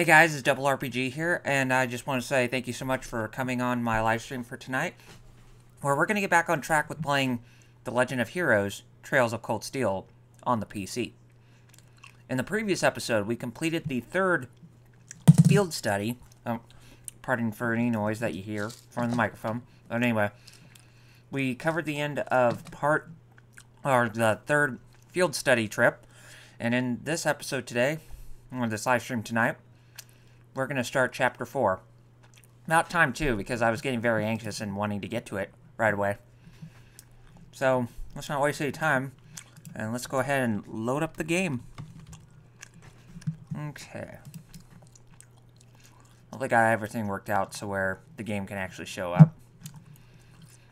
Hey guys, it's Double RPG here, and I just want to say thank you so much for coming on my live stream for tonight, where we're going to get back on track with playing The Legend of Heroes, Trails of Cold Steel on the PC. In the previous episode, we completed the third field study. Pardon for any noise that you hear from the microphone. But anyway, we covered the end of the third field study trip, and in this episode today, or this live stream tonight, we're going to start Chapter 4. About time, too, because I was getting very anxious and wanting to get to it right away. So, let's not waste any time, and let's go ahead and load up the game. Okay. Hopefully got everything worked out so where the game can actually show up.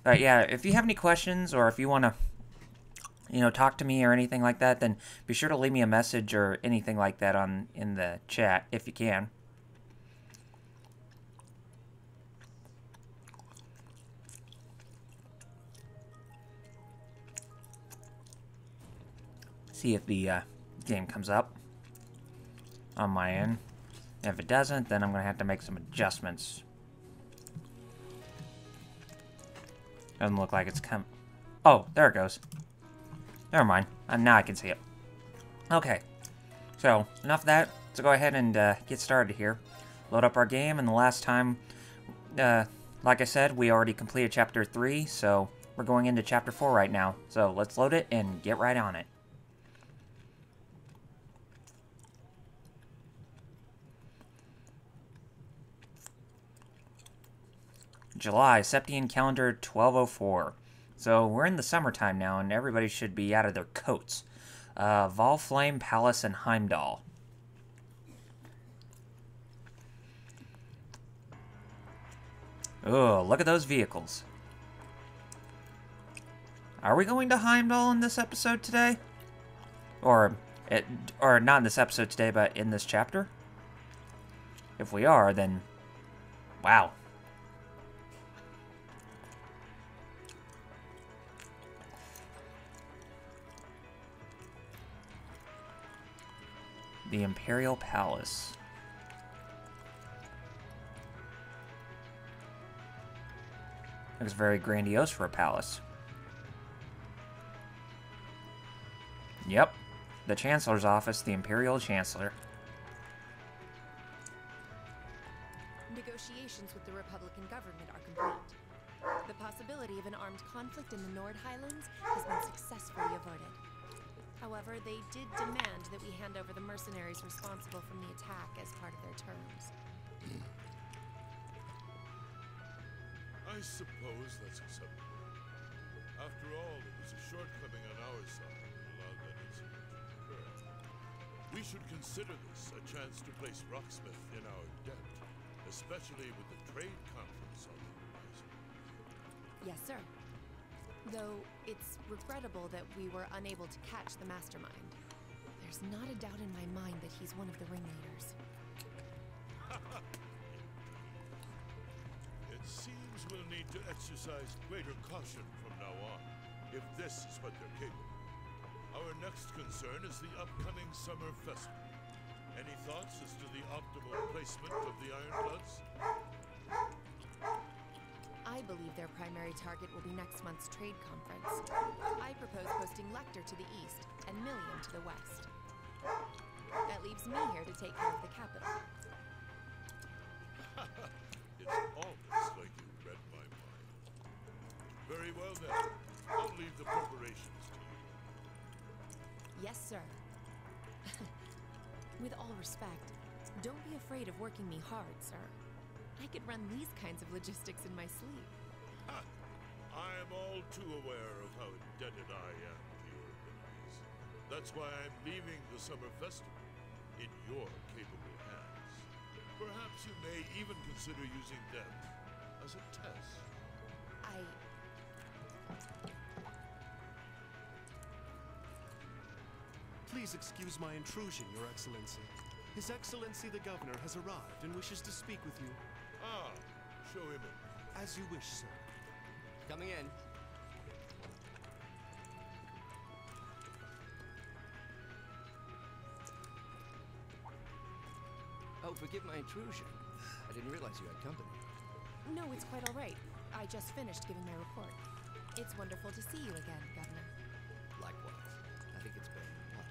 But yeah, if you have any questions, or if you want to, talk to me or anything like that, then be sure to leave me a message or anything like that in the chat, if you can. See if the game comes up on my end. If it doesn't, then I'm going to have to make some adjustments. Doesn't look like it's come. Oh, there it goes. Never mind. Now I can see it. Okay. So, enough of that. Let's go ahead and get started here. Load up our game, and the last time, like I said, we already completed Chapter 3, so we're going into Chapter 4 right now. So, let's load it and get right on it. July, Septian calendar 1204. So we're in the summertime now, and everybody should be out of their coats. Valflame Palace and Heimdall. Oh, look at those vehicles. Are we going to Heimdall in this episode today? Or not in this episode today, but in this chapter? If we are, then wow. The Imperial Palace. Looks very grandiose for a palace. Yep. The Chancellor's office, the Imperial Chancellor. Negotiations with the Republican government are complete. The possibility of an armed conflict in the Nord Highlands has been successfully averted. However, they did demand that we hand over the mercenaries responsible for the attack as part of their terms. I suppose that's acceptable. After all, it was a shortcoming on our side that allowed that incident to occur. We should consider this a chance to place Rocksmith in our debt, especially with the trade conference on the horizon. Yes, sir. Though it's regrettable that we were unable to catch the mastermind. There's not a doubt in my mind that he's one of the ringleaders. It seems we'll need to exercise greater caution from now on, if this is what they're capable. Our next concern is the upcoming summer festival. Any thoughts as to the optimal placement of the Ironbloods? I believe their primary target will be next month's trade conference. I propose posting Lecter to the east and Million to the west. That leaves me here to take care of the capital. It's almost like you read my mind. Very well then. I'll leave the preparations to you. Yes, sir. With all respect, don't be afraid of working me hard, sir. I could run these kinds of logistics in my sleep. I am all too aware of how indebted I am to your abilities. That's why I'm leaving the summer festival in your capable hands. Perhaps you may even consider using them as a test. Please excuse my intrusion, Your Excellency. His Excellency the Governor has arrived and wishes to speak with you. Ah, show him in. As you wish, sir. Coming in. Oh, forgive my intrusion. I didn't realize you had company. No, it's quite all right. I just finished giving my report. It's wonderful to see you again, Governor. Likewise. I think it's been, what,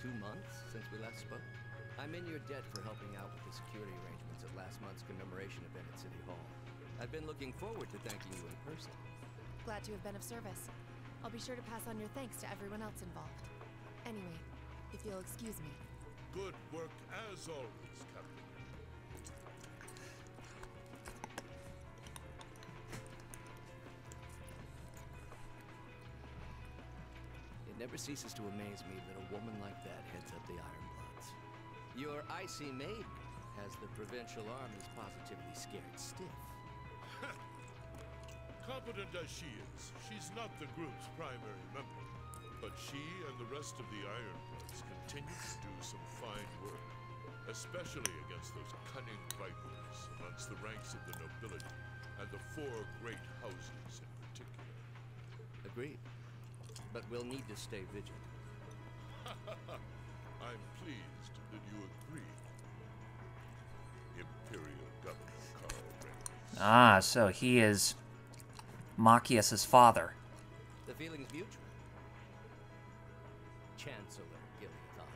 2 months since we last spoke? I'm in your debt for helping out with the security arrangements at last month's commemoration event at City Hall. I've been looking forward to thanking you in person. Glad to have been of service. I'll be sure to pass on your thanks to everyone else involved. Anyway, if you'll excuse me. Good work as always, Captain. It never ceases to amaze me that a woman like that heads up the Ironbloods. Your icy maiden has the provincial armies positively scared stiff. Competent as she is, she's not the group's primary member. But she and the rest of the Ironbloods continue to do some fine work, especially against those cunning vipers amongst the ranks of the nobility and the 4 great houses in particular. Agreed. But we'll need to stay vigilant. I'm pleased that you agree, Imperial Governor Carl Reynolds. Ah, so he is Machias's father. The feeling's mutual. Chancellor Gilead Osborne.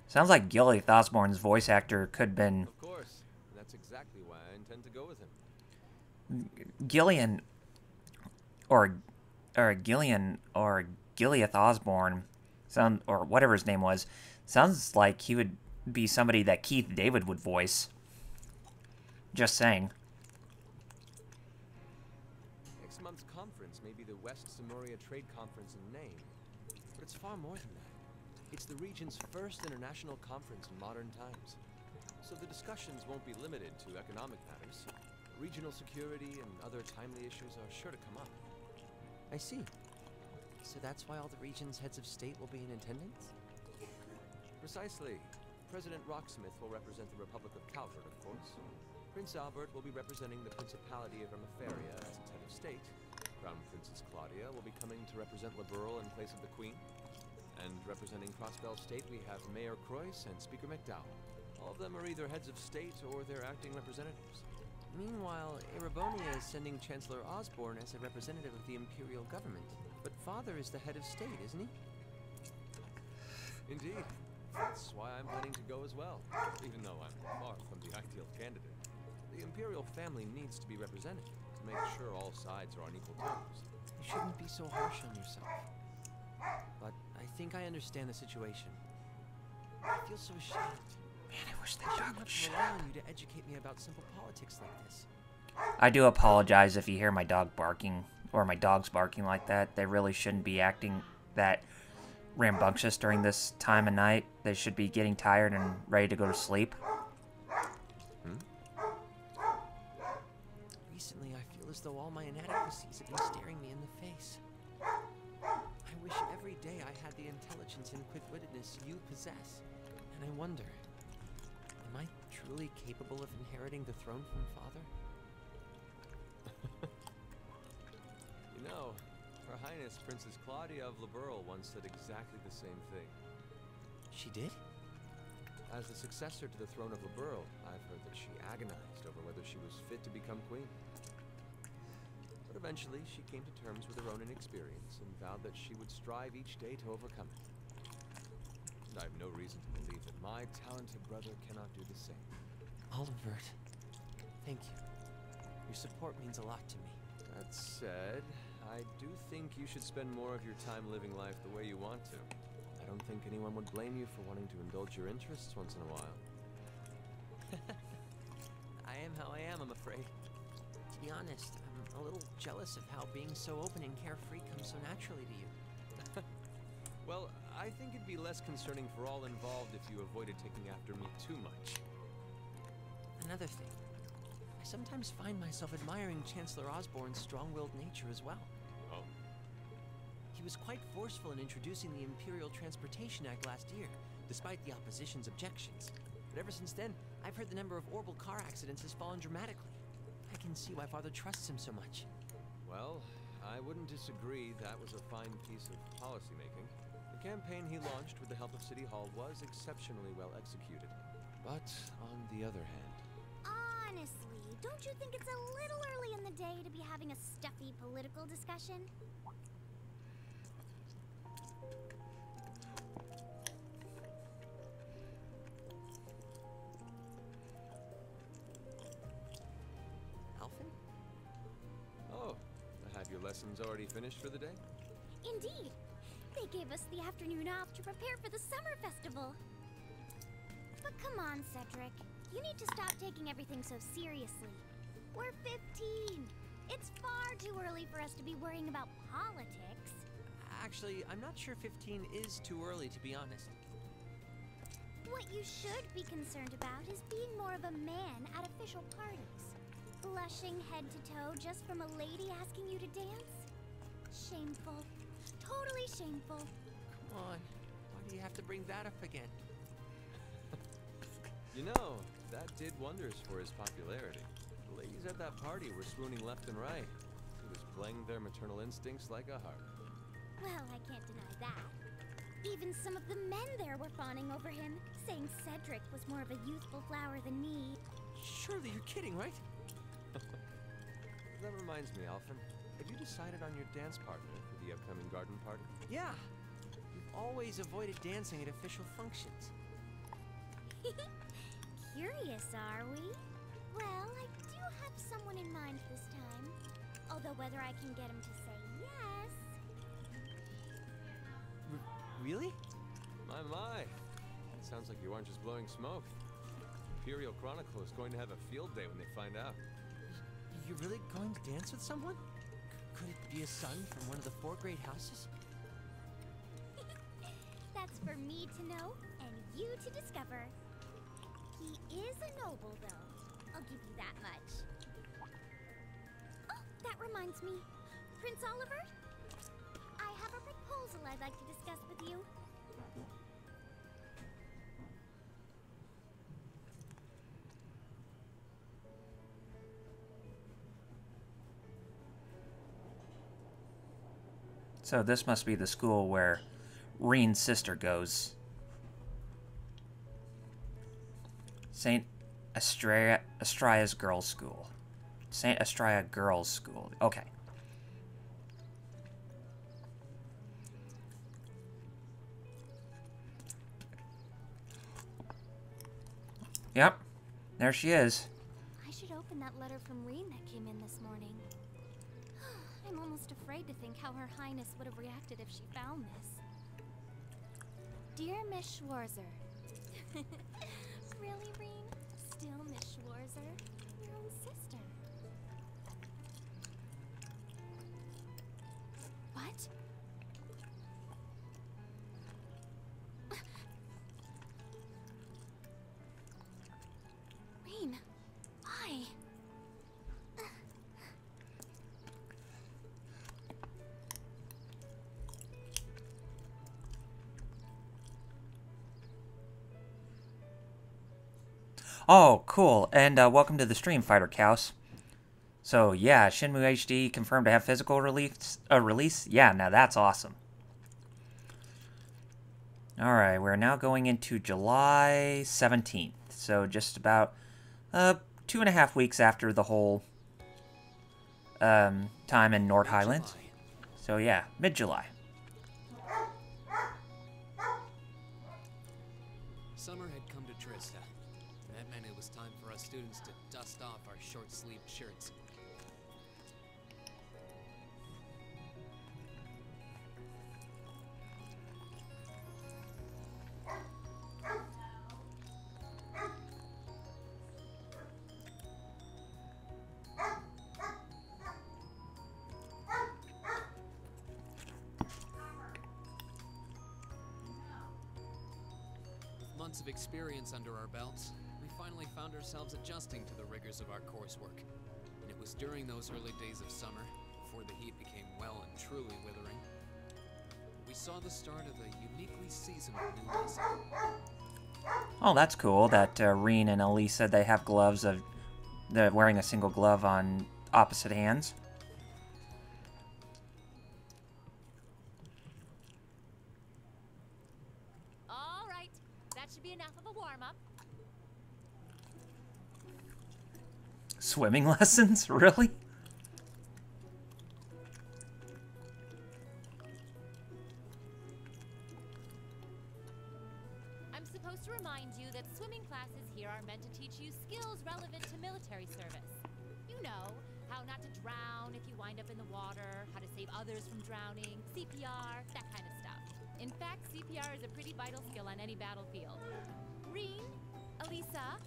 Sounds like Gilead Osborne's voice actor could have been Of course. That's exactly why I intend to go with him. Gillian or Gilead Osborne, or whatever his name was, sounds like he would be somebody that Keith David would voice. Just saying. Next month's conference may be the West Samoria Trade Conference in name, but it's far more than that. It's the region's first international conference in modern times. So the discussions won't be limited to economic matters. Regional security and other timely issues are sure to come up. I see. So that's why all the region's heads of state will be in attendance? Precisely. President Rocksmith will represent the Republic of Calvert, of course. Prince Albert will be representing the Principality of Ermaferia as its head of state. Crown Princess Claudia will be coming to represent Liberal in place of the Queen. And representing Crossbell State, we have Mayor Croyce and Speaker McDowell. All of them are either heads of state or their acting representatives. Meanwhile, Erebonia is sending Chancellor Osborne as a representative of the Imperial government. But Father is the head of state, isn't he? Indeed. That's why I'm planning to go as well, even though I'm far from the ideal candidate. The Imperial family needs to be represented to make sure all sides are on equal terms. You shouldn't be so harsh on yourself. But I think I understand the situation. I feel so ashamed. Man, I wish I that shouldn't dog would have to shut rely up. on you to educate me about simple politics like this. I do apologize if you hear my dog barking, or my dogs barking like that. They really shouldn't be acting that rambunctious during this time of night. They should be getting tired and ready to go to sleep. Recently, I feel as though all my inadequacies have been staring me in the face. I wish every day I had the intelligence and quick-wittedness you possess. And I wonder, am I truly capable of inheriting the throne from Father? You know, Her Highness Princess Claudia of Liberal once said exactly the same thing. She did? As the successor to the throne of Liberal, I've heard that she agonized over whether she was fit to become queen. But eventually, she came to terms with her own inexperience and vowed that she would strive each day to overcome it. And I have no reason to believe that my talented brother cannot do the same. Oliver, thank you. Your support means a lot to me. That said, I do think you should spend more of your time living life the way you want to. I don't think anyone would blame you for wanting to indulge your interests once in a while. I am how I am, I'm afraid. To be honest, I'm a little jealous of how being so open and carefree comes so naturally to you. Well, I think it'd be less concerning for all involved if you avoided taking after me too much. Another thing. I sometimes find myself admiring Chancellor Osborne's strong-willed nature as well. Oh? He was quite forceful in introducing the Imperial Transportation Act last year, despite the opposition's objections. But ever since then, I've heard the number of orbital car accidents has fallen dramatically. I can see why Father trusts him so much. Well, I wouldn't disagree that was a fine piece of policymaking. The campaign he launched with the help of City Hall was exceptionally well executed. But on the other hand... Honestly, don't you think it's a little early in the day to be having a stuffy political discussion? Alphen? Oh, have your lessons already finished for the day? Indeed. They gave us the afternoon off to prepare for the summer festival. But come on, Cedric. You need to stop taking everything so seriously. We're 15. It's far too early for us to be worrying about politics. Actually, I'm not sure 15 is too early, to be honest. What you should be concerned about is being more of a man at official parties. Blushing head to toe just from a lady asking you to dance? Shameful. Totally shameful. Come on. Why do you have to bring that up again? You know, that did wonders for his popularity. The ladies at that party were swooning left and right. He was playing their maternal instincts like a harp. Well, I can't deny that. Even some of the men there were fawning over him, saying Cedric was more of a youthful flower than me. Surely you're kidding, right? That reminds me, Alphen. Have you decided on your dance partner for the upcoming garden party? Yeah. We've always avoided dancing at official functions. Curious, are we? Well, I do have someone in mind this time. Although whether I can get him to say yes... Really? My. It sounds like you aren't just blowing smoke. Imperial Chronicle is going to have a field day when they find out. You're really going to dance with someone? Could it be a son from one of the 4 great houses? That's for me to know, and you to discover. He is a noble, though. I'll give you that much. Oh, that reminds me. Prince Oliver? I have a proposal I'd like to discuss with you. So this must be the school where Reen's sister goes. St. Astraea's Girls' School. St. Astraea Girls' School. Okay. Yep. There she is. I should open that letter from Reen that came in this morning. I'm almost afraid to think how Her Highness would have reacted if she found this. Dear Miss Schwarzer. Really, Reen? Still Miss Schwarzer? Your own sister. What? Reen, why? Oh, cool. And welcome to the stream, Fighter Chaos. So, yeah, Shenmue HD confirmed to have physical release. Yeah, now that's awesome. Alright, we're now going into July 17th. So, just about 2.5 weeks after the whole time in North Highlands. So, yeah, mid-July. Summer had come to Trista. That meant it was time for us students to dust off our short-sleeved shirts. With months of experience under our belts, we finally found ourselves adjusting to the rigors of our coursework. And it was during those early days of summer, before the heat became well and truly withering, we saw the start of a uniquely seasonal new lesson. Oh, that's cool that Reen and Elise said they have gloves of... They're wearing a single glove on opposite hands. enough of a warm-up. Swimming lessons? Really? I'm supposed to remind you that swimming classes here are meant to teach you skills relevant to military service. You know, how not to drown if you wind up in the water, how to save others from drowning, CPR, that kind of stuff. In fact, CPR is a pretty vital skill on any battlefield. Reen, Elisa,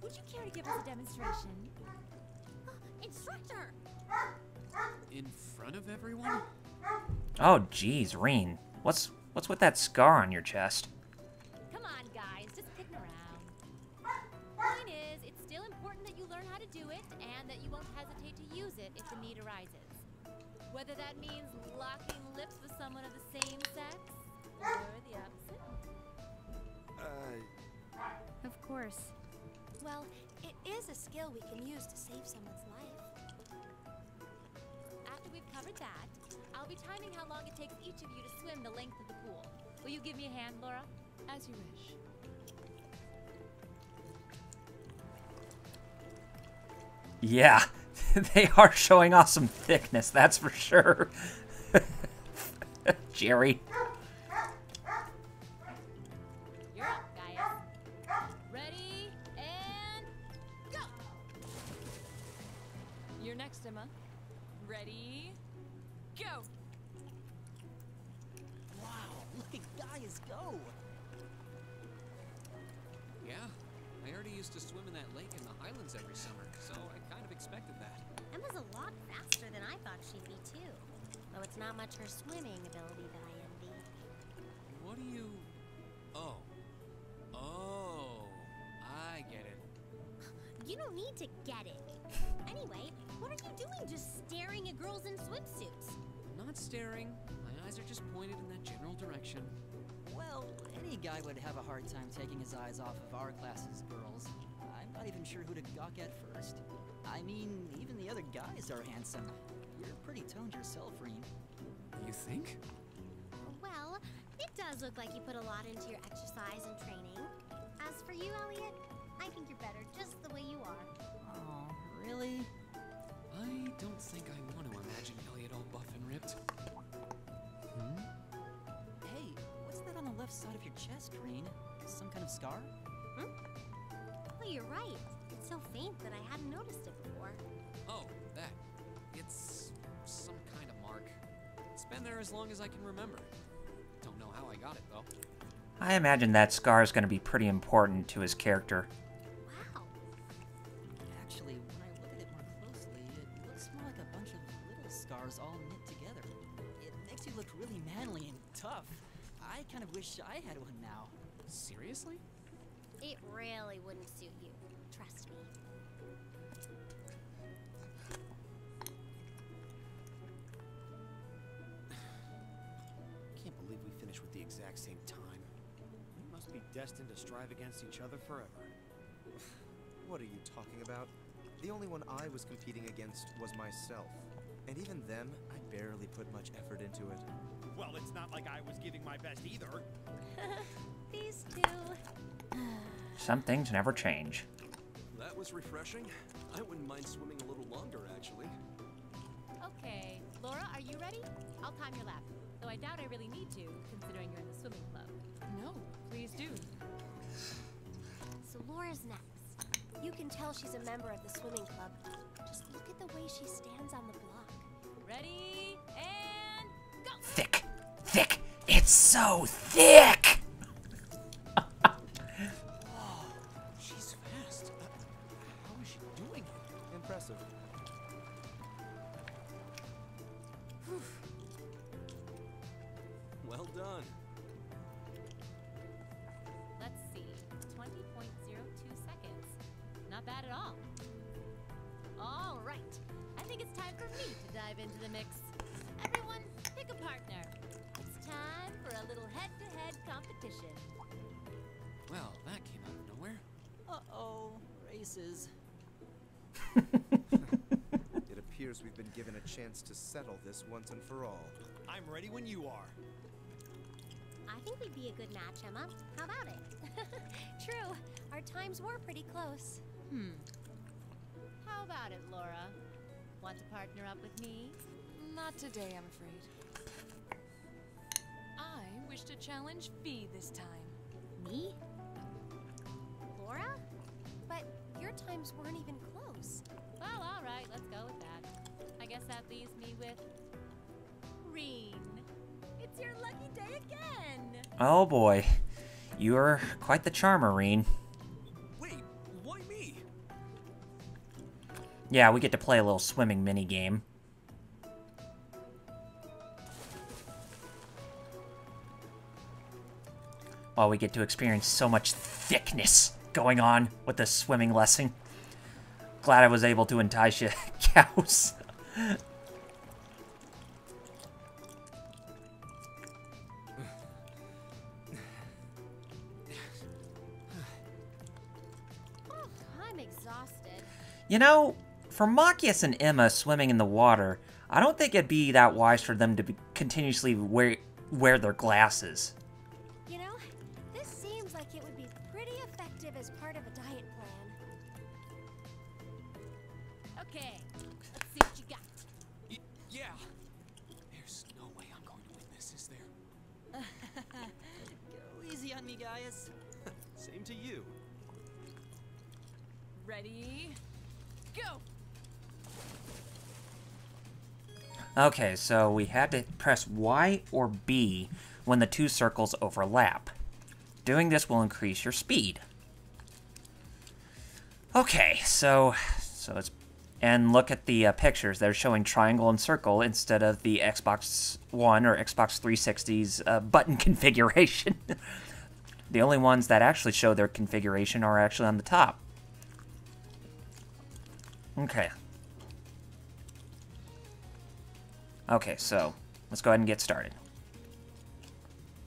would you care to give us a demonstration? Instructor! In front of everyone? Oh, geez, Reen. What's with that scar on your chest? Come on, guys, just kidding around. Point is, it's still important that you learn how to do it, and that you won't hesitate to use it if the need arises. Whether that means locking lips with someone of the same sex, or the opposite. Of course. Well, it is a skill we can use to save someone's life. After we've covered that, I'll be timing how long it takes each of you to swim the length of the pool. Will you give me a hand, Laura? As you wish. Yeah, they are showing off some thickness, that's for sure. Jerry. You're up, Gaia. Ready, and go! You're next, Emma. Ready, go! Wow, look at guys go! Yeah, I already used to swim in that lake in the Highlands every summer, so I kind of expected that. Emma's a lot faster than I thought she'd be, too. Though it's not much her swimming ability that I envy. What do you... Oh. Oh, I get it. You don't need to get it. Anyway, what are you doing just staring at girls in swimsuits? I'm not staring. My eyes are just pointed in that general direction. Well, any guy would have a hard time taking his eyes off of our class's girls. I'm not even sure who to gawk at first. I mean, even the other guys are handsome. You're pretty toned yourself, Reen. You think? Well, it does look like you put a lot into your exercise and training. As for you, Elliot, I think you're better just the way you are. Oh, really? I don't think I want to imagine Elliot all buff and ripped. Hey, what's that on the left side of your chest, Reen? Some kind of scar? Well, you're right. It's so faint that I hadn't noticed it before. Oh, that. It's some kind of mark. It's been there as long as I can remember. Don't know how I got it, though. I imagine that scar is going to be pretty important to his character. Wow. Actually, when I look at it more closely, it looks more like a bunch of little scars all knit together. It makes you look really manly and tough. I kind of wish I had one now. Seriously? It really wouldn't suit you. Trust me. Can't believe we finished with the exact same time. We must be destined to strive against each other forever. What are you talking about? The only one I was competing against was myself. And even then, I barely put much effort into it. Well, it's not like I was giving my best either. These two. Some things never change. That was refreshing. I wouldn't mind swimming a little longer, actually. Okay, Laura, are you ready? I'll time your lap. Though I doubt I really need to, considering you're in the swimming club. No, please do. So Laura's next. You can tell she's a member of the swimming club. Just look at the way she stands on the block. Ready, and go! Thick. Thick. It's so thick! She's fast. How is she doing it? Impressive. Well done. Let's see, 20.02 seconds. Not bad at all. All right, I think it's time for me to dive into the mix. Everyone, pick a partner. It's time for a little head-to-head competition. Well, that came out of nowhere. Uh-oh, races. It appears we've been given a chance to settle this once and for all. I'm ready when you are. I think we'd be a good match, Emma. How about it? True. Our times were pretty close. How about it, Laura? Want to partner up with me? Not today, I'm afraid. I wish to challenge Fee this time. Me? Laura? But your times weren't even close. Well, all right, let's go with that. I guess that leaves me with Reen. It's your lucky day again. Oh boy. You're quite the charmer, Reen. Wait, why me? Yeah, we get to play a little swimming mini-game. While we get to experience so much thickness going on with this swimming lesson. Glad I was able to entice you, cows. I'm exhausted. You know, for Machias and Emma swimming in the water, I don't think it'd be that wise for them to continuously wear their glasses. You know, this seems like it would be pretty effective as part of a diet plan. Okay, let's see what you got. Yeah. There's no way I'm going to win this, is there? Go easy on me, Gaius. Same to you. Ready? Go! Okay, so we had to press Y or B when the two circles overlap. Doing this will increase your speed. Okay, so it's... And look at the pictures. They're showing triangle and circle instead of the Xbox One or Xbox 360's button configuration. The only ones that actually show their configuration are actually on the top. Okay. Okay, so let's go ahead and get started.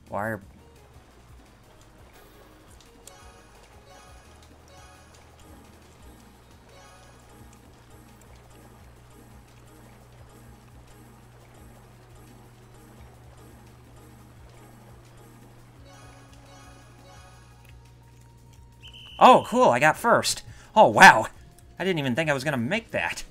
Wire. Oh, cool, I got first. Oh, wow. I didn't even think I was going to make that.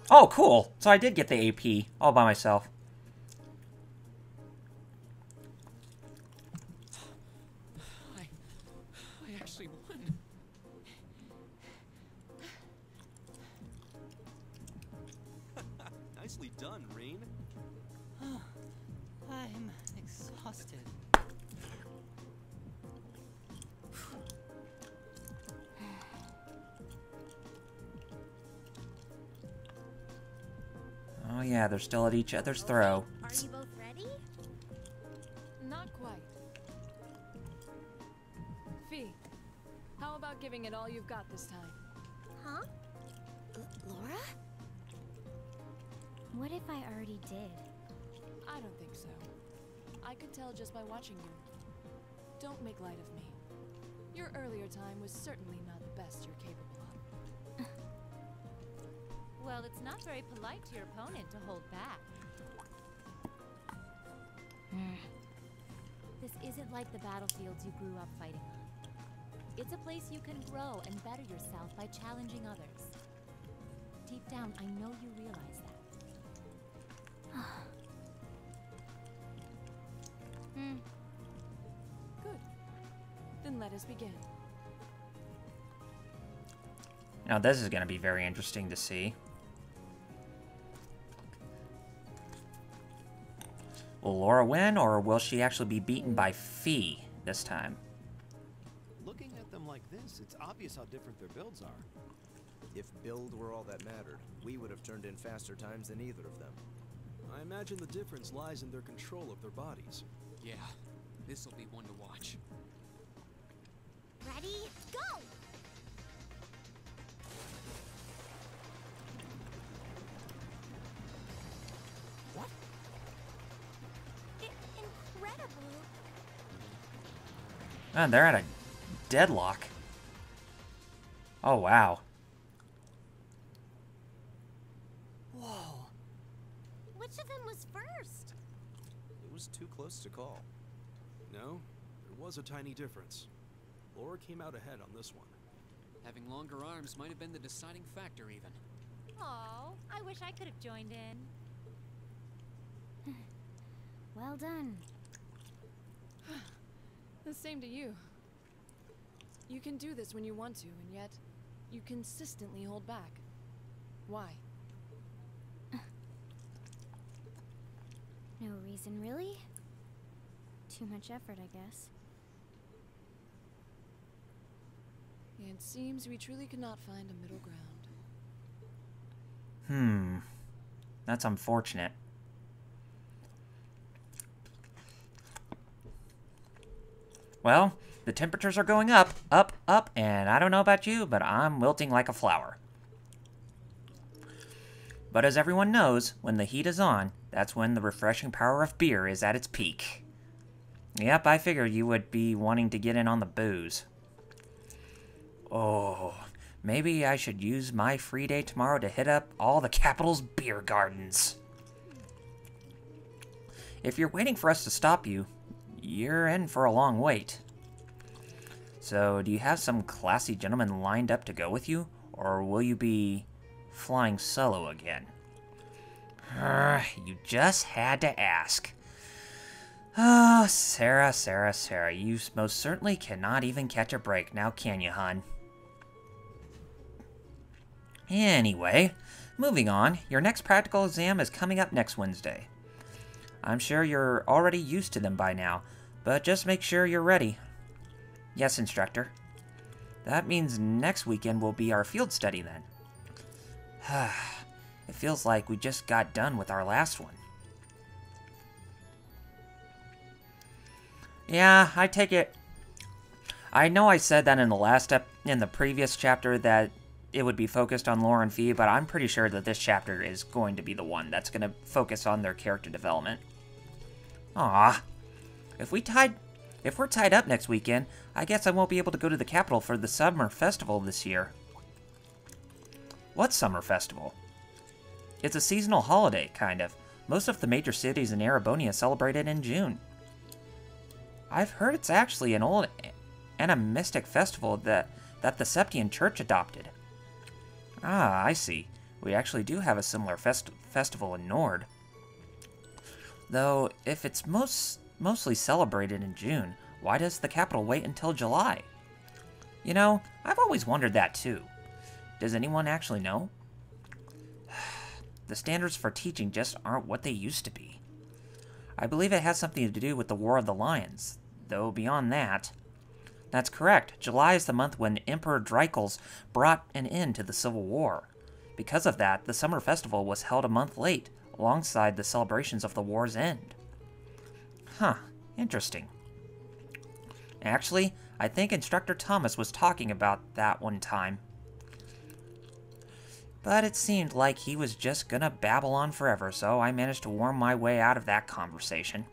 Oh, cool. So I did get the AP all by myself. I actually won. Nicely done, Reen. I'm exhausted. Oh yeah, they're still at each other's throw. Are you both ready? Not quite. Fee, how about giving it all you've got this time? Huh? Laura? What if I already did? I don't think so. I could tell just by watching you. Don't make light of me. Your earlier time was certainly not the best you're capable of. Well, it's not very polite to your opponent to hold back. This isn't like the battlefields you grew up fighting on. It's a place you can grow and better yourself by challenging others. Deep down, I know you realize that. Good. Then let us begin. Now this is going to be very interesting to see. Will Laura win, or will she actually be beaten by Fee this time? Looking at them like this, it's obvious how different their builds are. If build were all that mattered, we would have turned in faster times than either of them. I imagine the difference lies in their control of their bodies. Yeah, this'll be one to watch. Ready? Go! What? Incredible. Man, they're at a deadlock. Oh, wow. Whoa. Which of them was first? It was too close to call. No, there was a tiny difference. Laura came out ahead on this one. Having longer arms might have been the deciding factor, even. Oh, I wish I could have joined in. Well done. The same to you. You can do this when you want to, and yet you consistently hold back. Why? No reason, really? Too much effort, I guess. It seems we truly could not find a middle ground. That's unfortunate. Well, the temperatures are going up, up, and I don't know about you, but I'm wilting like a flower. But as everyone knows, when the heat is on, that's when the refreshing power of beer is at its peak. Yep, I figured you would be wanting to get in on the booze. Oh, maybe I should use my free day tomorrow to hit up all the capital's beer gardens. If you're waiting for us to stop you, you're in for a long wait. So, do you have some classy gentlemen lined up to go with you, or will you be flying solo again? You just had to ask. Oh, Sarah, you most certainly cannot even catch a break, now can you, hon? Anyway, moving on, your next practical exam is coming up next Wednesday. I'm sure you're already used to them by now, but just make sure you're ready. Yes, instructor. That means next weekend will be our field study then. It feels like we just got done with our last one. Yeah, I take it. I know I said that in the previous chapter that it would be focused on Laura and Fee, but I'm pretty sure that this chapter is going to be the one that's going to focus on their character development. Aw. If we're tied up next weekend, I guess I won't be able to go to the capital for the summer festival this year. What summer festival? It's a seasonal holiday, kind of. Most of the major cities in Erebonia celebrate it in June. I've heard it's actually an old animistic festival that the Septian Church adopted. Ah, I see. We actually do have a similar festival in Nord. Though, if it's mostly celebrated in June, why does the capital wait until July? You know, I've always wondered that too. Does anyone actually know? The standards for teaching just aren't what they used to be. I believe it has something to do with the War of the Lions, though beyond that... That's correct. July is the month when Emperor Dreikels brought an end to the Civil War. Because of that, the summer festival was held a month late, alongside the celebrations of the war's end. Huh, interesting. Actually, I think Instructor Thomas was talking about that one time. But it seemed like he was just gonna babble on forever, so I managed to worm my way out of that conversation.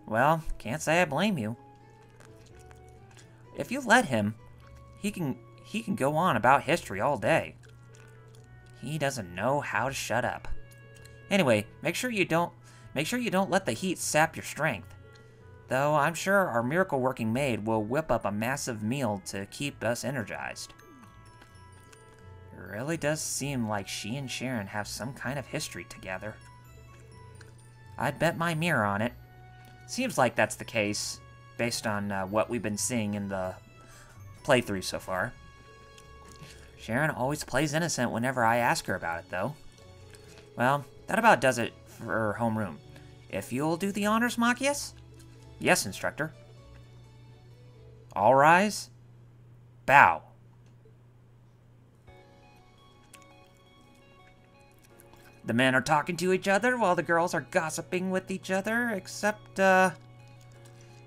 Well, can't say I blame you. If you let him, he can go on about history all day. He doesn't know how to shut up. Anyway, make sure you don't let the heat sap your strength. Though I'm sure our miracle-working maid will whip up a massive meal to keep us energized. It really does seem like she and Sharon have some kind of history together. I'd bet my mirror on it. Seems like that's the case, based on what we've been seeing in the playthrough so far. Sharon always plays innocent whenever I ask her about it, though. Well, that about does it for her homeroom. If you'll do the honors, Machias? Yes, instructor. All rise. Bow. The men are talking to each other while the girls are gossiping with each other, except,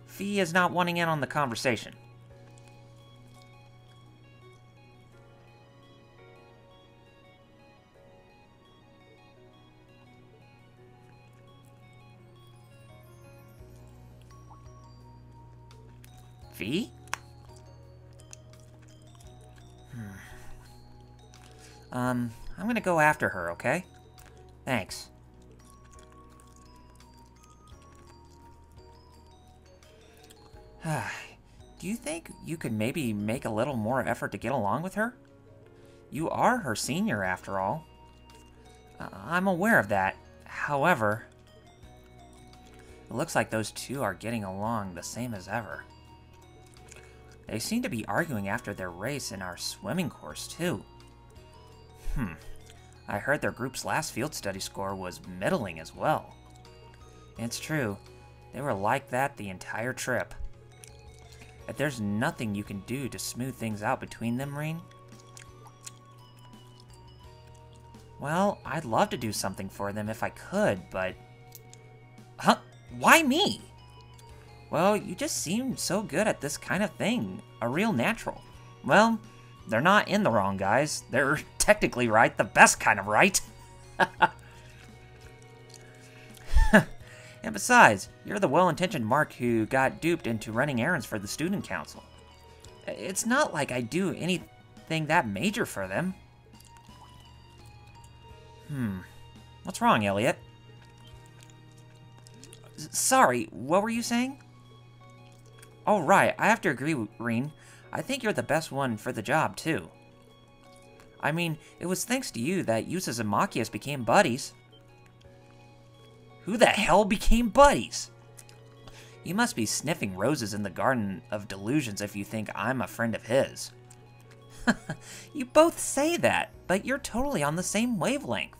Fee is not wanting in on the conversation. Fee? I'm gonna go after her, okay? Thanks. Do you think you could maybe make a little more effort to get along with her? You are her senior, after all. I'm aware of that. However, it looks like those two are getting along the same as ever. They seem to be arguing after their race in our swimming course, too. I heard their group's last field study score was middling as well. It's true. They were like that the entire trip. If there's nothing you can do to smooth things out between them, Reen? Well, I'd love to do something for them if I could, but... Huh? Why me? Well, you just seem so good at this kind of thing. A real natural. Well, they're not in the wrong, guys. They're technically right. The best kind of right. And besides, you're the well-intentioned Mark who got duped into running errands for the student council. It's not like I do anything that major for them. What's wrong, Elliot? Sorry, what were you saying? Oh, right, I have to agree, Reen. I think you're the best one for the job, too. I mean, it was thanks to you that Yusas and Machias became buddies. Who the hell became buddies? You must be sniffing roses in the Garden of Delusions if you think I'm a friend of his. You both say that, but you're totally on the same wavelength.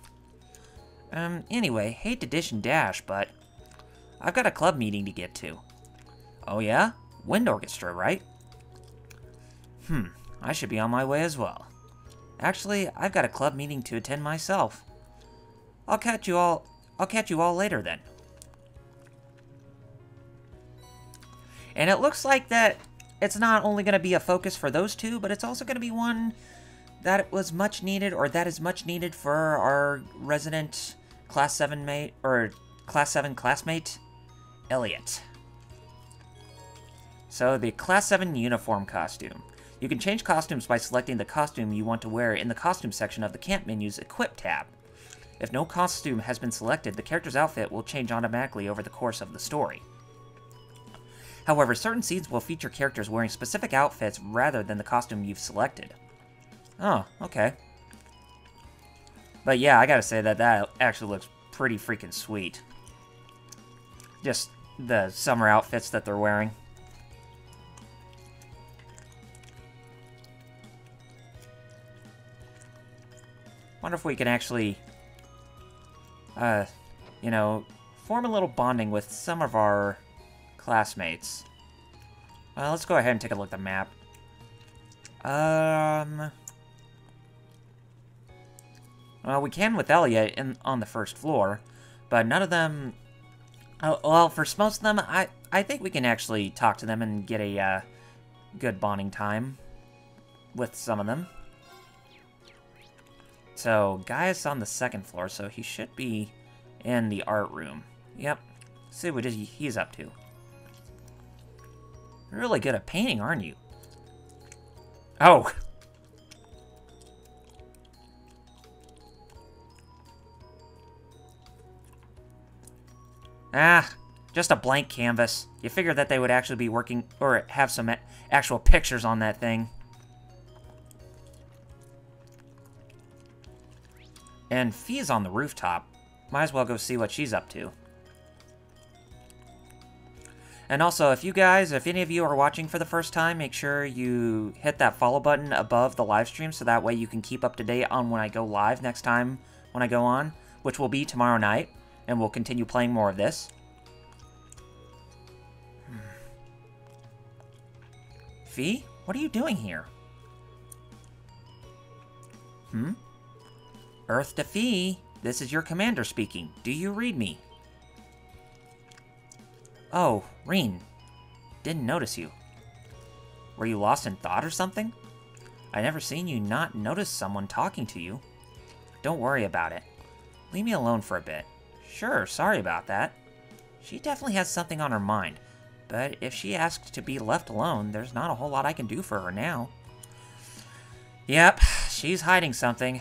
Anyway, hate to dish and dash, but I've got a club meeting to get to. Oh yeah? Wind orchestra, right? I should be on my way as well. Actually, I've got a club meeting to attend myself. I'll catch you all later then. And it looks like that it's not only going to be a focus for those two, but it's also going to be one that was much needed, or that is much needed for our resident Class 7 mate, or Class 7 classmate, Elliot. So, the Class 7 uniform costume. You can change costumes by selecting the costume you want to wear in the costume section of the camp menu's Equip tab. If no costume has been selected, the character's outfit will change automatically over the course of the story. However, certain scenes will feature characters wearing specific outfits rather than the costume you've selected. Oh, okay. But yeah, I gotta say that actually looks pretty freaking sweet. Just the summer outfits that they're wearing. Wonder if we can actually, you know, form a little bonding with some of our classmates. Well, let's go ahead and take a look at the map. Well, we can with Elliot on the first floor, but none of them... well, for most of them, I think we can actually talk to them and get a good bonding time with some of them. So, Gaius on the second floor, so he should be in the art room. Yep. See what he's up to. You're really good at painting, aren't you? Oh! Ah, just a blank canvas. You figured that they would actually be working, or have some actual pictures on that thing. And Fee's on the rooftop. Might as well go see what she's up to. And also, if any of you are watching for the first time, make sure you hit that follow button above the live stream so that way you can keep up to date on when I go live next time when I go on, which will be tomorrow night, and we'll continue playing more of this. Fee, what are you doing here? Earth to Fee, this is your commander speaking. Do you read me? Oh, Reen. Didn't notice you. Were you lost in thought or something? I never seen you not notice someone talking to you. Don't worry about it. Leave me alone for a bit. Sure, sorry about that. She definitely has something on her mind, but if she asks to be left alone, there's not a whole lot I can do for her now. Yep, she's hiding something.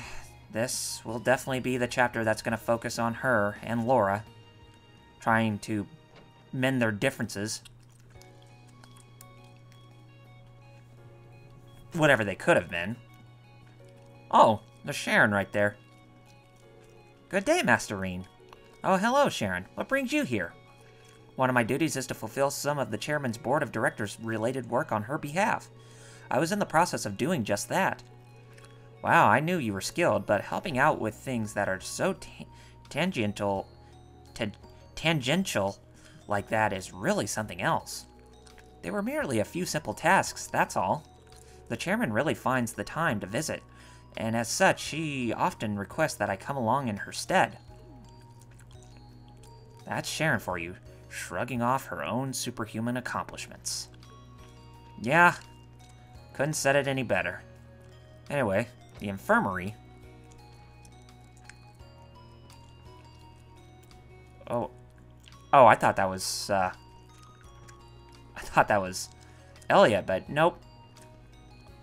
This will definitely be the chapter that's going to focus on her and Laura, trying to mend their differences. whatever they could have been. Oh, there's Sharon right there. Good day, Master Reen. Oh, hello, Sharon. What brings you here? One of my duties is to fulfill some of the chairman's board of directors related work on her behalf. I was in the process of doing just that. Wow, I knew you were skilled, but helping out with things that are so tangential like that is really something else. They were merely a few simple tasks, that's all. The chairman really finds the time to visit, and as such, she often requests that I come along in her stead. That's Sharon for you, shrugging off her own superhuman accomplishments. Yeah, couldn't said it any better. Anyway, the infirmary. Oh, I thought that was, Elliot, but nope.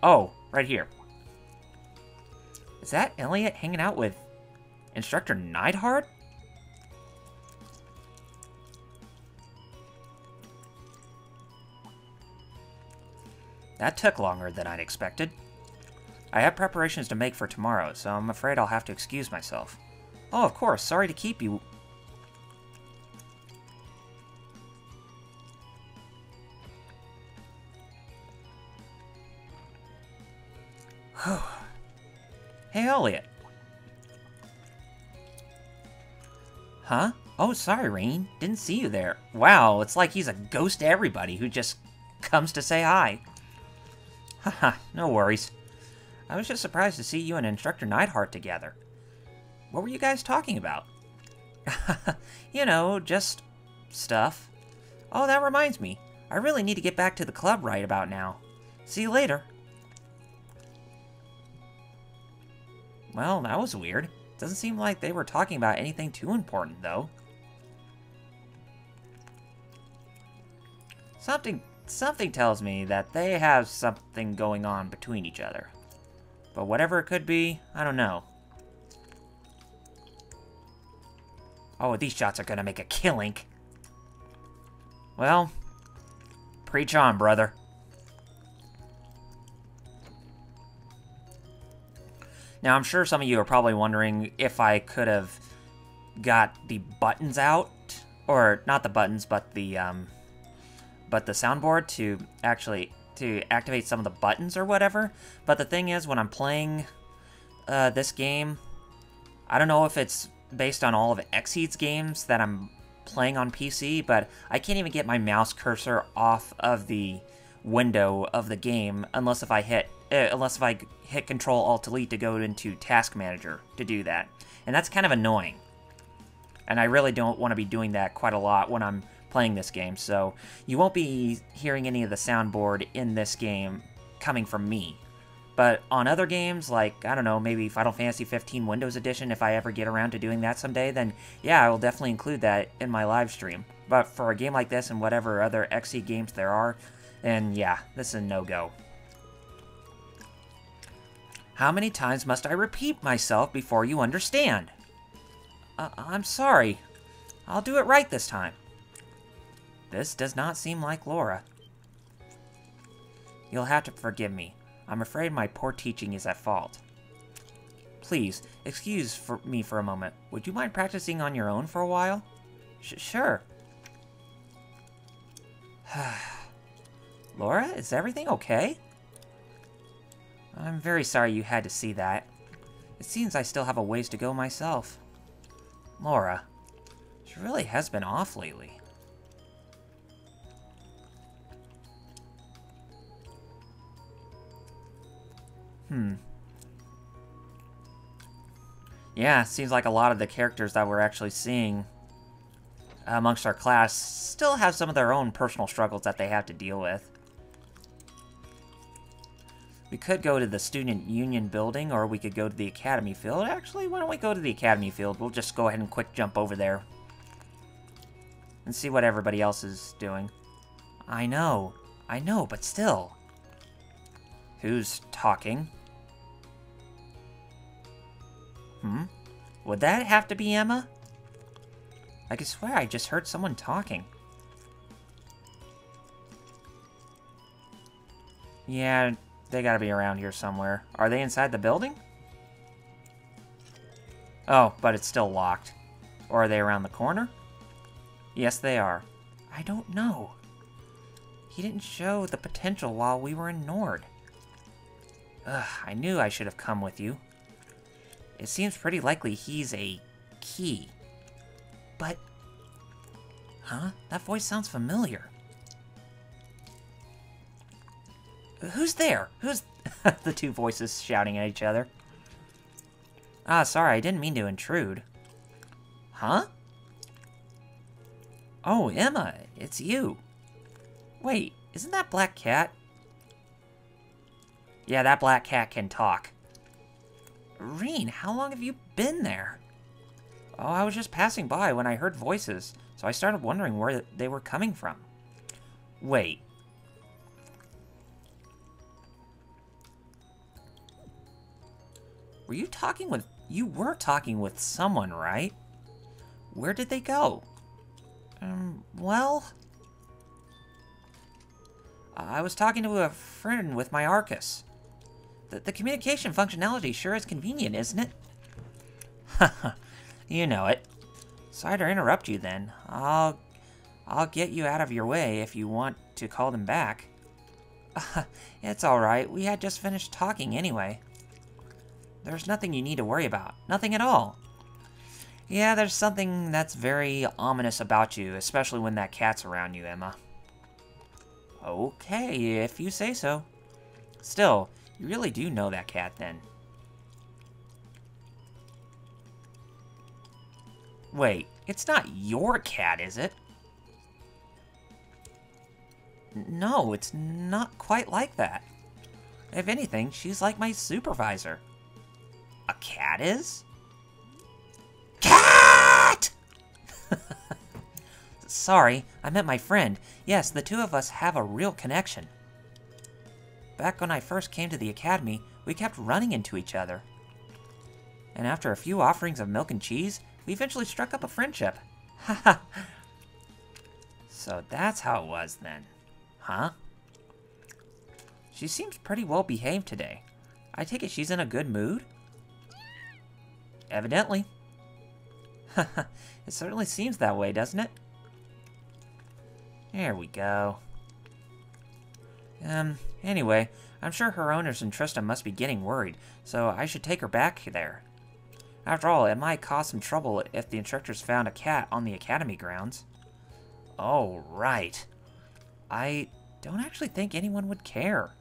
Oh, right here. Is that Elliot hanging out with Instructor Neidhart? That took longer than I'd expected. I have preparations to make for tomorrow, so I'm afraid I'll have to excuse myself. Oh, of course, sorry to keep you. Hey, Elliot. Huh? Oh, sorry, Rain. Didn't see you there. Wow, it's like he's a ghost to everybody who just comes to say hi. Haha, no worries. I was just surprised to see you and Instructor Neidhart together. What were you guys talking about? You know, just stuff. Oh, that reminds me. I really need to get back to the club right about now. See you later. Well, that was weird. Doesn't seem like they were talking about anything too important, though. Something tells me that they have something going on between each other. But whatever it could be, I don't know. Oh, these shots are gonna make a killing. Well, preach on, brother. Now, I'm sure some of you are probably wondering if I could have got the buttons out, or not the buttons, but the soundboard to activate some of the buttons or whatever. But the thing is, when I'm playing this game, I don't know if it's based on all of Xseed's games that I'm playing on PC, but I can't even get my mouse cursor off of the window of the game unless if I hit Control Alt Delete to go into Task Manager to do that, and that's kind of annoying. And I really don't want to be doing that quite a lot when I'm playing this game, so you won't be hearing any of the soundboard in this game coming from me. But on other games, like, I don't know, maybe Final Fantasy 15 Windows Edition, if I ever get around to doing that someday, then yeah, I will definitely include that in my live stream. But for a game like this and whatever other Xseed games there are, then yeah, this is a no-go. How many times must I repeat myself before you understand? I'm sorry. I'll do it right this time. This does not seem like Laura. You'll have to forgive me. I'm afraid my poor teaching is at fault. Please, excuse me for a moment. Would you mind practicing on your own for a while? Sure. Laura, is everything okay? I'm very sorry you had to see that. It seems I still have a ways to go myself. Laura, she really has been off lately. Yeah, seems like a lot of the characters that we're actually seeing amongst our class still have some of their own personal struggles that they have to deal with. We could go to the Student Union building, or we could go to the Academy Field. Actually, why don't we go to the Academy Field? We'll just go ahead and quick jump over there and see what everybody else is doing. I know, but still. Who's talking? Would that have to be Emma? I could swear I just heard someone talking. Yeah, They gotta be around here somewhere. Are they inside the building? Oh, but it's still locked. Or are they around the corner? Yes, they are. I don't know. He didn't show the potential while we were in Nord. Ugh, I knew I should have come with you. It seems pretty likely he's a key. But... Huh? That voice sounds familiar. Who's there? Who's... The two voices shouting at each other. Ah, sorry, I didn't mean to intrude. Huh? Oh, Emma, it's you. Wait, isn't that black cat? Yeah, that black cat can talk. Reen, how long have you been there? Oh, I was just passing by when I heard voices, so I started wondering where they were coming from. Wait. Were you talking with... You were talking with someone, right? Where did they go? Well... I was talking to a friend with my Arcus. The communication functionality sure is convenient, isn't it? Haha, you know it. Sorry to interrupt you then. I'll get you out of your way if you want to call them back. It's alright, we had just finished talking anyway. There's nothing you need to worry about. Nothing at all. Yeah, there's something that's very ominous about you, especially when that cat's around you, Emma. Okay, if you say so. Still, you really do know that cat, then. Wait, it's not your cat, is it? No, it's not quite like that. If anything, she's like my supervisor. A cat is? Cat! Sorry, I meant my friend. Yes, the two of us have a real connection. Back when I first came to the academy, we kept running into each other. And after a few offerings of milk and cheese, we eventually struck up a friendship. Haha. So that's how it was then. Huh? She seems pretty well behaved today. I take it she's in a good mood? Evidently. It certainly seems that way, doesn't it? There we go. Anyway, I'm sure her owners in Trista must be getting worried, so I should take her back there. After all, it might cause some trouble if the instructors found a cat on the academy grounds. Oh, right. I don't actually think anyone would care.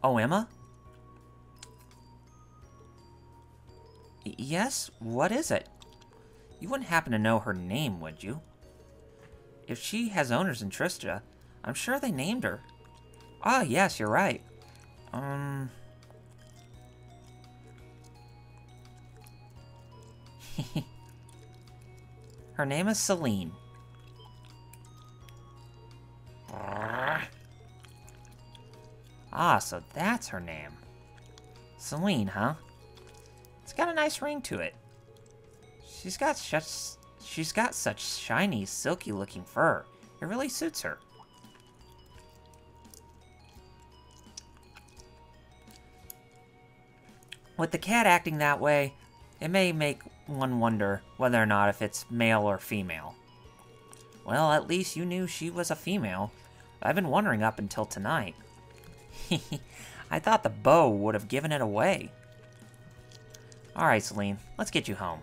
Oh, Emma? Yes? What is it? You wouldn't happen to know her name, would you? If she has owners in Trista, I'm sure they named her. Ah, yes, you're right. Her name is Celine. Ah, so that's her name. Celine, huh? It's got a nice ring to it. She's got such shiny, silky-looking fur. It really suits her. With the cat acting that way, it may make one wonder whether or not if it's male or female. Well, at least you knew she was a female. I've been wondering up until tonight. I thought the bow would have given it away. Alright, Celine, let's get you home.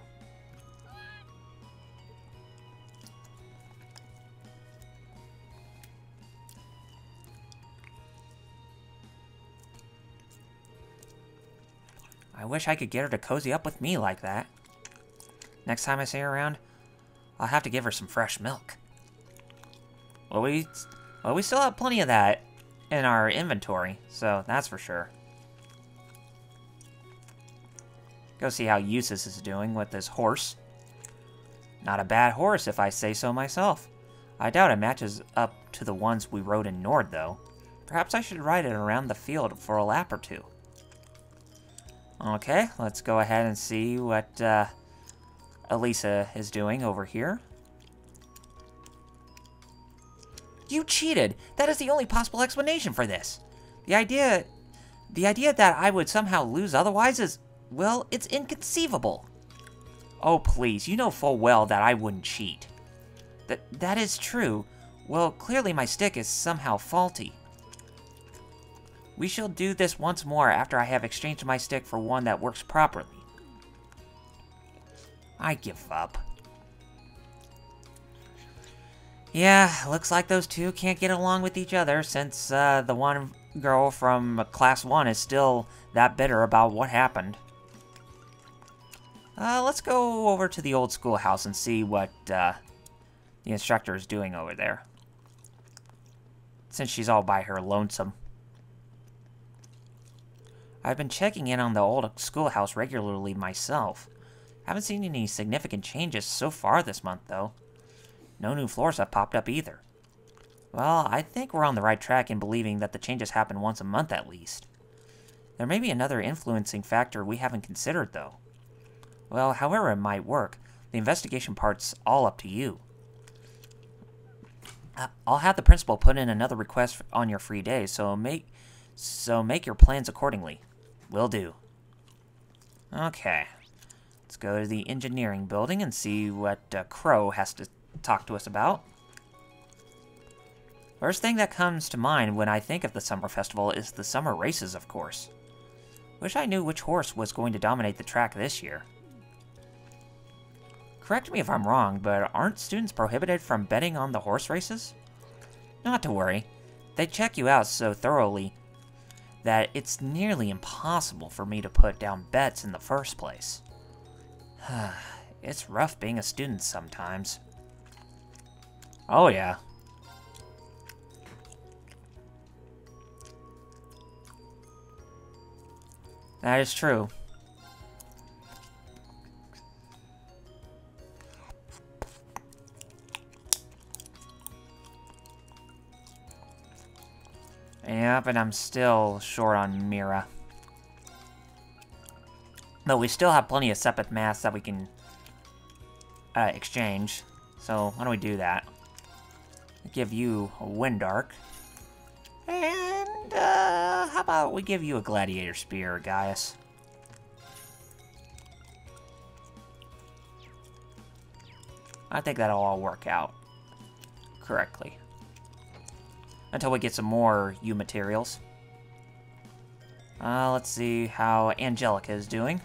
I wish I could get her to cozy up with me like that. Next time I see her around, I'll have to give her some fresh milk. Well, we still have plenty of that in our inventory, so that's for sure. Go see how Eustace is doing with his horse. Not a bad horse, if I say so myself. I doubt it matches up to the ones we rode in Nord, though. Perhaps I should ride it around the field for a lap or two. Okay, let's go ahead and see what Elisa is doing over here. You cheated! That is the only possible explanation for this. The idea that I would somehow lose otherwise is, well, it's inconceivable. Oh, please, you know full well that I wouldn't cheat. That is true. Well, clearly my stick is somehow faulty. We shall do this once more after I have exchanged my stick for one that works properly. I give up. Yeah, looks like those two can't get along with each other since the one girl from Class 1 is still that bitter about what happened. Let's go over to the old schoolhouse and see what the instructor is doing over there. Since she's all by her lonesome. I've been checking in on the old schoolhouse regularly myself. Haven't seen any significant changes so far this month, though. No new floors have popped up either. Well, I think we're on the right track in believing that the changes happen once a month at least. There may be another influencing factor we haven't considered, though. Well, however it might work, the investigation part's all up to you. I'll have the principal put in another request on your free days, so make your plans accordingly. Will do. Okay. Let's go to the engineering building and see what Crow has to talk to us about. First thing that comes to mind when I think of the summer festival is the summer races, of course. Wish I knew which horse was going to dominate the track this year. Correct me if I'm wrong, but aren't students prohibited from betting on the horse races? Not to worry. They check you out so thoroughly that it's nearly impossible for me to put down bets in the first place. It's rough being a student sometimes. Oh yeah. That is true. Yep, and I'm still short on Mira. But we still have plenty of separate masks that we can exchange. So why don't we do that? Give you a Wind Arc. And how about we give you a Gladiator Spear, Gaius? I think that'll all work out correctly. Until we get some more U materials. Let's see how Angelica is doing.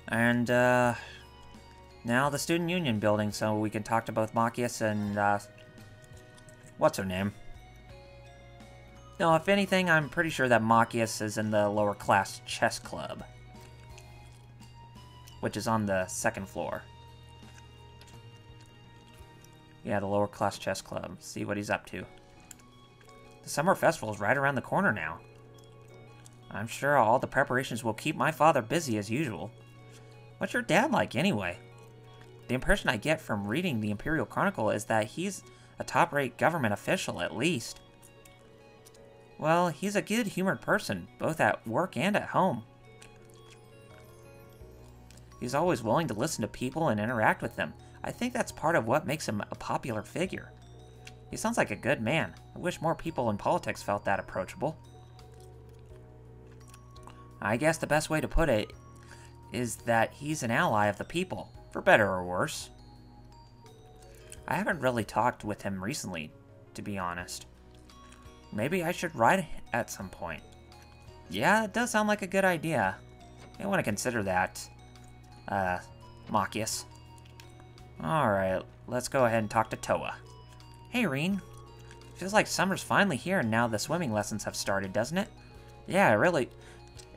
And, now the Student Union building, so we can talk to both Machias and, what's her name? No, if anything, I'm pretty sure that Machias is in the lower class chess club. Which is on the second floor. Yeah, the lower class chess club. See what he's up to. The summer festival is right around the corner now. I'm sure all the preparations will keep my father busy as usual. What's your dad like, anyway? The impression I get from reading the Imperial Chronicle is that he's a top-rate government official, at least. Well, he's a good-humored person, both at work and at home. He's always willing to listen to people and interact with them. I think that's part of what makes him a popular figure. He sounds like a good man. I wish more people in politics felt that approachable. I guess the best way to put it is that he's an ally of the people, for better or worse. I haven't really talked with him recently, to be honest. Maybe I should ride at some point. Yeah, it does sound like a good idea. I want to consider that, Machias. Alright, let's go ahead and talk to Toa. Hey, Reen. Feels like summer's finally here and now the swimming lessons have started, doesn't it? Yeah,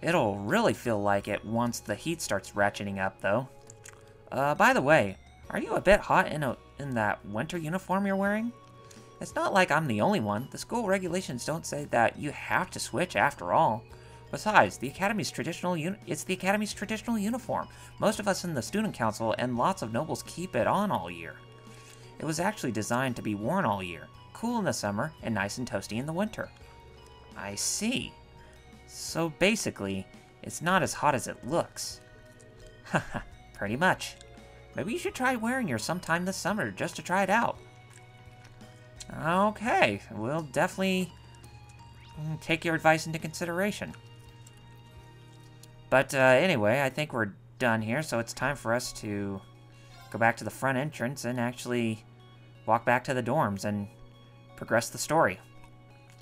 it'll really feel like it once the heat starts ratcheting up, though. By the way, are you a bit hot in that winter uniform you're wearing? It's not like I'm the only one. The school regulations don't say that you have to switch after all. Besides, it's the Academy's traditional uniform. Most of us in the Student Council and lots of nobles keep it on all year. It was actually designed to be worn all year, cool in the summer and nice and toasty in the winter. I see. So basically, it's not as hot as it looks. Haha, Pretty much. Maybe you should try wearing yours sometime this summer, just to try it out. Okay, we'll definitely take your advice into consideration. But anyway, I think we're done here, so it's time for us to go back to the front entrance and actually walk back to the dorms and progress the story.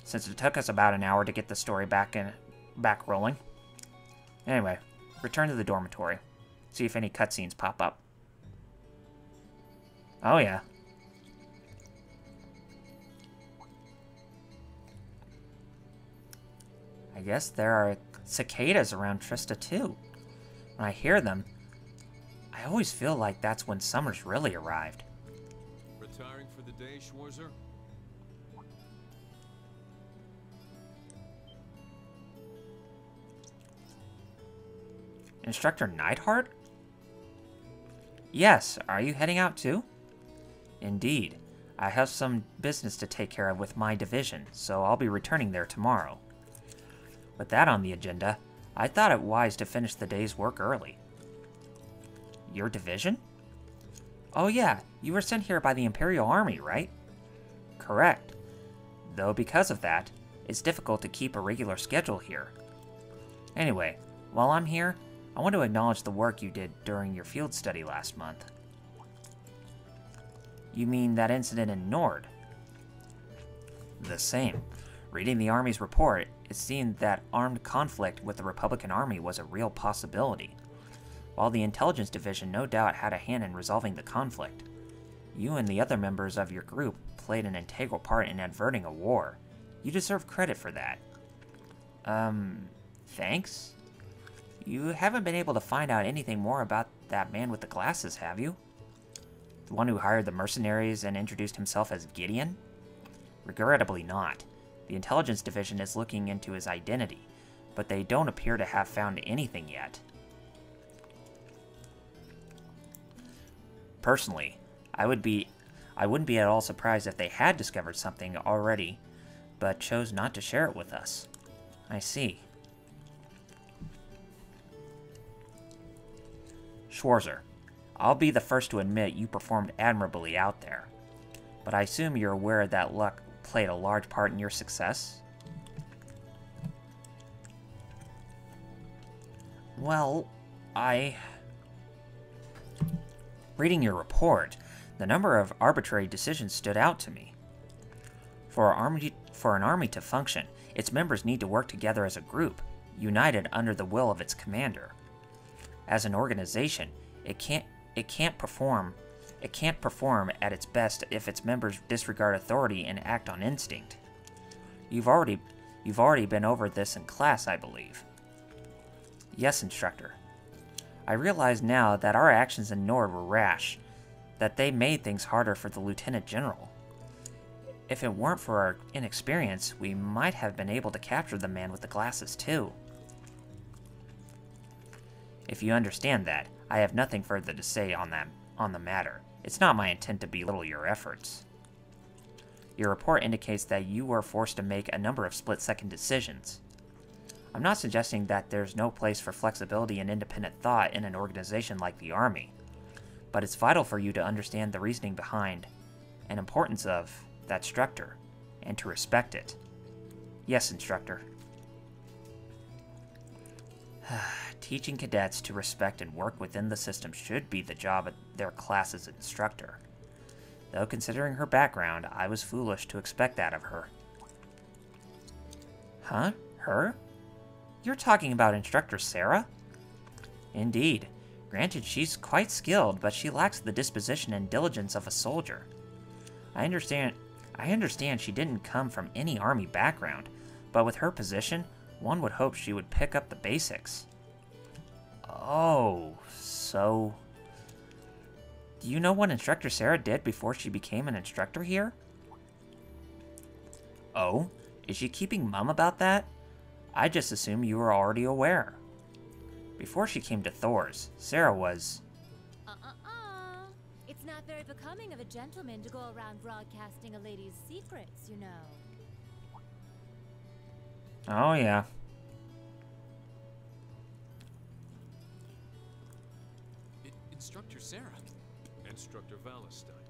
Since it took us about an hour to get the story back rolling. Anyway, return to the dormitory. See if any cutscenes pop up. Oh yeah. I guess there are cicadas around Trista too. When I hear them, I always feel like that's when summer's really arrived. Retiring for the day, Schwarzer? Instructor Neidhart? Yes, are you heading out too? Indeed. I have some business to take care of with my division, so I'll be returning there tomorrow. With that on the agenda, I thought it wise to finish the day's work early. Your division? Oh yeah, you were sent here by the Imperial Army, right? Correct. Though because of that, it's difficult to keep a regular schedule here. Anyway, while I'm here, I want to acknowledge the work you did during your field study last month. You mean that incident in Nord? The same. Reading the Army's report, it seemed that armed conflict with the Republican Army was a real possibility. While the Intelligence Division no doubt had a hand in resolving the conflict, you and the other members of your group played an integral part in averting a war. You deserve credit for that. Thanks? You haven't been able to find out anything more about that man with the glasses, have you? The one who hired the mercenaries and introduced himself as Gideon? Regrettably not. The Intelligence Division is looking into his identity, but they don't appear to have found anything yet. Personally, I wouldn't be at all surprised if they had discovered something already, but chose not to share it with us. I see. Schwarzer, I'll be the first to admit you performed admirably out there, but I assume you're aware that luck played a large part in your success? Well, reading your report, the number of arbitrary decisions stood out to me. For an army to function, its members need to work together as a group, united under the will of its commander. As an organization, it can't perform at its best if its members disregard authority and act on instinct. You've already been over this in class, I believe. Yes, Instructor. I realize now that our actions in Nord were rash, that they made things harder for the Lieutenant General. If it weren't for our inexperience, we might have been able to capture the man with the glasses too. If you understand that, I have nothing further to say on the matter. It's not my intent to belittle your efforts. Your report indicates that you were forced to make a number of split-second decisions. I'm not suggesting that there's no place for flexibility and independent thought in an organization like the Army, but it's vital for you to understand the reasoning behind and importance of that structure, and to respect it. Yes, Instructor. Teaching cadets to respect and work within the system should be the job of their class's instructor. Though considering her background, I was foolish to expect that of her. Huh? Her? You're talking about Instructor Sarah? Indeed. Granted, she's quite skilled, but she lacks the disposition and diligence of a soldier. I understand she didn't come from any army background, but with her position, one would hope she would pick up the basics. Oh, so... Do you know what Instructor Sarah did before she became an instructor here? Oh? Is she keeping mum about that? I just assumed you were already aware. Before she came to Thor's, Sarah was... It's not very becoming of a gentleman to go around broadcasting a lady's secrets, you know. Oh, yeah. Instructor Sarah. Instructor Valentine.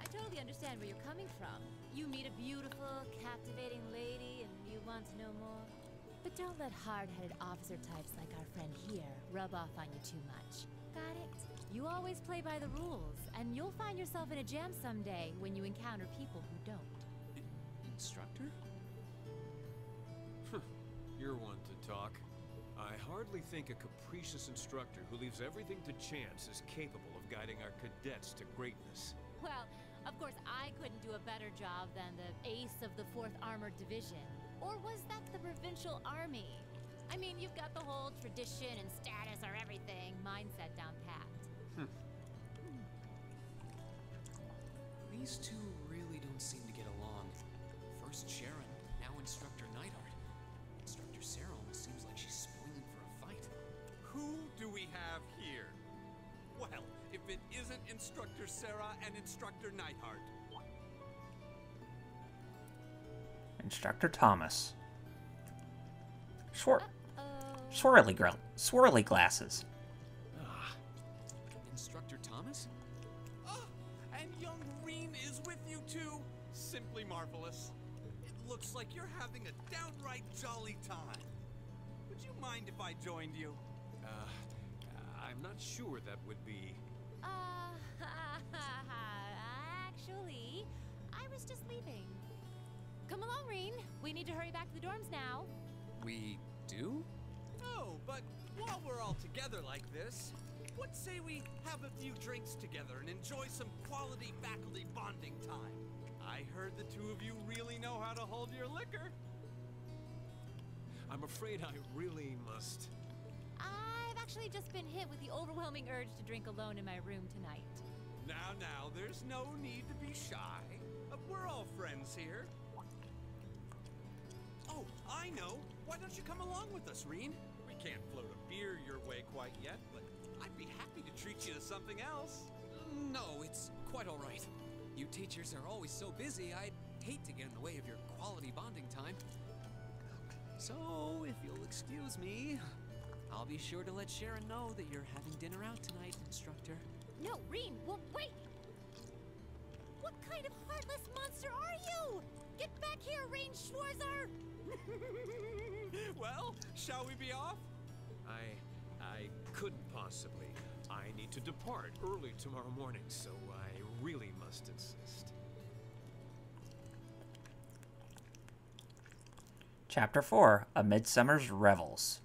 I totally understand where you're coming from. You meet a beautiful, captivating lady and you want to know more. But don't let hard-headed officer types like our friend here rub off on you too much. Got it? You always play by the rules, and you'll find yourself in a jam someday when you encounter people who don't. Instructor? You're one to talk. I hardly think a capricious instructor who leaves everything to chance is capable of guiding our cadets to greatness. Well, of course I couldn't do a better job than the ace of the 4th Armored Division. Or was that the Provincial Army? I mean, you've got the whole tradition and status or everything mindset down pat. These two really don't seem to get along. First Sharon, now Instructor Neidhart. Instructor Sarah almost seems like she's spoiling for a fight. Who do we have here? Well, if it isn't Instructor Sarah and Instructor Neidhart. Instructor Thomas. Swirly glasses. Instructor Thomas? And young Reen is with you too? Simply marvelous. It looks like you're having a downright jolly time. Would you mind if I joined you? I'm not sure that would be... Actually, I was just leaving. Come along, Reen. We need to hurry back to the dorms now. We do? Oh, but while we're all together like this, what say we have a few drinks together and enjoy some quality faculty bonding time? I heard the two of you really know how to hold your liquor. I'm afraid I really must... I've actually just been hit with the overwhelming urge to drink alone in my room tonight. Now, there's no need to be shy. We're all friends here. Oh, I know. Why don't you come along with us, Reen? We can't float a beer your way quite yet, but I'd be happy to treat you to something else. No, it's quite all right. You teachers are always so busy, I'd hate to get in the way of your quality bonding time. So, if you'll excuse me, I'll be sure to let Sharon know that you're having dinner out tonight, Instructor. No, Reen, well, wait! What kind of heartless monster are you? Get back here, Reen Schwarzer! Well, shall we be off? I couldn't possibly. I need to depart early tomorrow morning, so I really must insist. Chapter 4, A Midsummer's Revels.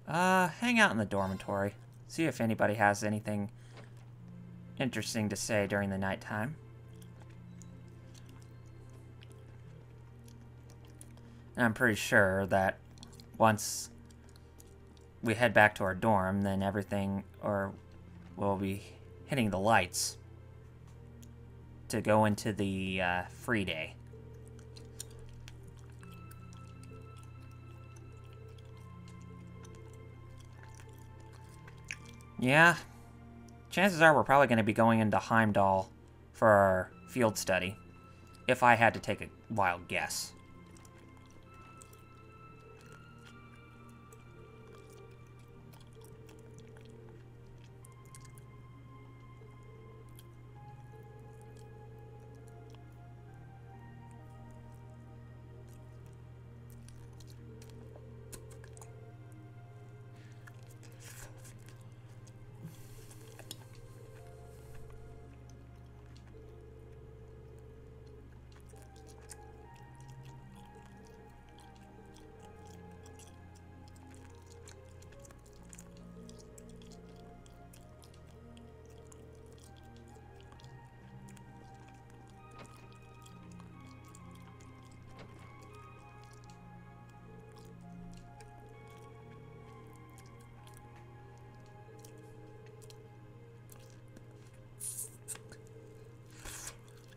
Hang out in the dormitory. See if anybody has anything interesting to say during the nighttime. And I'm pretty sure that once we head back to our dorm, then everything, or we'll be hitting the lights to go into the free day. Yeah, chances are we're probably going to be going into Heimdall for our field study, if I had to take a wild guess.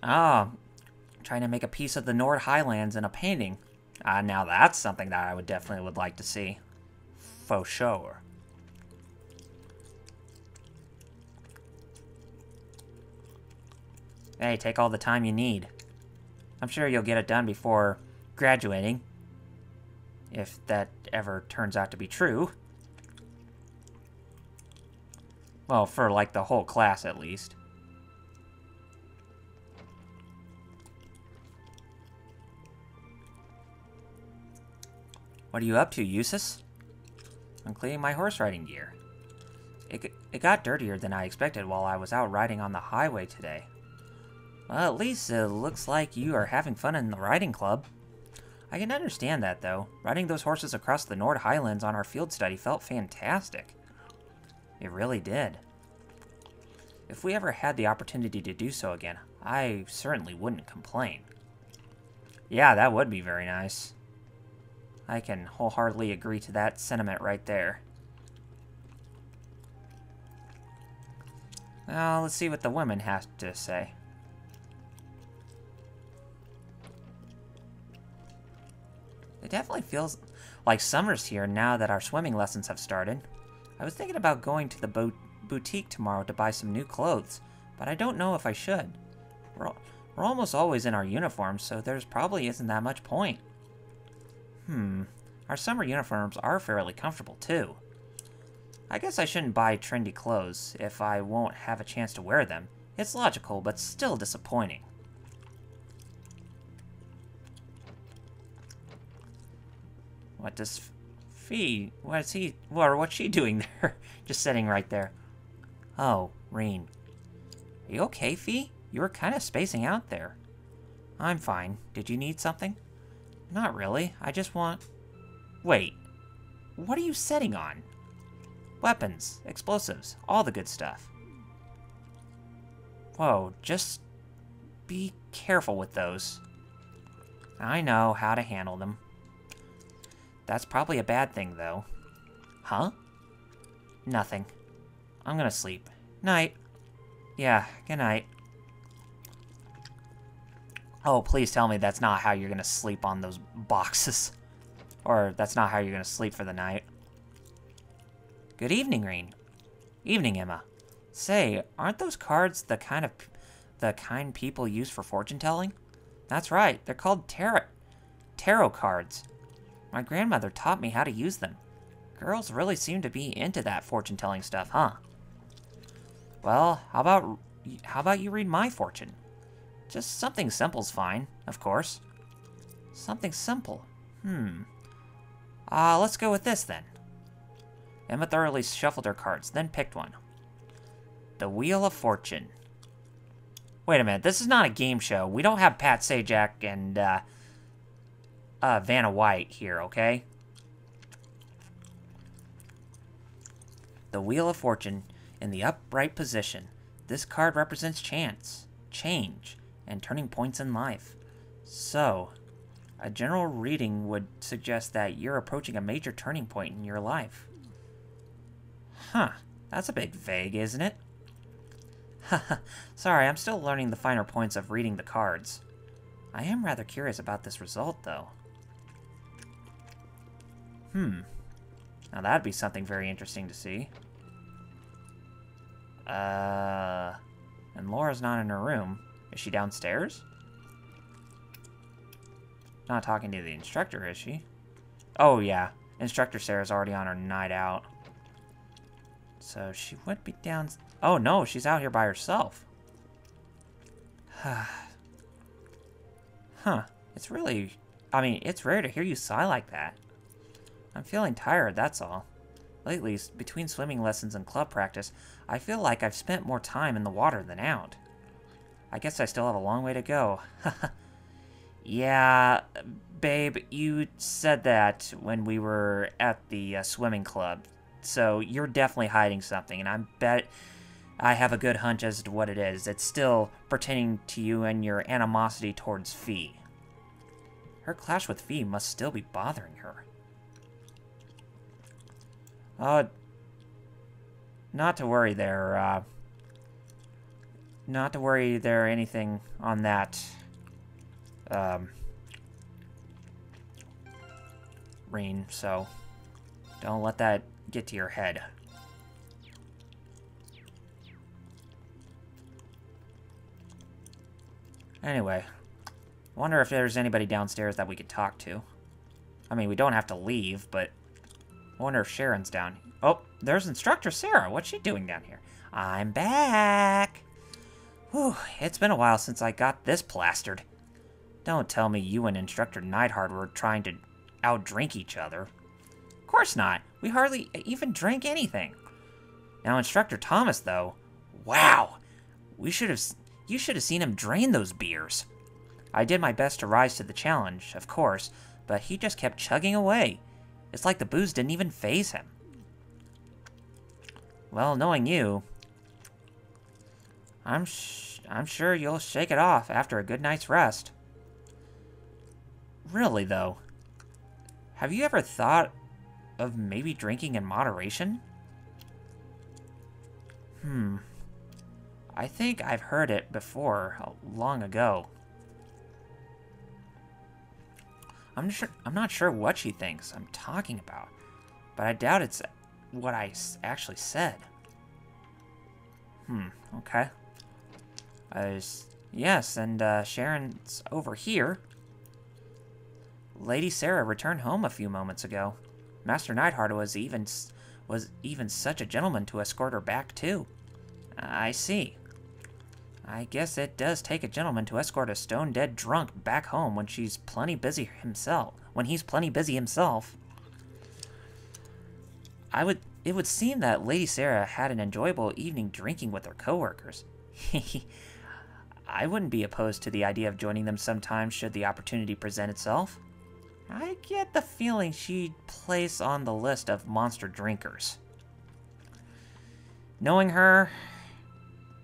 Ah, trying to make a piece of the Nord Highlands in a painting. Now that's something that I would definitely like to see. For sure. Hey, take all the time you need. I'm sure you'll get it done before graduating. If that ever turns out to be true. Well, for, like, the whole class, at least. What are you up to, Eustace? I'm cleaning my horse riding gear. It got dirtier than I expected while I was out riding on the highway today. Well, at least it looks like you are having fun in the riding club. I can understand that, though. Riding those horses across the Nord Highlands on our field study felt fantastic. It really did. If we ever had the opportunity to do so again, I certainly wouldn't complain. Yeah, that would be very nice. I can wholeheartedly agree to that sentiment right there. Well, let's see what the women have to say. It definitely feels like summer's here now that our swimming lessons have started. I was thinking about going to the boutique tomorrow to buy some new clothes, but I don't know if I should. We're almost always in our uniforms, so there's probably isn't that much point. Our summer uniforms are fairly comfortable, too. I guess I shouldn't buy trendy clothes if I won't have a chance to wear them. It's logical, but still disappointing. What does what's she doing there? Just sitting right there. Oh, Reen. Are you okay, Fee? You were kind of spacing out there. I'm fine. Did you need something? Not really. I just want... Wait. What are you setting on? Weapons, explosives, all the good stuff. Whoa, just be careful with those. I know how to handle them. That's probably a bad thing, though. Huh? Nothing. I'm gonna sleep. Night. Yeah, good night. Oh, please tell me that's not how you're gonna sleep on those boxes. Or that's not how you're gonna sleep for the night. Good evening, Reen. Evening, Emma. Say, aren't those cards the kind people use for fortune telling? That's right, they're called tarot cards. My grandmother taught me how to use them. Girls really seem to be into that fortune telling stuff, huh? Well, how about you read my fortune? Just something simple's fine, of course. Something simple. Let's go with this then. Emma thoroughly shuffled her cards, then picked one. The Wheel of Fortune. Wait a minute, this is not a game show. We don't have Pat Sajak and Vanna White here, okay? The Wheel of Fortune in the upright position. This card represents chance, change, and turning points in life. So, a general reading would suggest that you're approaching a major turning point in your life. Huh, that's a bit vague, isn't it? Haha, sorry, I'm still learning the finer points of reading the cards. I am rather curious about this result, though. Now that'd be something very interesting to see. And Laura's not in her room. Is she downstairs? Not talking to the instructor, is she? Oh, yeah. Instructor Sarah's already on her night out. So she would be down... Oh, no, she's out here by herself. Huh. It's really... I mean, it's rare to hear you sigh like that. I'm feeling tired, that's all. Lately, between swimming lessons and club practice, I feel like I've spent more time in the water than out. I guess I still have a long way to go. Yeah, babe, you said that when we were at the swimming club. So you're definitely hiding something, and I bet I have a good hunch as to what it is. It's still pertaining to you and your animosity towards Fee. Her clash with Fee must still be bothering her. Not to worry there, not to worry there anything on that, Reen, so don't let that get to your head. Anyway, wonder if there's anybody downstairs that we could talk to. I mean, we don't have to leave, but I wonder if Sharon's down. Oh, there's Instructor Sarah. What's she doing down here? I'm back. Whew, it's been a while since I got this plastered. Don't tell me you and Instructor Neidhart were trying to outdrink each other. Of course not. We hardly even drank anything. Now, Instructor Thomas, though. Wow. You should have seen him drain those beers. I did my best to rise to the challenge, of course, but he just kept chugging away. It's like the booze didn't even faze him. Well, knowing you, I'm sure you'll shake it off after a good night's rest. Really, though, have you ever thought of maybe drinking in moderation? I think I've heard it before, long ago. I'm not sure what she thinks I'm talking about, but I doubt it's what I actually said. Okay. Yes, and Sharon's over here. Lady Sarah returned home a few moments ago. Master Neidhart was even such a gentleman to escort her back too. I see. I guess it does take a gentleman to escort a stone-dead drunk back home when he's plenty busy himself. It would seem that Lady Sarah had an enjoyable evening drinking with her coworkers. I wouldn't be opposed to the idea of joining them sometime should the opportunity present itself. I get the feeling she'd place on the list of monster drinkers. Knowing her,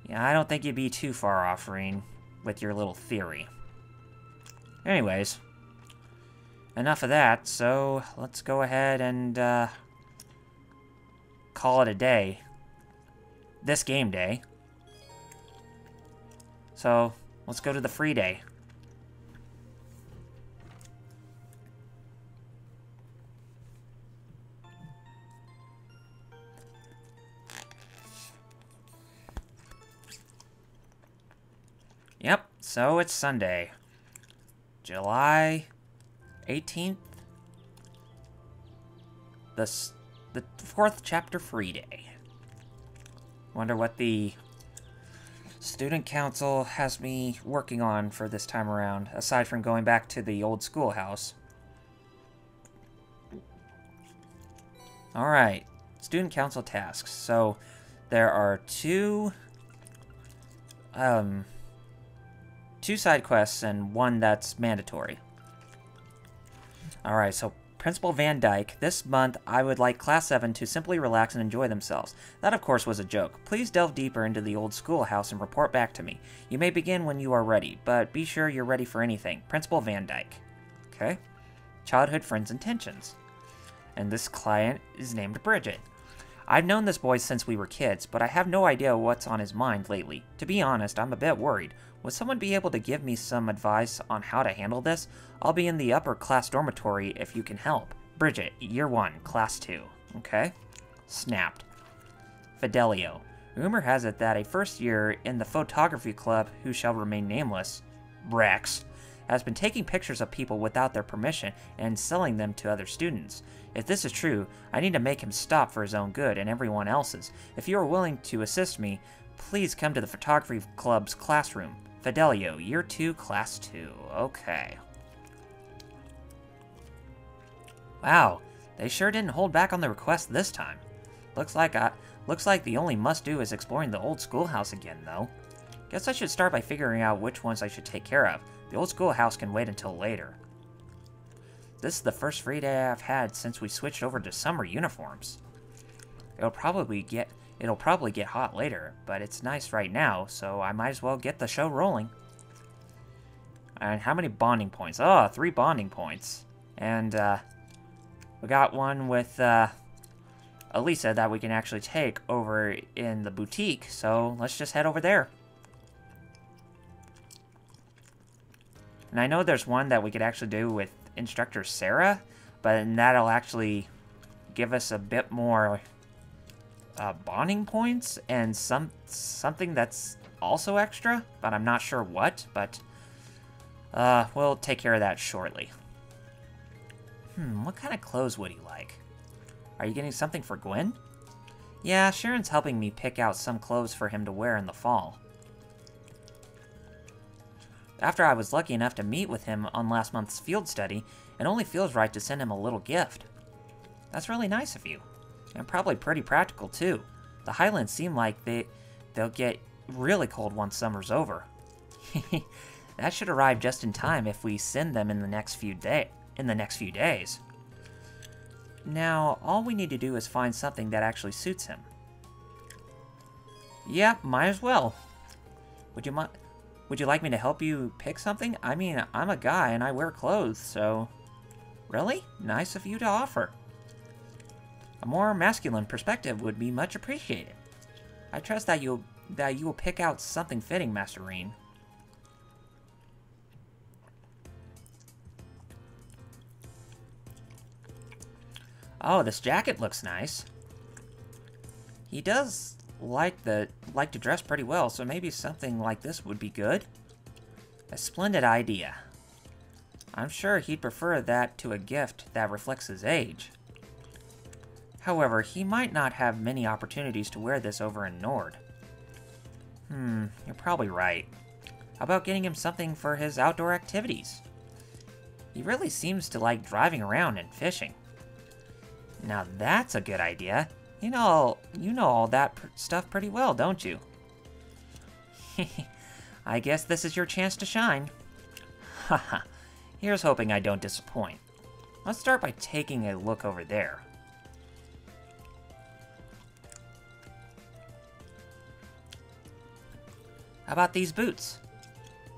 yeah, I don't think you'd be too far off, Reen, with your little theory. Anyways, enough of that, so let's go ahead and call it a day. This game day. So, let's go to the free day. Yep, so it's Sunday, July 18th, the 4th chapter free day. Wonder what the student council has me working on for this time around, aside from going back to the old schoolhouse. Alright, student council tasks. So, there are two side quests and one that's mandatory. Alright, so Principal Van Dyke, this month I would like Class 7 to simply relax and enjoy themselves. That of course was a joke. Please delve deeper into the old schoolhouse and report back to me. You may begin when you are ready, but be sure you're ready for anything. Principal Van Dyke. Okay. Childhood friends' intentions. And this client is named Bridget. I've known this boy since we were kids, but I have no idea what's on his mind lately. To be honest, I'm a bit worried. Would someone be able to give me some advice on how to handle this? I'll be in the upper class dormitory if you can help. Bridget, Year 1, Class 2. Okay. Snapped. Fidelio. Rumor has it that a first year in the photography club, who shall remain nameless, Rex, has been taking pictures of people without their permission and selling them to other students. If this is true, I need to make him stop for his own good and everyone else's. If you are willing to assist me, please come to the photography club's classroom. Fidelio, Year 2, Class 2. Okay. Wow, they sure didn't hold back on the request this time. Looks like the only must-do is exploring the old schoolhouse again, though. Guess I should start by figuring out which ones I should take care of. The old schoolhouse can wait until later. This is the first free day I've had since we switched over to summer uniforms. It'll probably get hot later, but it's nice right now, so I might as well get the show rolling. And how many bonding points? Oh, 3 bonding points. And, we got one with, Elisa that we can actually take over in the boutique, so let's just head over there. And I know there's one that we could actually do with Instructor Sarah, but that'll actually give us a bit more bonding points and something that's also extra, but I'm not sure what, but we'll take care of that shortly. What kind of clothes would he like? Are you getting something for Gwen? Yeah, Sharon's helping me pick out some clothes for him to wear in the fall. After I was lucky enough to meet with him on last month's field study, it only feels right to send him a little gift. That's really nice of you. And probably pretty practical, too. The Highlands seem like they'll get really cold once summer's over. That should arrive just in time if we send them in the next few days. Now, all we need to do is find something that actually suits him. Yeah, might as well. Would you like me to help you pick something? I mean, I'm a guy and I wear clothes, so... Really? Nice of you to offer. A more masculine perspective would be much appreciated. I trust that you will pick out something fitting, Master Reen. Oh, this jacket looks nice. He does like to dress pretty well, so maybe something like this would be good. A splendid idea. I'm sure he'd prefer that to a gift that reflects his age. However, he might not have many opportunities to wear this over in Nord. You're probably right. How about getting him something for his outdoor activities? He really seems to like driving around and fishing. Now that's a good idea. You know all that stuff pretty well, don't you? I guess this is your chance to shine. Haha, here's hoping I don't disappoint. Let's start by taking a look over there. How about these boots?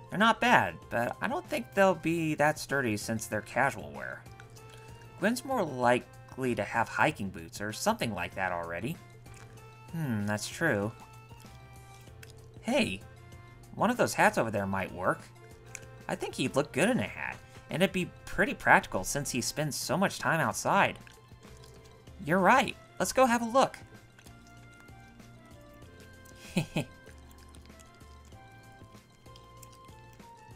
They're not bad, but I don't think they'll be that sturdy since they're casual wear. Gwen's more likely to have hiking boots or something like that already. That's true. Hey, one of those hats over there might work. I think he'd look good in a hat, and it'd be pretty practical since he spends so much time outside. You're right. Let's go have a look.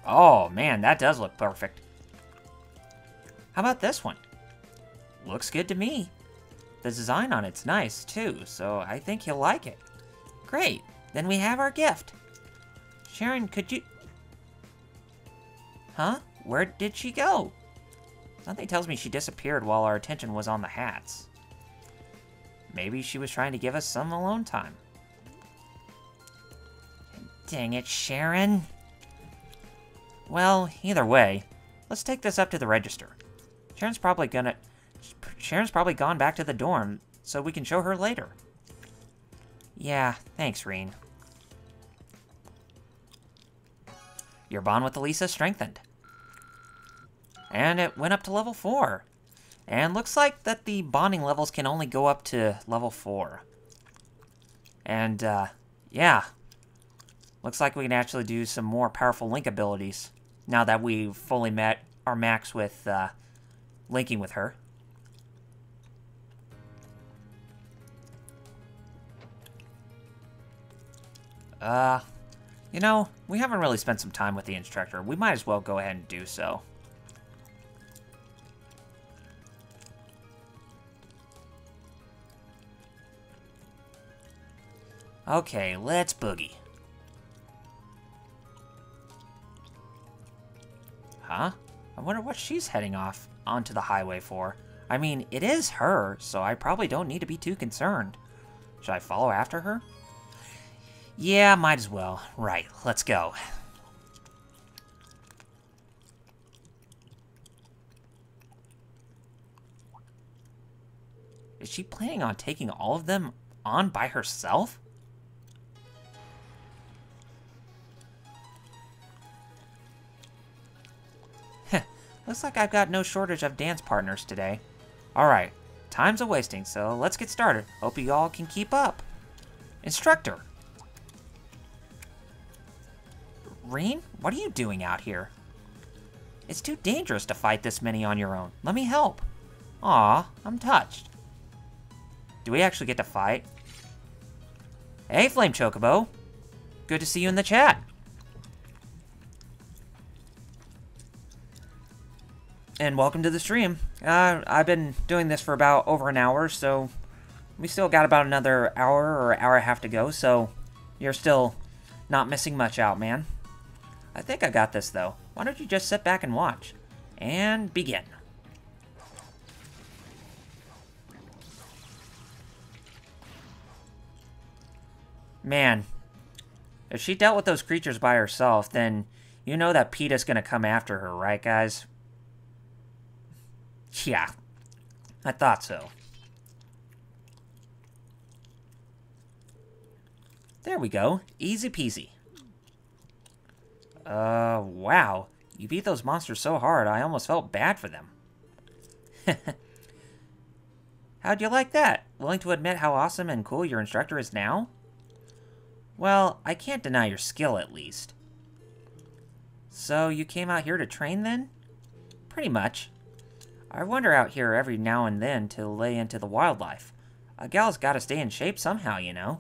Oh, man, that does look perfect. How about this one? Looks good to me. The design on it's nice, too, so I think he'll like it. Great, then we have our gift. Sharon, could you... Huh? Where did she go? Something tells me she disappeared while our attention was on the hats. Maybe she was trying to give us some alone time. Dang it, Sharon. Well, either way, let's take this up to the register. Sharon's probably gone back to the dorm, so we can show her later. Yeah, thanks, Reen. Your bond with Elisa strengthened. And it went up to level 4. And looks like that the bonding levels can only go up to level 4. And, yeah. Looks like we can actually do some more powerful link abilities now that we've fully met our max with linking with her. You know, we haven't really spent some time with the instructor. We might as well go ahead and do so. Okay, let's boogie. Huh? I wonder what she's heading off onto the highway for. I mean, it is her, so I probably don't need to be too concerned. Should I follow after her? Yeah, might as well. Right, let's go. Is she planning on taking all of them on by herself? Looks like I've got no shortage of dance partners today. Alright, time's a-wasting, so let's get started. Hope you all can keep up. Instructor! Reen, what are you doing out here? It's too dangerous to fight this many on your own. Let me help. Aw, I'm touched. Do we actually get to fight? Hey, Flame Chocobo. Good to see you in the chat. And welcome to the stream. I've been doing this for about over an hour, so we still got about another hour or hour and a half to go, so you're still not missing much out, man. I think I got this, though. Why don't you just sit back and watch? And begin. Man, if she dealt with those creatures by herself, then you know that PETA's gonna come after her, right, guys? Yeah, I thought so. There we go. Easy peasy. Wow. You beat those monsters so hard, I almost felt bad for them. How'd you like that? Willing to admit how awesome and cool your instructor is now? Well, I can't deny your skill, at least. So, you came out here to train, then? Pretty much. I wander out here every now and then to lay into the wildlife. A gal's gotta stay in shape somehow, you know.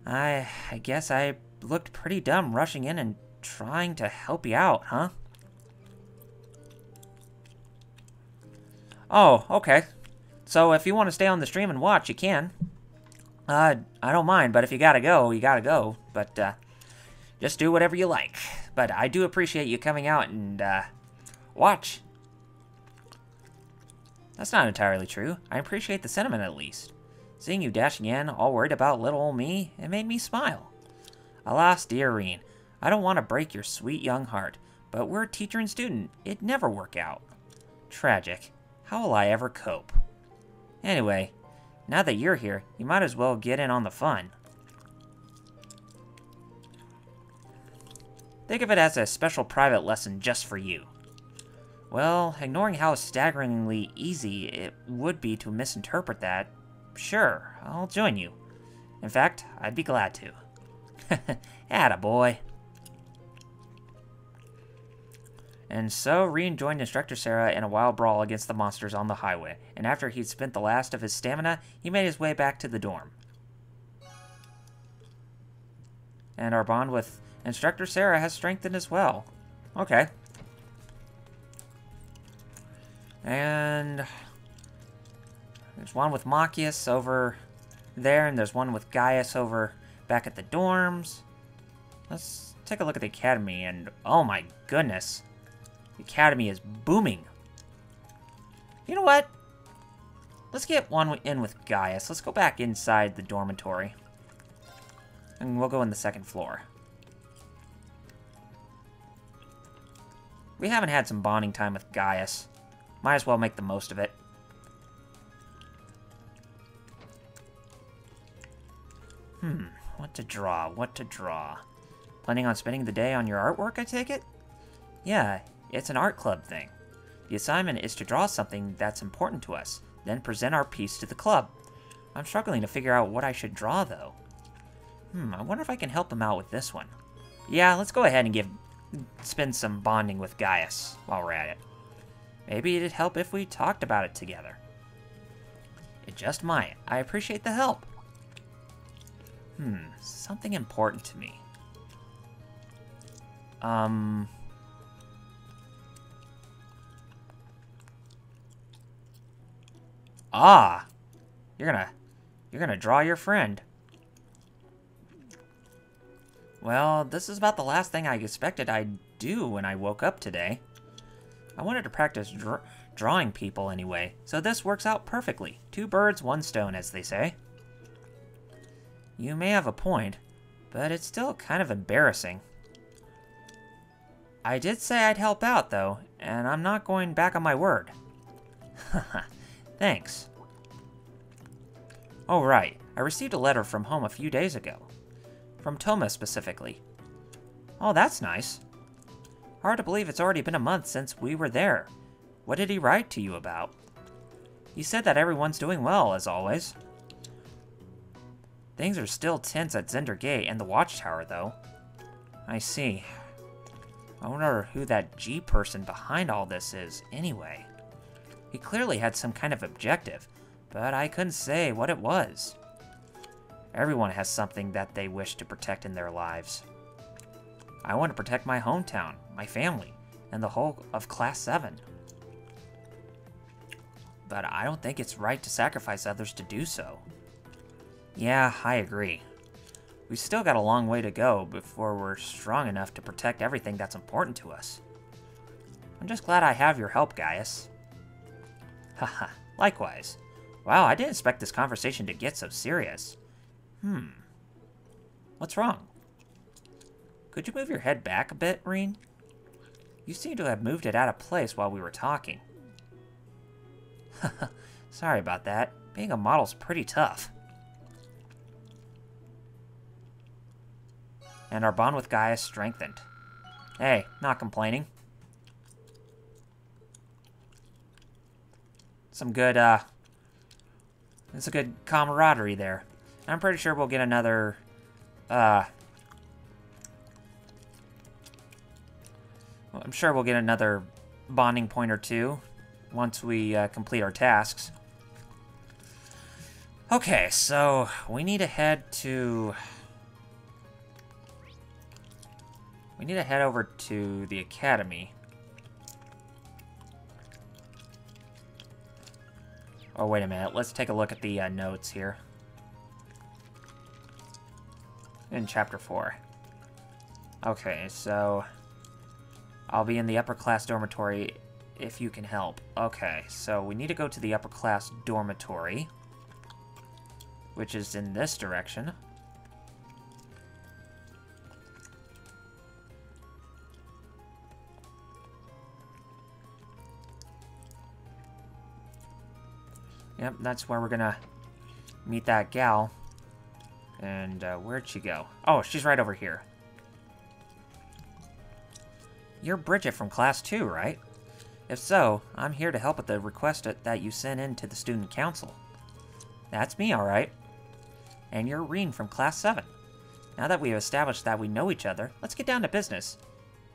I guess I looked pretty dumb rushing in and trying to help you out, huh? Oh, okay. So if you want to stay on the stream and watch, you can. I don't mind, but if you gotta go, you gotta go. But, just do whatever you like. But I do appreciate you coming out and, watch. That's not entirely true. I appreciate the sentiment, at least. Seeing you dashing in, all worried about little old me, it made me smile. Alas, dear Reen, I don't want to break your sweet young heart, but we're teacher and student. It'd never work out. Tragic. How will I ever cope? Anyway, now that you're here, you might as well get in on the fun. Think of it as a special private lesson just for you. Well, ignoring how staggeringly easy it would be to misinterpret that, sure, I'll join you. In fact, I'd be glad to. Attaboy. And so, Reen joined Instructor Sarah in a wild brawl against the monsters on the highway, and after he'd spent the last of his stamina, he made his way back to the dorm. And our bond with Instructor Sarah has strengthened as well. Okay. And there's one with Machias over there, and there's one with Gaius over back at the dorms. Let's take a look at the academy, and oh my goodness. The academy is booming. You know what? Let's get one in with Gaius. Let's go back inside the dormitory. And we'll go in the second floor. We haven't had some bonding time with Gaius. Might as well make the most of it. What to draw? What to draw? Planning on spending the day on your artwork, I take it? Yeah, it's an art club thing. The assignment is to draw something that's important to us, then present our piece to the club. I'm struggling to figure out what I should draw, though. I wonder if I can help him out with this one. Yeah, let's go ahead and spend some bonding with Gaius while we're at it. Maybe it'd help if we talked about it together. It just might. I appreciate the help. Something important to me. Ah! You're gonna draw your friend. Well, this is about the last thing I expected I'd do when I woke up today. I wanted to practice drawing people anyway, so this works out perfectly. 2 birds, 1 stone, as they say. You may have a point, but it's still kind of embarrassing. I did say I'd help out, though, and I'm not going back on my word. Thanks. Oh, right. I received a letter from home a few days ago. From Thomas, specifically. Oh, that's nice. Hard to believe it's already been a month since we were there. What did he write to you about? He said that everyone's doing well, as always. Things are still tense at Zender Gate and the Watchtower, though. I see. I wonder who that G person behind all this is, anyway. He clearly had some kind of objective, but I couldn't say what it was. Everyone has something that they wish to protect in their lives. I want to protect my hometown, my family, and the whole of Class 7. but I don't think it's right to sacrifice others to do so. Yeah, I agree. We've still got a long way to go before we're strong enough to protect everything that's important to us. I'm just glad I have your help, Gaius. Haha, likewise. Wow, I didn't expect this conversation to get so serious. What's wrong? Could you move your head back a bit, Reen? You seem to have moved it out of place while we were talking. Sorry about that. Being a model's pretty tough. And our bond with Gaius strengthened. Hey, not complaining. Some good, it's a good camaraderie there. I'm pretty sure we'll get another, I'm sure we'll get another bonding point or two once we complete our tasks. Okay, so we need to head to... We need to head over to the academy. Oh, wait a minute. Let's take a look at the notes here. In Chapter 4. Okay, so... I'll be in the upper class dormitory if you can help. Okay, so we need to go to the upper class dormitory, which is in this direction. Yep, that's where we're gonna meet that gal. And where'd she go? Oh, she's right over here. You're Bridget from Class 2, right? If so, I'm here to help with the request that you sent in to the Student Council. That's me, alright. And you're Reen from Class 7. Now that we have established that we know each other, let's get down to business.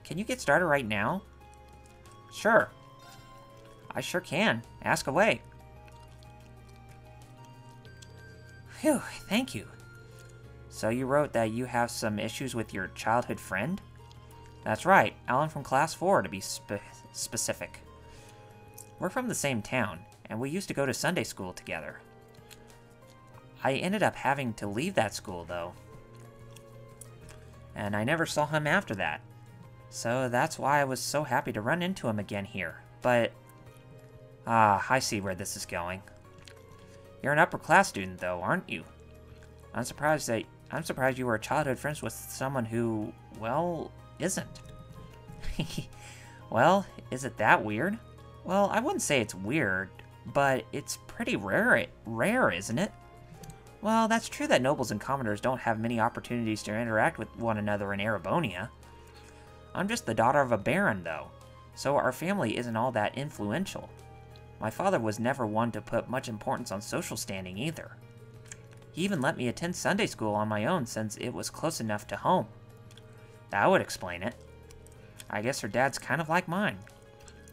Can you get started right now? Sure. I sure can. Ask away. Phew, thank you. So you wrote that you have some issues with your childhood friend? That's right, Alan from Class 4 to be specific. We're from the same town, and we used to go to Sunday school together. I ended up having to leave that school, though. And I never saw him after that. So that's why I was so happy to run into him again here. But... I see where this is going. You're an upper class student, though, aren't you? I'm surprised you were childhood friends with someone who, well, isn't. Well, is it that weird? Well, I wouldn't say it's weird, but it's pretty rare, isn't it? Well, that's true that nobles and commoners don't have many opportunities to interact with one another in Erebonia. I'm just the daughter of a baron, though, so our family isn't all that influential. My father was never one to put much importance on social standing either. He even let me attend Sunday school on my own since it was close enough to home. That would explain it. I guess her dad's kind of like mine.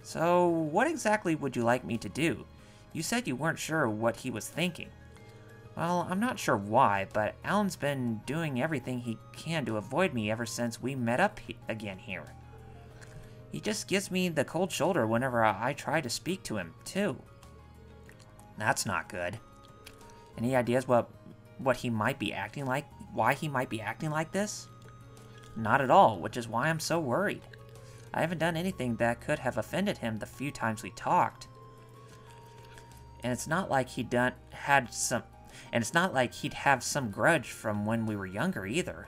So, what exactly would you like me to do? You said you weren't sure what he was thinking. Well, I'm not sure why, but Alan's been doing everything he can to avoid me ever since we met up again here. He just gives me the cold shoulder whenever I try to speak to him, too. That's not good. Any ideas what he might be acting like? Why he might be acting like this? Not at all, which is why I'm so worried. I haven't done anything that could have offended him the few times we talked. And it's not like he'd have some grudge from when we were younger either.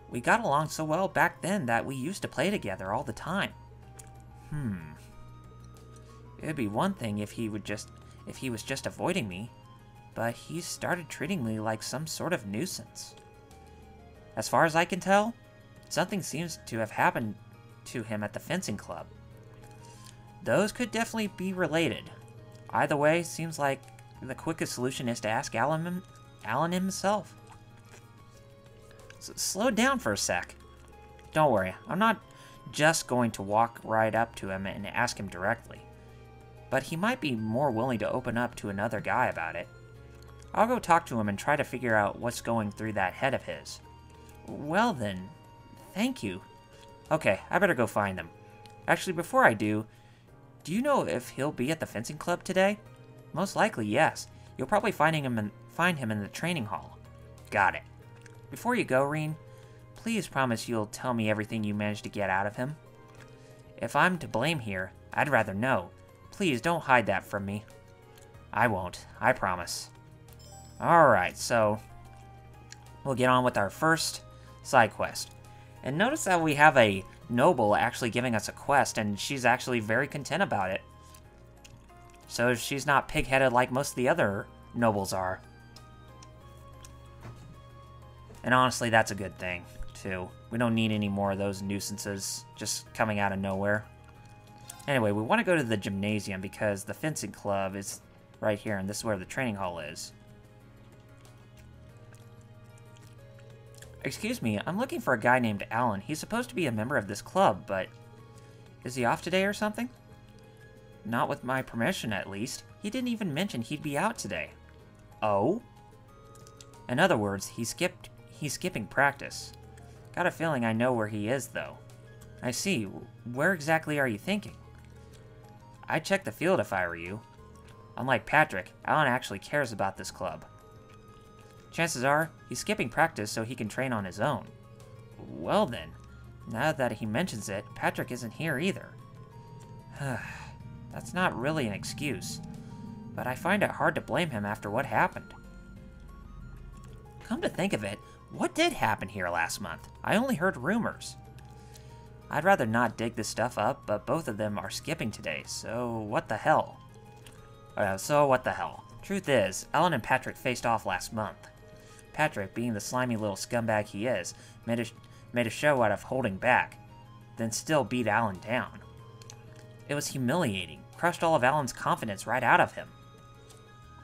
We got along so well back then that we used to play together all the time. It'd be one thing if he was just avoiding me, but he started treating me like some sort of nuisance. As far as I can tell, something seems to have happened to him at the fencing club. Those could definitely be related. Either way, seems like the quickest solution is to ask Alan himself. So slow down for a sec. Don't worry, I'm not just going to walk right up to him and ask him directly. But he might be more willing to open up to another guy about it. I'll go talk to him and try to figure out what's going through that head of his. Well then, thank you. Okay, I better go find him. Actually, before I do you know if he'll be at the fencing club today? Most likely, yes. You'll probably find him in the training hall. Got it. Before you go, Reen, please promise you'll tell me everything you managed to get out of him. If I'm to blame here, I'd rather know. Please don't hide that from me. I won't. I promise. Alright, so we'll get on with our first side quest. And notice that we have a noble actually giving us a quest, and she's actually very content about it. So she's not pig-headed like most of the other nobles are. And honestly, that's a good thing, too. We don't need any more of those nuisances just coming out of nowhere. Anyway, we want to go to the gymnasium because the fencing club is right here, and this is where the training hall is. Excuse me, I'm looking for a guy named Alan. He's supposed to be a member of this club, but is he off today or something? Not with my permission, at least. He didn't even mention he'd be out today. Oh? In other words, he's skipping practice. Got a feeling I know where he is, though. I see. Where exactly are you thinking? I'd check the field if I were you. Unlike Patrick, Alan actually cares about this club. Chances are, he's skipping practice so he can train on his own. Well then, now that he mentions it, Patrick isn't here either. That's not really an excuse, but I find it hard to blame him after what happened. Come to think of it, what did happen here last month? I only heard rumors. I'd rather not dig this stuff up, but both of them are skipping today, so what the hell? Truth is, Alan and Patrick faced off last month. Patrick, being the slimy little scumbag he is, made a show out of holding back, then still beat Alan down. It was humiliating, crushed all of Alan's confidence right out of him.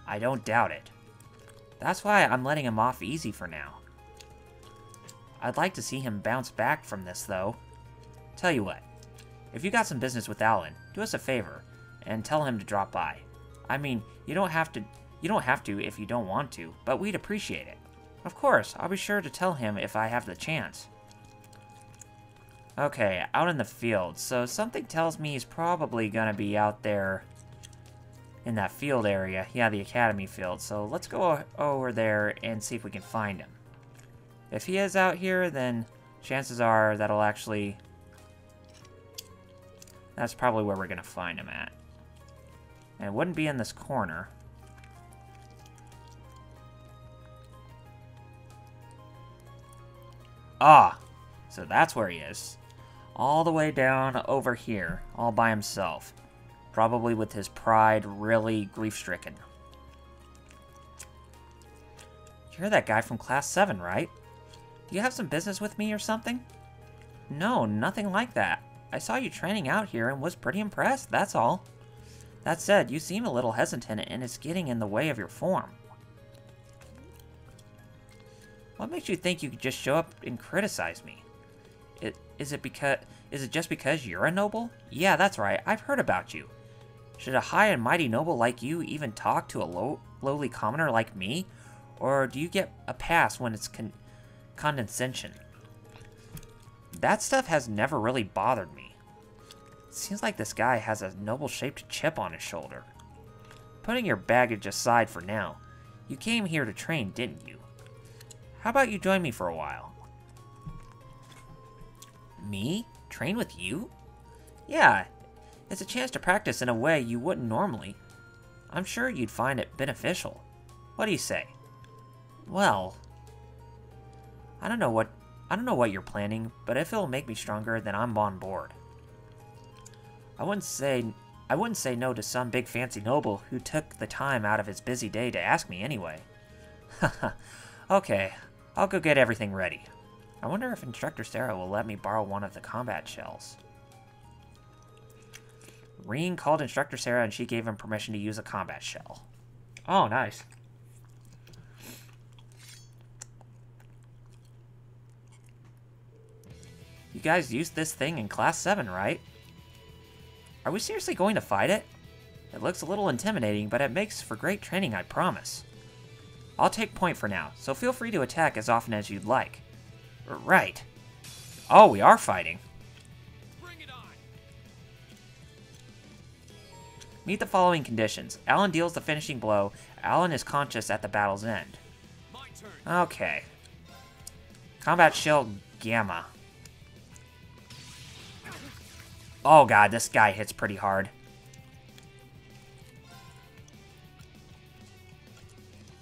I don't doubt it. That's why I'm letting him off easy for now. I'd like to see him bounce back from this, though. Tell you what, if you got some business with Alan, do us a favor, and tell him to drop by. I mean, you don't have to if you don't want to, but we'd appreciate it. Of course, I'll be sure to tell him if I have the chance. Okay, out in the field, so something tells me he's probably gonna be out there in that field area. Yeah, the academy field, so let's go over there and see if we can find him. If he is out here, then chances are that's probably where we're gonna find him at. And it wouldn't be in this corner. Ah, so that's where he is. All the way down over here, all by himself. Probably with his pride really grief-stricken. You're that guy from Class 7, right? Do you have some business with me or something? No, nothing like that. I saw you training out here and was pretty impressed, that's all. That said, you seem a little hesitant and it's getting in the way of your form. What makes you think you could just show up and criticize me? Is it just because you're a noble? Yeah, that's right, I've heard about you. Should a high and mighty noble like you even talk to a lowly commoner like me? Or do you get a pass when it's condescension? That stuff has never really bothered me. Seems like this guy has a noble-shaped chip on his shoulder. Putting your baggage aside for now, you came here to train, didn't you? How about you join me for a while? Me? Train with you? Yeah, it's a chance to practice in a way you wouldn't normally. I'm sure you'd find it beneficial. What do you say? Well, I don't know what you're planning, but if it'll make me stronger, then I'm on board. I wouldn't say no to some big fancy noble who took the time out of his busy day to ask me anyway. Haha. Okay, I'll go get everything ready. I wonder if Instructor Sarah will let me borrow one of the combat shells. Reen called Instructor Sarah and she gave him permission to use a combat shell. Oh, nice. You guys used this thing in Class 7, right? Are we seriously going to fight it? It looks a little intimidating, but it makes for great training, I promise. I'll take point for now, so feel free to attack as often as you'd like. Right. Oh, we are fighting. Bring it on. Meet the following conditions. Alan deals the finishing blow. Alan is conscious at the battle's end. Okay. Combat Shield Gamma. Oh god, this guy hits pretty hard.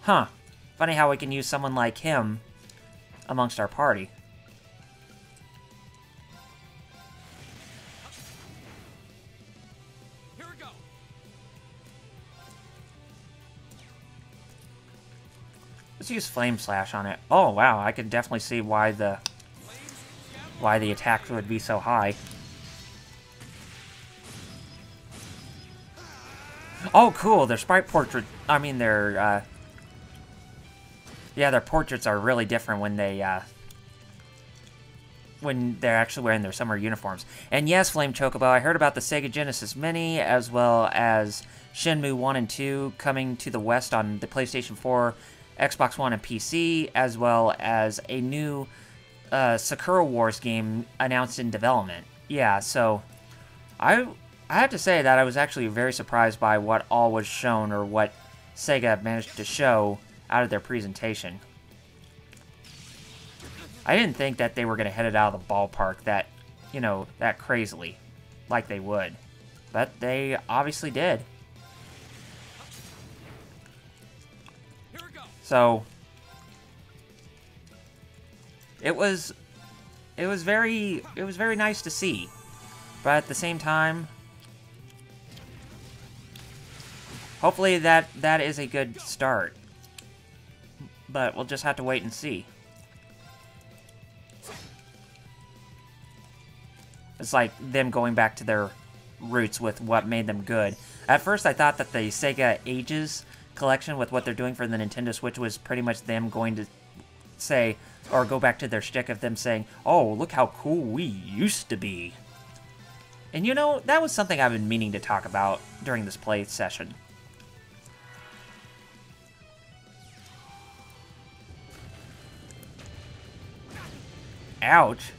Huh. Funny how we can use someone like him amongst our party. Here we go. Let's use Flame Slash on it. Oh wow, I can definitely see why the attacks would be so high. Oh cool, their sprite portrait, I mean their yeah, their portraits are really different when they're actually wearing their summer uniforms. And yes, Flame Chocobo, I heard about the Sega Genesis Mini, as well as Shenmue 1 and 2 coming to the West on the PlayStation 4, Xbox One, and PC, as well as a new Sakura Wars game announced in development. Yeah, so I have to say that I was actually very surprised by what all was shown, or what Sega managed to show out of their presentation. I didn't think that they were going to hit it out of the ballpark that, you know, that crazily, like they would. But they obviously did. So, it was very nice to see. But at the same time, hopefully that is a good start. But we'll just have to wait and see. It's like them going back to their roots with what made them good. At first I thought that the Sega Ages collection with what they're doing for the Nintendo Switch was pretty much them going to say, or go back to their shtick of them saying, oh, look how cool we used to be. And you know, that was something I've been meaning to talk about during this play session. Ouch.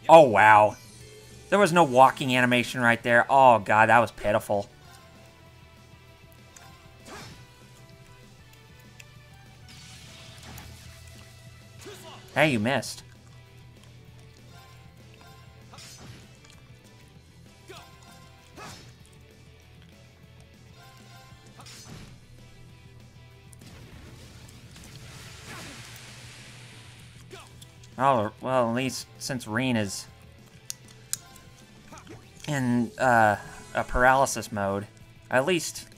Oh, wow. There was no walking animation right there. Oh, God, that was pitiful. Hey, you missed. Oh, well, at least since Reen is in a paralysis mode, at least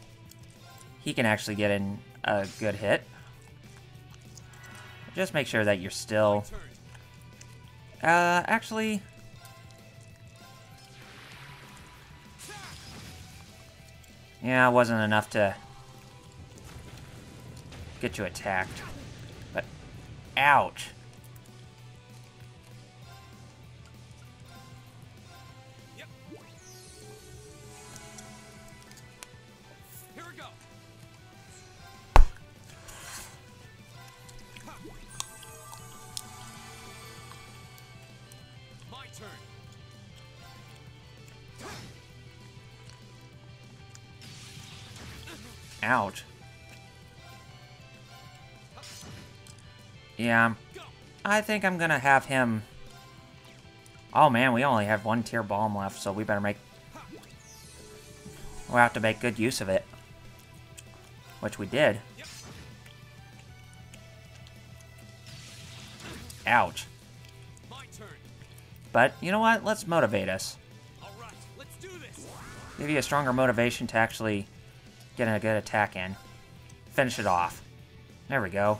he can actually get in a good hit. Just make sure that you're still... actually... Yeah, it wasn't enough to get you attacked. But, ouch. Ouch. Yeah, I think I'm gonna have him... Oh man, we only have one tier bomb left, so we better make... We'll have to make good use of it. Which we did. Ouch. But, you know what? Let's motivate us. Give you a stronger motivation to actually get a good attack in. Finish it off. There we go.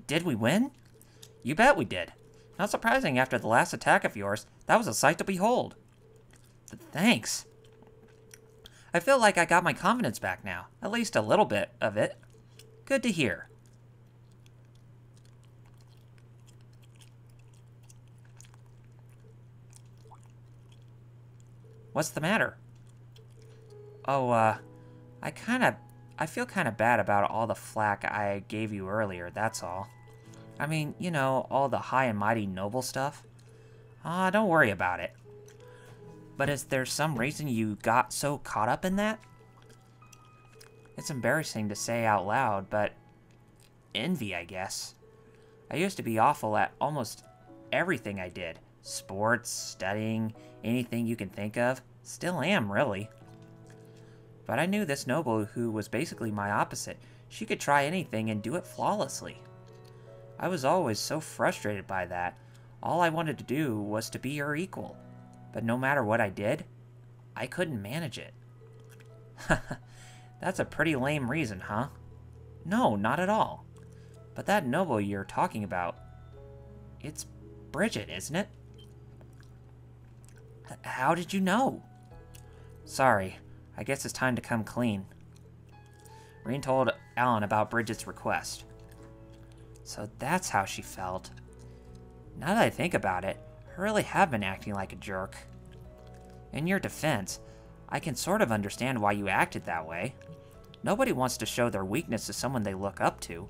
Did we win? You bet we did. Not surprising after the last attack of yours. That was a sight to behold. Thanks. I feel like I got my confidence back now. At least a little bit of it. Good to hear. What's the matter? Oh, I feel kind of bad about all the flack I gave you earlier, that's all. I mean, you know, all the high and mighty noble stuff. Don't worry about it. But is there some reason you got so caught up in that? It's embarrassing to say out loud, but envy, I guess. I used to be awful at almost everything I did. Sports, studying, anything you can think of. Still am, really. But I knew this noble who was basically my opposite. She could try anything and do it flawlessly. I was always so frustrated by that. All I wanted to do was to be her equal. But no matter what I did, I couldn't manage it. That's a pretty lame reason, huh? No, not at all. But that noble you're talking about, it's Bridget, isn't it? How did you know? Sorry, I guess it's time to come clean. Reen told Alan about Bridget's request. So that's how she felt. Now that I think about it, I really have been acting like a jerk. In your defense, I can sort of understand why you acted that way. Nobody wants to show their weakness to someone they look up to.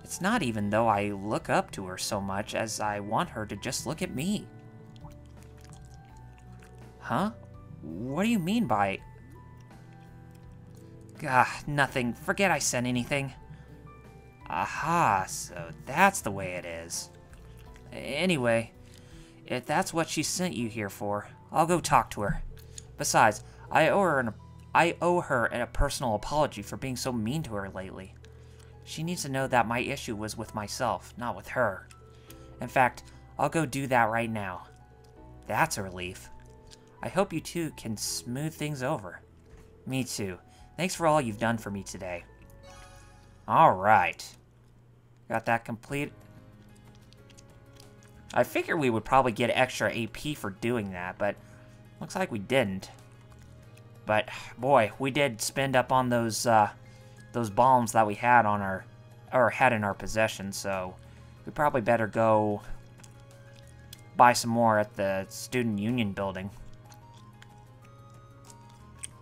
It's not even though I look up to her so much as I want her to just look at me. Huh? What do you mean by... Nothing. Forget I said anything. Aha, so that's the way it is. Anyway, if that's what she sent you here for, I'll go talk to her. Besides, I owe her a personal apology for being so mean to her lately. She needs to know that my issue was with myself, not with her. In fact, I'll go do that right now. That's a relief. I hope you two can smooth things over. Me too. Thanks for all you've done for me today. Alright. Got that complete. I figured we would probably get extra AP for doing that, but looks like we didn't. But boy, we did spend up on those bombs that we had on had in our possession, so we probably better go buy some more at the Student Union building.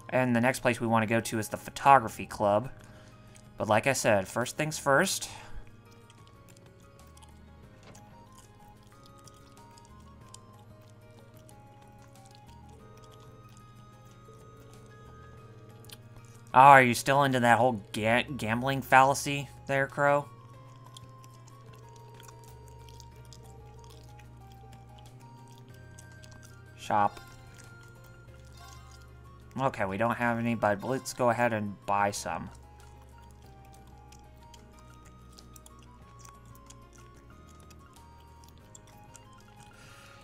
And the next place we want to go to is the Photography Club. But like I said, first things first. Oh, are you still into that whole gambling fallacy there, Crow? Shop. Okay, we don't have any, but let's go ahead and buy some.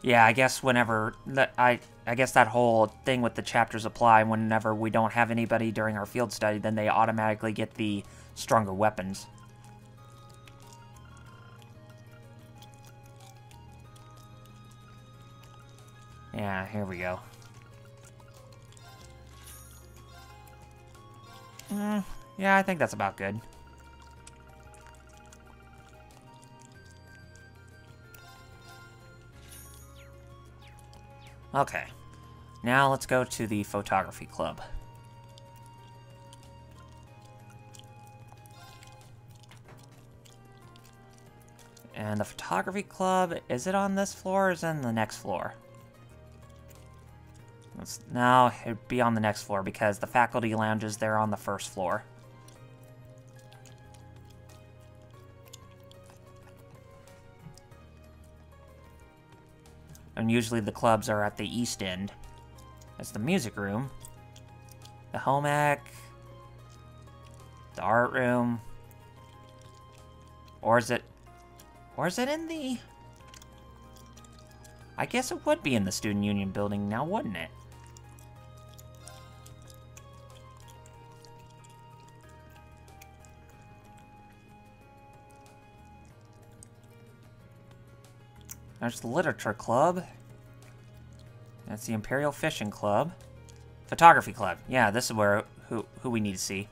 Yeah, I guess whenever I guess that whole thing with the chapters apply whenever we don't have anybody during our field study, then they automatically get the stronger weapons. Yeah, here we go. Yeah, I think that's about good. Okay, now let's go to the Photography Club. And the Photography Club, is it on this floor or is it on the next floor? No, it'd be on the next floor because the faculty lounge is there on the first floor. And usually the clubs are at the east end. That's the music room, the home ec, the art room, or is it in the... I guess it would be in the Student Union building now, wouldn't it? There's the Literature Club. That's the Imperial Fishing Club. Photography Club. Yeah, this is where who we need to see.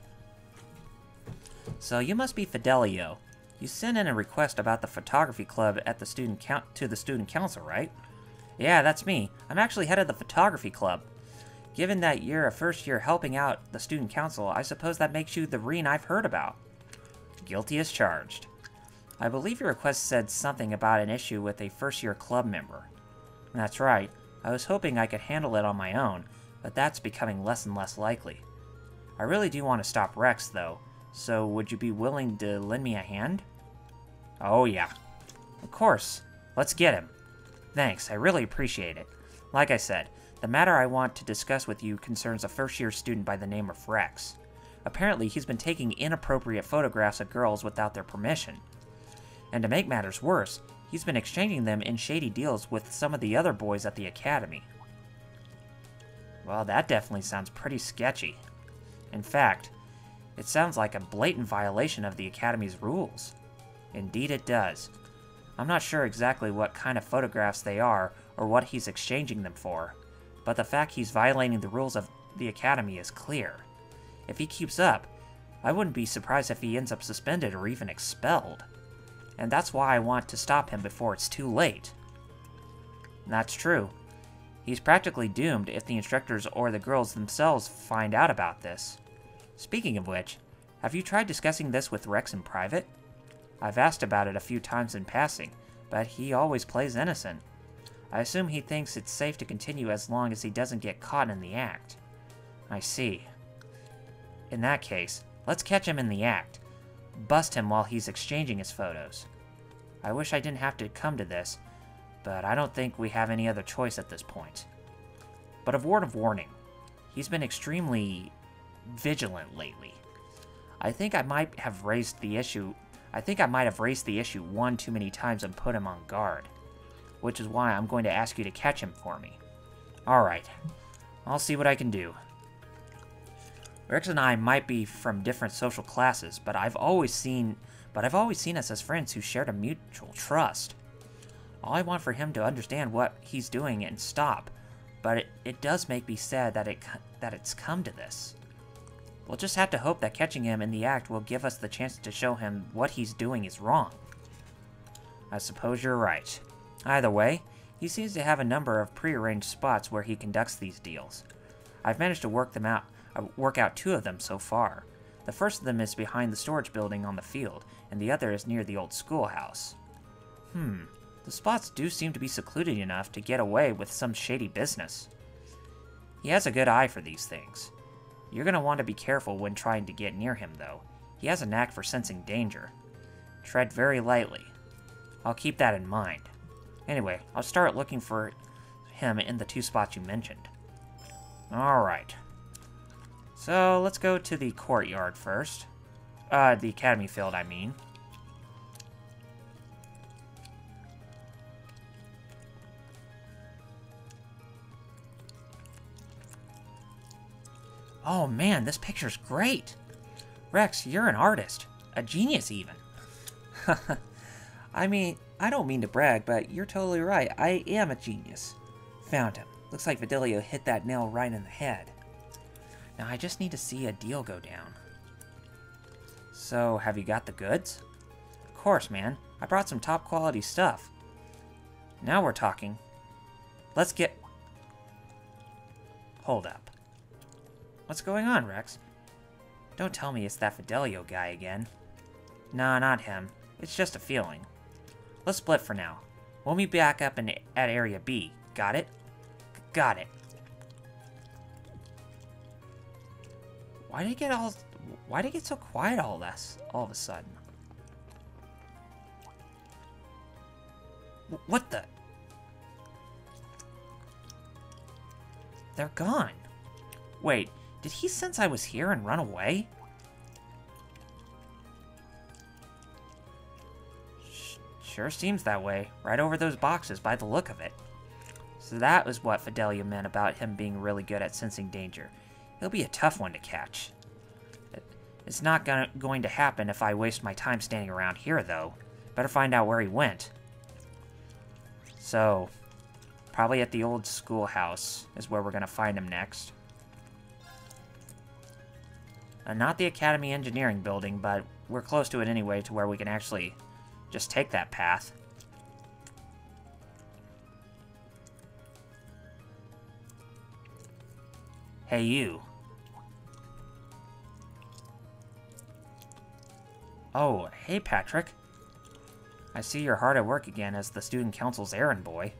So you must be Fidelio. You sent in a request about the Photography Club at the student council, right? Yeah, that's me. I'm actually head of the Photography Club. Given that you're a first year helping out the student council, I suppose that makes you the Reen I've heard about. Guilty as charged. I believe your request said something about an issue with a first year club member. That's right. I was hoping I could handle it on my own, but that's becoming less and less likely. I really do want to stop Rex, though, so would you be willing to lend me a hand? Oh yeah. Of course. Let's get him. Thanks, I really appreciate it. Like I said, the matter I want to discuss with you concerns a first-year student by the name of Rex. Apparently, he's been taking inappropriate photographs of girls without their permission. And to make matters worse, he's been exchanging them in shady deals with some of the other boys at the academy. Well, that definitely sounds pretty sketchy. In fact, it sounds like a blatant violation of the academy's rules. Indeed it does. I'm not sure exactly what kind of photographs they are or what he's exchanging them for, but the fact he's violating the rules of the academy is clear. If he keeps up, I wouldn't be surprised if he ends up suspended or even expelled. And that's why I want to stop him before it's too late. That's true. He's practically doomed if the instructors or the girls themselves find out about this. Speaking of which, have you tried discussing this with Rex in private? I've asked about it a few times in passing, but he always plays innocent. I assume he thinks it's safe to continue as long as he doesn't get caught in the act. I see. In that case, let's catch him in the act. Bust him while he's exchanging his photos. I wish I didn't have to come to this, but I don't think we have any other choice at this point. But a word of warning, he's been extremely vigilant lately. I think I might have raised the issue one too many times and put him on guard, which is why I'm going to ask you to catch him for me. Alright, I'll see what I can do. Rex and I might be from different social classes, but I've always seen us as friends who shared a mutual trust. All I want for him to understand what he's doing and stop, but it does make me sad that it's come to this. We'll just have to hope that catching him in the act will give us the chance to show him what he's doing is wrong. I suppose you're right. Either way, he seems to have a number of prearranged spots where he conducts these deals. I've managed to work out 2 of them so far. The first of them is behind the storage building on the field, and the other is near the old schoolhouse. The spots do seem to be secluded enough to get away with some shady business. He has a good eye for these things. You're going to want to be careful when trying to get near him, though. He has a knack for sensing danger. Tread very lightly. I'll keep that in mind. Anyway, I'll start looking for him in the 2 spots you mentioned. Alright. So, let's go to the courtyard first. The academy field, I mean. Oh man, this picture's great! Rex, you're an artist. A genius, even. I mean, I don't mean to brag, but you're totally right. I am a genius. Found him. Looks like Fidelio hit that nail right in the head. Now, I just need to see a deal go down. So, have you got the goods? Of course, man. I brought some top quality stuff. Now we're talking. Let's get... Hold up. What's going on, Rex? Don't tell me it's that Fidelio guy again. Nah, not him. It's just a feeling. Let's split for now. We'll meet back up at Area B. Got it? Got it. Why did it get so quiet all of a sudden? What the? They're gone. Wait, did he sense I was here and run away? Sure seems that way, right over those boxes by the look of it. So that was what Fidelio meant about him being really good at sensing danger. He'll be a tough one to catch. It's not going to happen if I waste my time standing around here, though. Better find out where he went. So, probably at the old schoolhouse is where we're going to find him next. Not the Academy Engineering building, but we're close to it anyway to where we can actually just take that path. Hey, you. Oh, hey, Patrick. I see you're hard at work again as the student council's errand boy,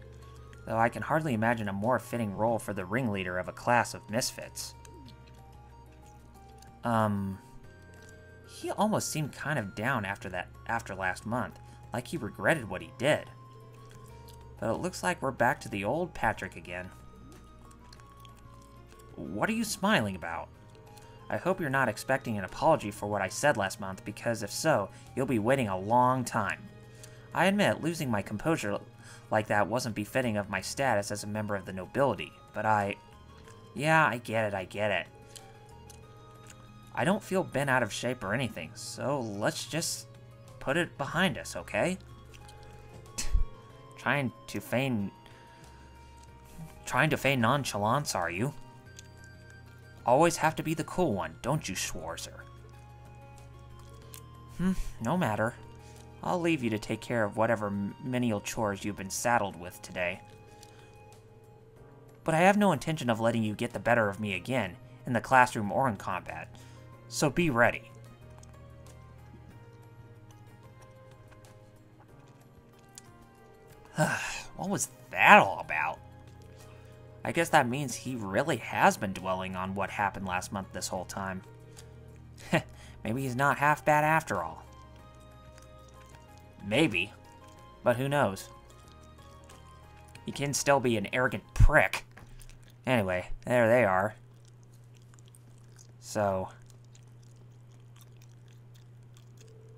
though I can hardly imagine a more fitting role for the ringleader of a class of misfits. He almost seemed kind of down after last month, like he regretted what he did. But it looks like we're back to the old Patrick again. What are you smiling about? I hope you're not expecting an apology for what I said last month, because if so, you'll be waiting a long time. I admit, losing my composure like that wasn't befitting of my status as a member of the nobility, but yeah, I get it. I don't feel bent out of shape or anything, so let's just put it behind us, okay? Trying to feign nonchalance, are you? Always have to be the cool one, don't you, Schwarzer? No matter. I'll leave you to take care of whatever menial chores you've been saddled with today. But I have no intention of letting you get the better of me again, in the classroom or in combat, so be ready. What was that all about? I guess that means he really has been dwelling on what happened last month this whole time. Maybe he's not half bad after all. Maybe, but who knows? He can still be an arrogant prick. Anyway, there they are. So,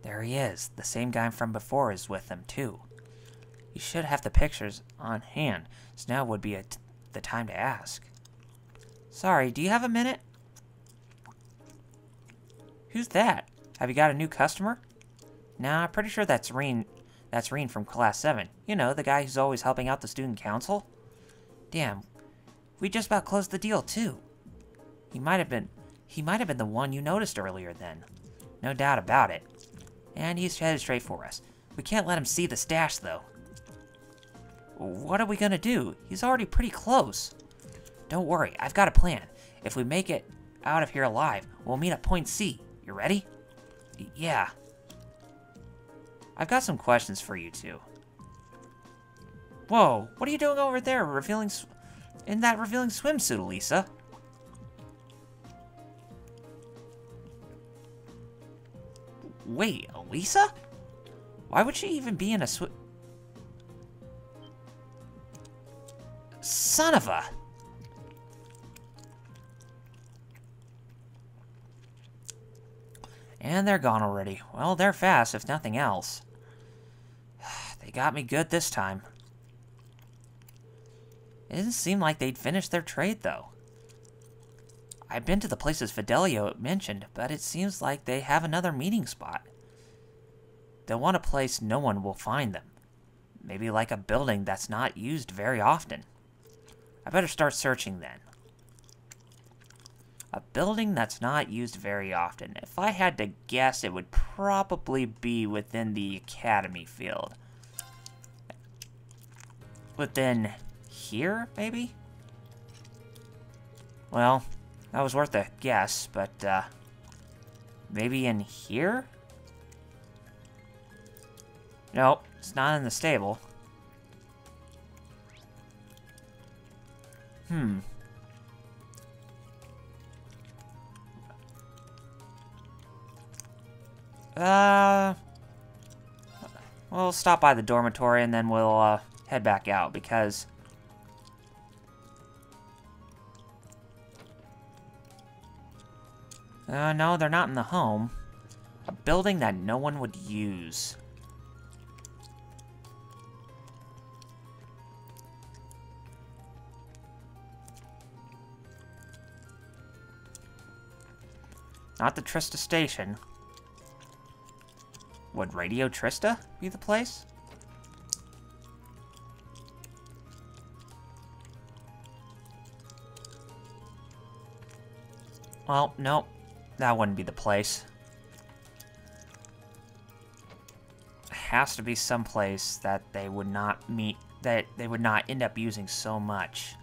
there he is. The same guy from before is with them too. You should have the pictures on hand, so now would be the time to ask. Sorry, do you have a minute? Who's that? Have you got a new customer? Nah, I'm pretty sure that's Reen. That's Reen from Class 7. You know, the guy who's always helping out the student council. Damn, we just about closed the deal too. He might have been the one you noticed earlier then. No doubt about it. And he's headed straight for us. We can't let him see the stash though. What are we gonna do? He's already pretty close. Don't worry, I've got a plan. If we make it out of here alive, we'll meet at Point C. You ready? Yeah. I've got some questions for you two. Whoa, what are you doing over there in that revealing swimsuit, Elisa? Wait, Elisa? Why would she even be in a Son of a... And they're gone already. Well, they're fast, if nothing else. They got me good this time. It didn't seem like they'd finished their trade, though. I've been to the places Fidelio mentioned, but it seems like they have another meeting spot. They'll want a place no one will find them. Maybe like a building that's not used very often. I better start searching then. A building that's not used very often. If I had to guess, it would probably be within the academy field. Within here, maybe? Well, that was worth a guess, but, maybe in here? Nope, it's not in the stable. We'll stop by the dormitory and then we'll, head back out, because... no, they're not in the home. A building that no one would use. Not the Trista station. Would Radio Trista be the place? Well, no, that wouldn't be the place. It has to be someplace that they would not end up using so much.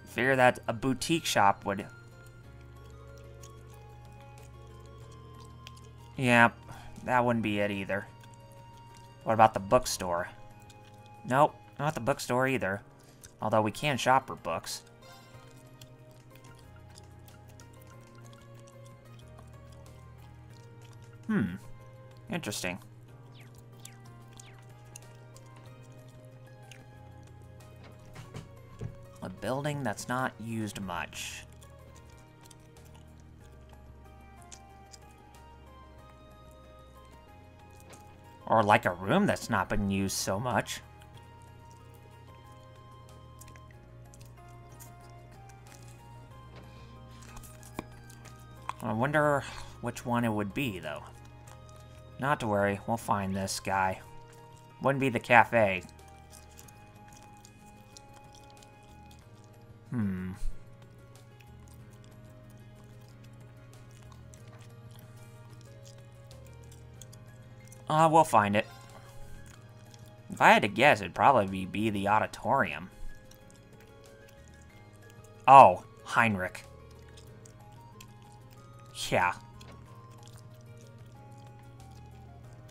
Figure that a boutique shop would... Yeah, that wouldn't be it either. What about the bookstore? Nope, not the bookstore either. Although we can shop for books. Interesting. A building that's not used much. Or like a room that's not been used so much. I wonder which one it would be, though. Not to worry, we'll find this guy. Wouldn't be the cafe. We'll find it. If I had to guess, it'd probably be the auditorium. Oh, Heinrich. Yeah.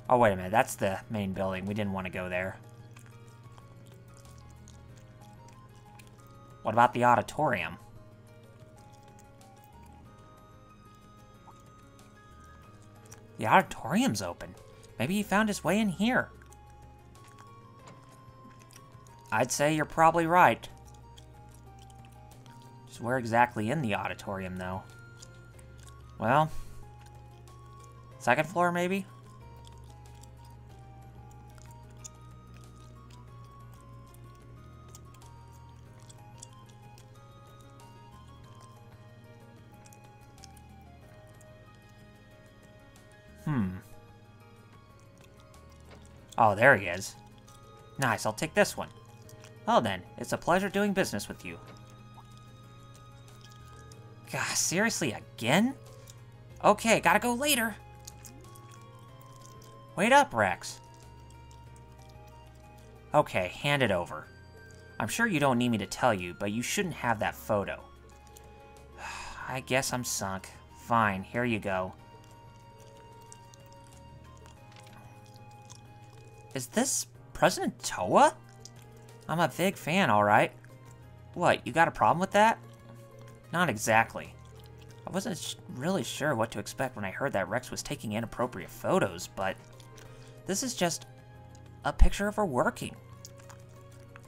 Oh, wait a minute. That's the main building. We didn't want to go there. What about the auditorium? The auditorium's open. Maybe he found his way in here. I'd say you're probably right. Just where exactly in the auditorium, though? Well, second floor, maybe? Oh, there he is. Nice, I'll take this one. Well then, it's a pleasure doing business with you. Gosh, seriously, again? Okay, gotta go later. Wait up, Rex. Okay, hand it over. I'm sure you don't need me to tell you, but you shouldn't have that photo. I guess I'm sunk. Fine, here you go. Is this President Toa? I'm a big fan, alright. What, you got a problem with that? Not exactly. I wasn't really sure what to expect when I heard that Rex was taking inappropriate photos, but this is just a picture of her working.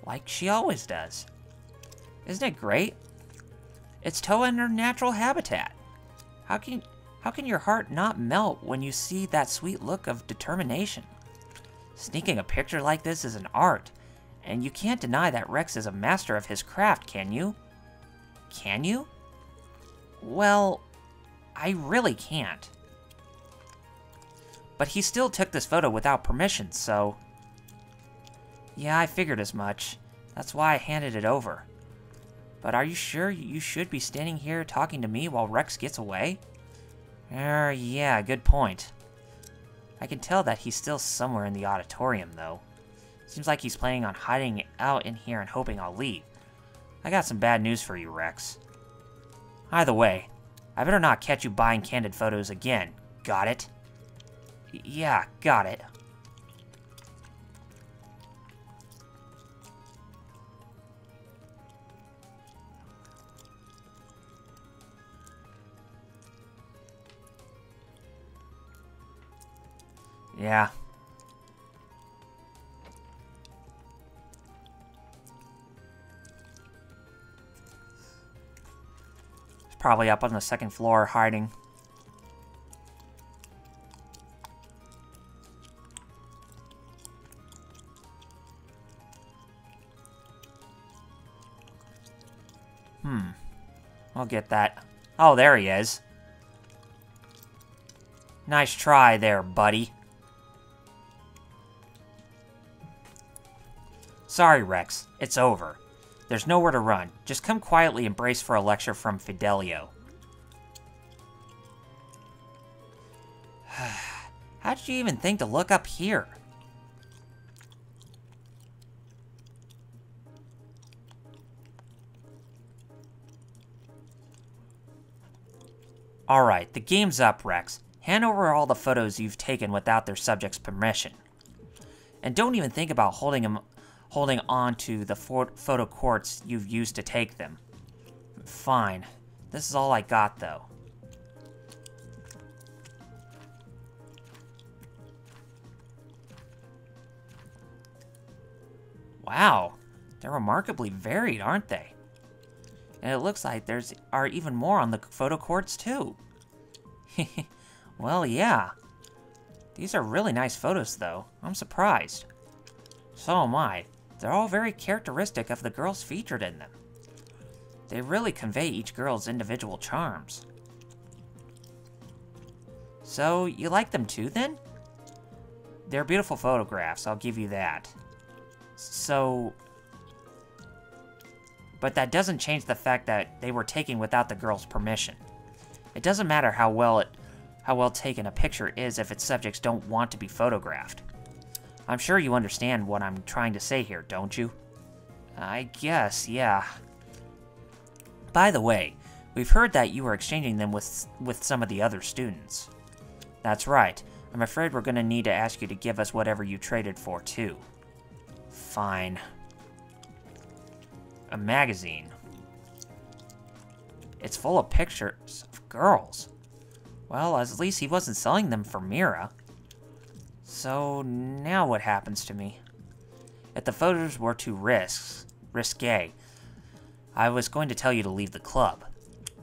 Like she always does. Isn't it great? It's Toa in her natural habitat. How can your heart not melt when you see that sweet look of determination? Sneaking a picture like this is an art, and you can't deny that Rex is a master of his craft, can you? Can you? Well, I really can't. But he still took this photo without permission, so... Yeah, I figured as much. That's why I handed it over. But are you sure you should be standing here talking to me while Rex gets away? Yeah, good point. I can tell that he's still somewhere in the auditorium, though. Seems like he's planning on hiding out in here and hoping I'll leave. I got some bad news for you, Rex. Either way, I better not catch you buying candid photos again. Got it? Yeah, got it. Yeah. He's probably up on the second floor hiding. I'll get that. Oh, there he is. Nice try there, buddy. Sorry, Rex. It's over. There's nowhere to run. Just come quietly and brace for a lecture from Fidelio. How did you even think to look up here? Alright, the game's up, Rex. Hand over all the photos you've taken without their subject's permission. And don't even think about holding on to the photo quartz you've used to take them. Fine. This is all I got, though. Wow. They're remarkably varied, aren't they? And it looks like are even more on the photo quartz, too. Well, yeah. These are really nice photos, though. I'm surprised. So am I. They're all very characteristic of the girls featured in them. They really convey each girl's individual charms. So, you like them too, then? They're beautiful photographs, I'll give you that. So... But that doesn't change the fact that they were taken without the girl's permission. It doesn't matter how well taken a picture is if its subjects don't want to be photographed. I'm sure you understand what I'm trying to say here, don't you? I guess, yeah. By the way, we've heard that you were exchanging them with some of the other students. That's right. I'm afraid we're gonna need to ask you to give us whatever you traded for, too. Fine. A magazine. It's full of pictures of girls. Well, at least he wasn't selling them for Mira. So, now what happens to me? If the photos were too risque, I was going to tell you to leave the club.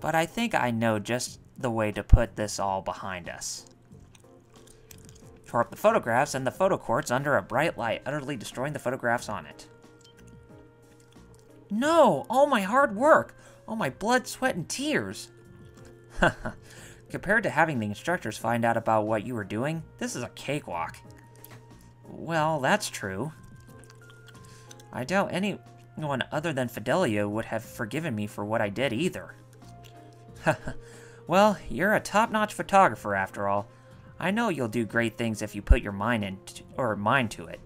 But I think I know just the way to put this all behind us. Tore up the photographs and the photo quartz under a bright light, utterly destroying the photographs on it. No! All my hard work! All my blood, sweat, and tears! Compared to having the instructors find out about what you were doing, this is a cakewalk. Well, that's true. I doubt anyone other than Fidelio would have forgiven me for what I did either. Well, you're a top-notch photographer after all. I know you'll do great things if you put your mind to it.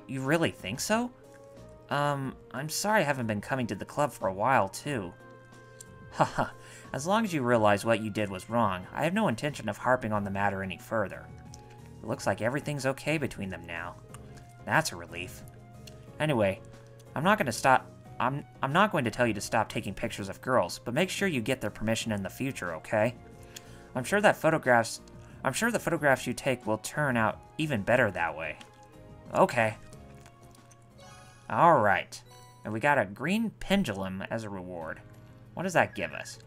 You really think so? I'm sorry I haven't been coming to the club for a while, too. Haha, as long as you realize what you did was wrong, I have no intention of harping on the matter any further. It looks like everything's okay between them now. That's a relief. Anyway, I'm not going to tell you to stop taking pictures of girls, but make sure you get their permission in the future, okay? I'm sure the photographs you take will turn out even better that way. Okay. Alright. And we got a green pendulum as a reward. What does that give us?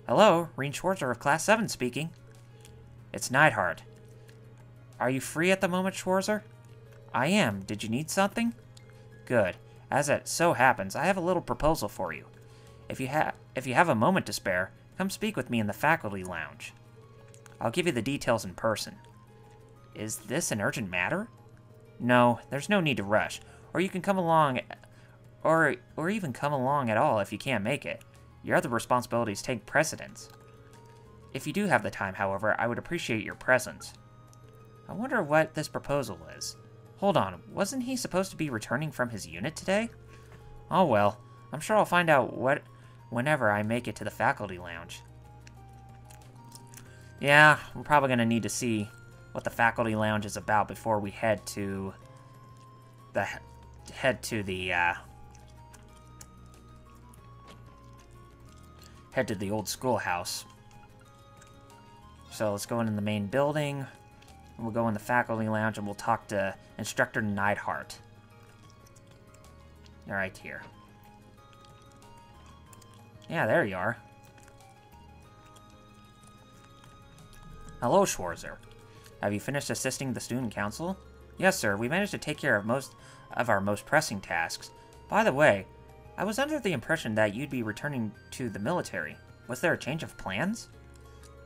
Hello, Reen Schwarzer of Class 7 speaking. It's Neidhart. Are you free at the moment, Schwarzer? I am. Did you need something? Good. As it so happens, I have a little proposal for you. If you have a moment to spare, come speak with me in the faculty lounge. I'll give you the details in person. Is this an urgent matter? No, there's no need to rush. Or you can come along, or even come along at all if you can't make it. Your other responsibilities take precedence. If you do have the time, however, I would appreciate your presence. I wonder what this proposal is. Hold on, wasn't he supposed to be returning from his unit today? Oh well, I'm sure I'll find out whenever I make it to the faculty lounge. Yeah, we're probably going to need to see what the faculty lounge is about before we head to the old schoolhouse. So let's go into the main building. We'll go in the faculty lounge and we'll talk to Instructor Neidhart. Right here. Yeah, there you are. Hello, Schwarzer. Have you finished assisting the student council? Yes, sir. We managed to take care of most of our most pressing tasks. By the way, I was under the impression that you'd be returning to the military. Was there a change of plans?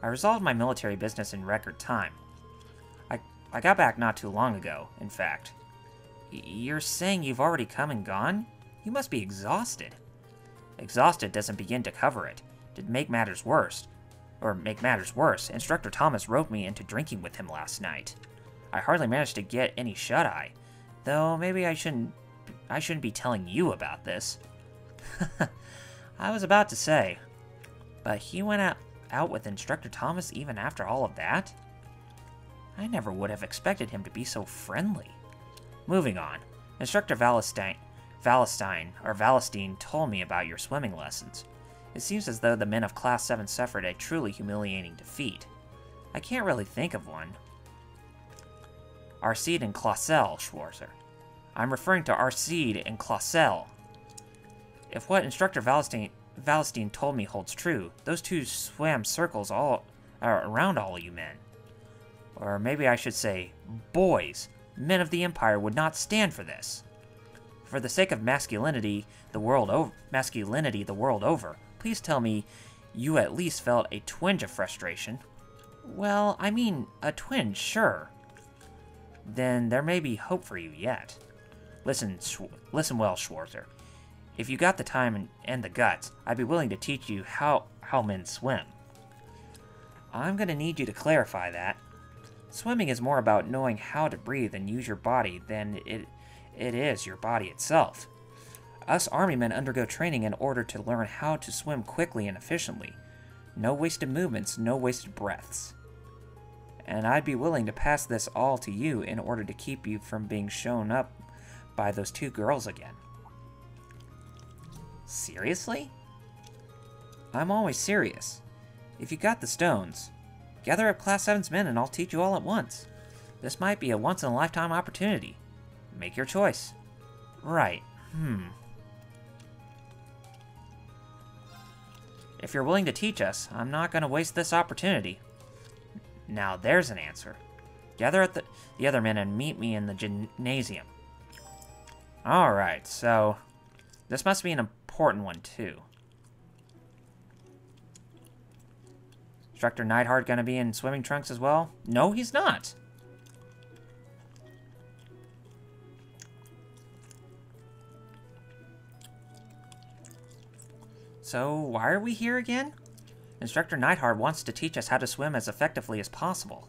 I resolved my military business in record time. I got back not too long ago, in fact. You're saying you've already come and gone? You must be exhausted. Exhausted doesn't begin to cover it. To make matters worse, Instructor Thomas roped me into drinking with him last night. I hardly managed to get any shut-eye, though maybe I shouldn't be telling you about this. I was about to say, but he went out with Instructor Thomas even after all of that? I never would have expected him to be so friendly. Moving on, Instructor Valestein told me about your swimming lessons. It seems as though the men of Class 7 suffered a truly humiliating defeat. I can't really think of one. Arcide and Clausel, Schwarzer. I'm referring to Arcide and Clausel. If what Instructor Valestein told me holds true, those two swam circles all around all you men. Or maybe I should say, boys. Men of the Empire would not stand for this. For the sake of masculinity the world over, please tell me you at least felt a twinge of frustration. Well, I mean, a twinge, sure. Then there may be hope for you yet. Listen well, Schwarzer. If you got the time and the guts, I'd be willing to teach you how men swim. I'm gonna need you to clarify that. Swimming is more about knowing how to breathe and use your body than it is your body itself. Us army men undergo training in order to learn how to swim quickly and efficiently. No wasted movements, no wasted breaths. And I'd be willing to pass this all to you in order to keep you from being shown up by those two girls again. Seriously? I'm always serious. If you got the stones, gather up Class 7's men and I'll teach you all at once. This might be a once-in-a-lifetime opportunity. Make your choice. Right. If you're willing to teach us, I'm not going to waste this opportunity. Now there's an answer. Gather at the other men and meet me in the gymnasium. Alright, so this must be an important one too. Instructor Neidhart gonna be in swimming trunks as well? No, he's not. So, why are we here again? Instructor Neidhart wants to teach us how to swim as effectively as possible.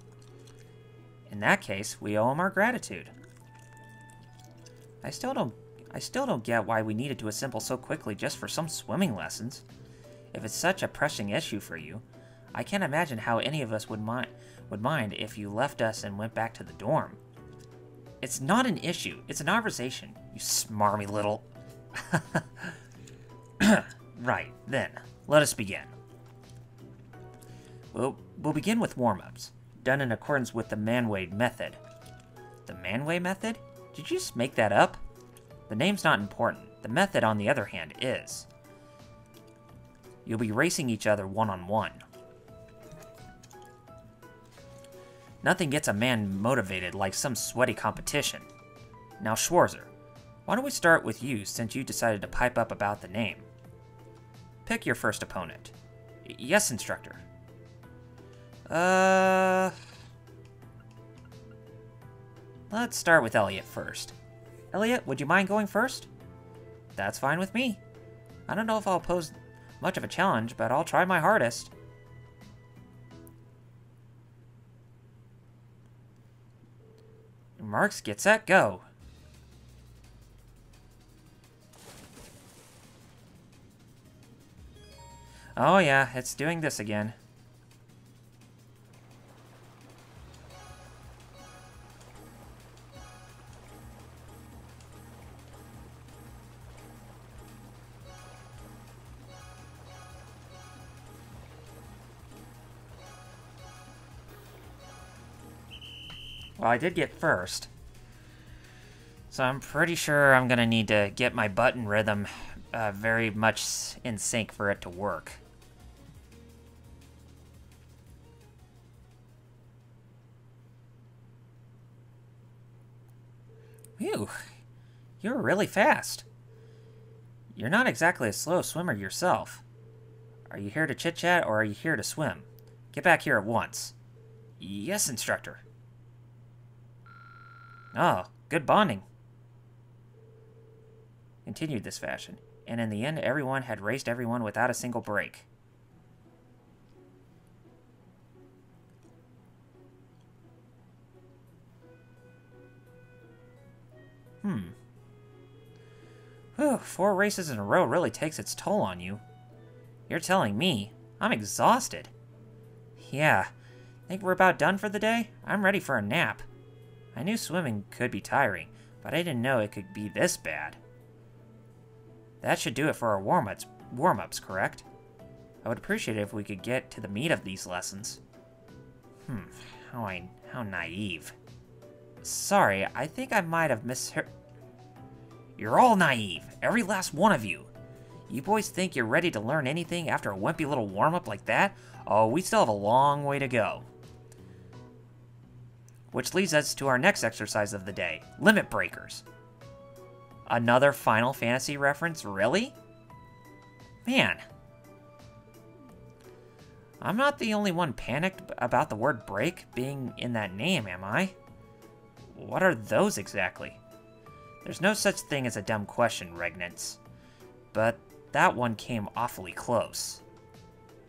In that case, we owe him our gratitude. I still don't get why we needed to assemble so quickly just for some swimming lessons. If it's such a pressing issue for you, I can't imagine how any of us would mind if you left us and went back to the dorm. It's not an issue, it's an conversation, you smarmy little... Right, then, let us begin. We'll begin with warm-ups, done in accordance with the Manway method. The Manway method? Did you just make that up? The name's not important. The method, on the other hand, is. You'll be racing each other one-on-one. Nothing gets a man motivated like some sweaty competition. Now, Schwarzer, why don't we start with you since you decided to pipe up about the name? Pick your first opponent. Yes, instructor. Let's start with Elliot first. Elliot, would you mind going first? That's fine with me. I don't know if I'll pose much of a challenge, but I'll try my hardest. Marks, get set, go. Oh yeah, it's doing this again. Well, I did get first, so I'm pretty sure I'm gonna need to get my button rhythm very much in sync for it to work. Phew, you're really fast. You're not exactly a slow swimmer yourself. Are you here to chit-chat or are you here to swim? Get back here at once. Yes, instructor. Oh, good bonding. Continued this fashion, and in the end everyone had raced everyone without a single break. Whew, 4 races in a row really takes its toll on you. You're telling me I'm exhausted. Yeah. Think we're about done for the day? I'm ready for a nap. I knew swimming could be tiring, but I didn't know it could be this bad. That should do it for our warm-ups, correct? I would appreciate it if we could get to the meat of these lessons. How naive. Sorry, I think I might have misheard. You're all naive, every last one of you. You boys think you're ready to learn anything after a wimpy little warm-up like that? Oh, we still have a long way to go. Which leads us to our next exercise of the day, Limit Breakers. Another Final Fantasy reference, really? Man. I'm not the only one panicked about the word break being in that name, am I? What are those exactly? There's no such thing as a dumb question, Regnants. But that one came awfully close.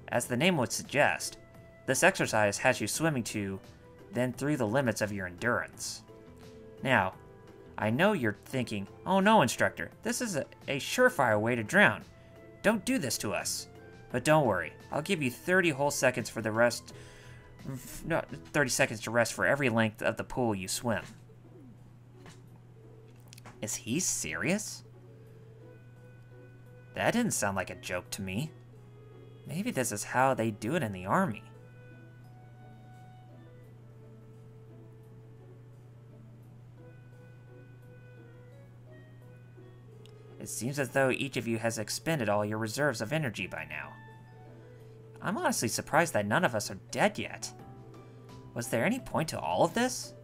As the name would suggest, this exercise has you swimming to, then through the limits of your endurance. Now, I know you're thinking, oh no, instructor, this is a surefire way to drown. Don't do this to us. But don't worry, I'll give you 30 whole seconds for the rest. No, 30 seconds to rest for every length of the pool you swim. Is he serious? That didn't sound like a joke to me. Maybe this is how they do it in the army. It seems as though each of you has expended all your reserves of energy by now. I'm honestly surprised that none of us are dead yet. Was there any point to all of this?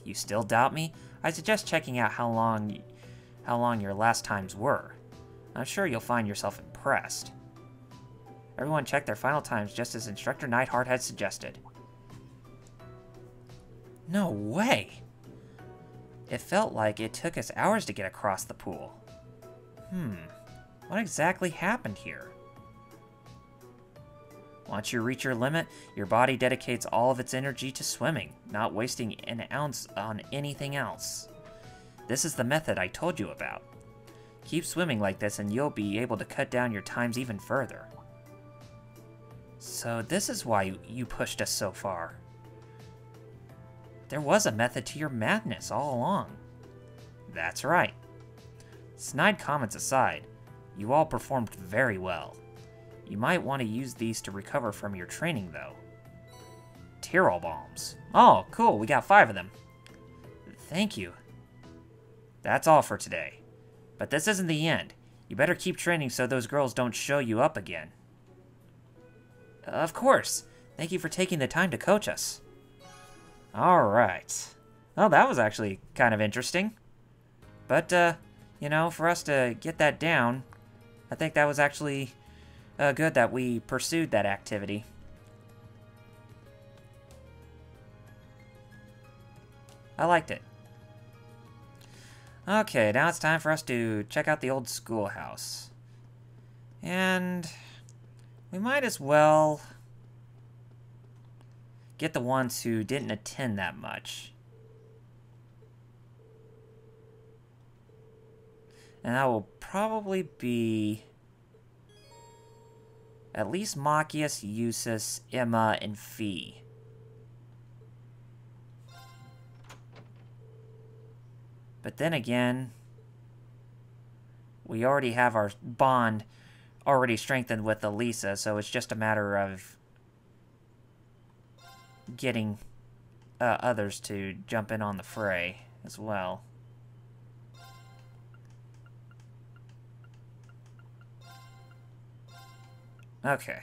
You still doubt me? I suggest checking out how long your last times were. I'm sure you'll find yourself impressed. Everyone check their final times just as Instructor Neidhart had suggested. No way! It felt like it took us hours to get across the pool. What exactly happened here? Once you reach your limit, your body dedicates all of its energy to swimming, not wasting an ounce on anything else. This is the method I told you about. Keep swimming like this and you'll be able to cut down your times even further. So this is why you pushed us so far. There was a method to your madness all along. That's right. Snide comments aside, you all performed very well. You might want to use these to recover from your training, though. Tyrol bombs. Oh, cool, we got 5 of them. Thank you. That's all for today. But this isn't the end. You better keep training so those girls don't show you up again. Of course. Thank you for taking the time to coach us. Alright. Well, that was actually kind of interesting. But, you know, for us to get that down, I think that was actually good that we pursued that activity. I liked it. Okay, now it's time for us to check out the old schoolhouse. And we might as well get the ones who didn't attend that much. And that will probably be at least Machias, Eustace, Emma, and Fee. But then again, we already have our bond already strengthened with Elisa, so it's just a matter of getting others to jump in on the fray as well. Okay.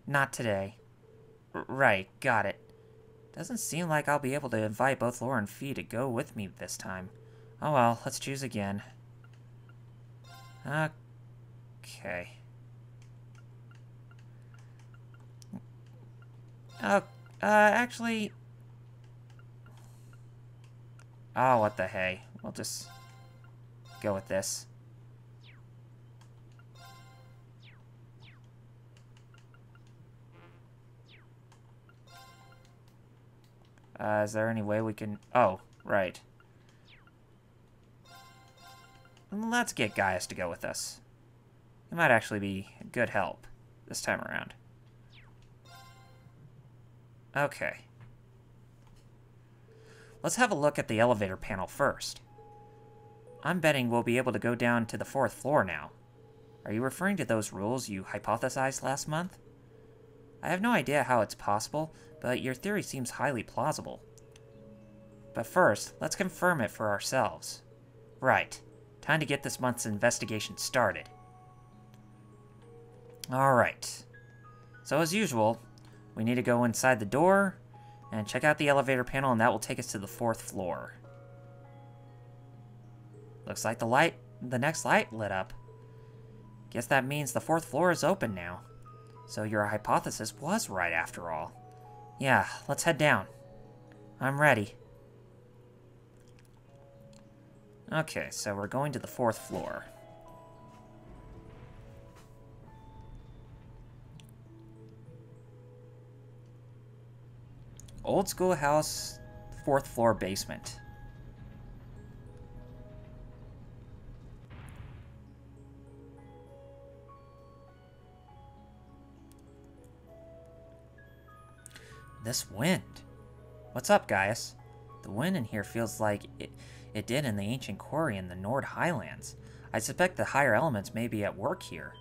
Not today. Right, got it. Doesn't seem like I'll be able to invite both Laura and Fee to go with me this time. Oh well, let's choose again. Okay. Actually... Oh, what the hey. We'll just go with this. Is there any way we can... Oh, right. Let's get Gaius to go with us. He might actually be good help this time around. Okay. Let's have a look at the elevator panel first. I'm betting we'll be able to go down to the 4th floor now. Are you referring to those rules you hypothesized last month? I have no idea how it's possible, but your theory seems highly plausible. But first, let's confirm it for ourselves. Right. Time to get this month's investigation started. Alright. So as usual, we need to go inside the door and check out the elevator panel, and that will take us to the 4th floor. Looks like the next light lit up. Guess that means the 4th floor is open now. So your hypothesis was right after all. Yeah, let's head down. I'm ready. Okay, so we're going to the 4th floor. Old schoolhouse, 4th floor basement. This wind. What's up, Gaius? The wind in here feels like it did in the ancient quarry in the Nord Highlands. I suspect the higher elements may be at work here.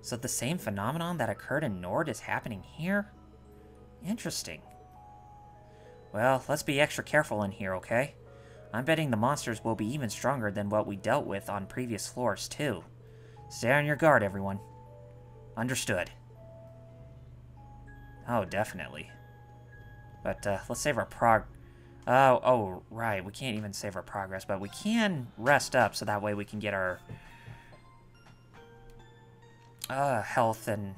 So the same phenomenon that occurred in Nord is happening here? Interesting. Well, let's be extra careful in here, okay? I'm betting the monsters will be even stronger than what we dealt with on previous floors, too. Stay on your guard, everyone. Understood. Oh, definitely. But, let's save our Oh, right, we can't even save our progress, but we can rest up so that way we can get our health and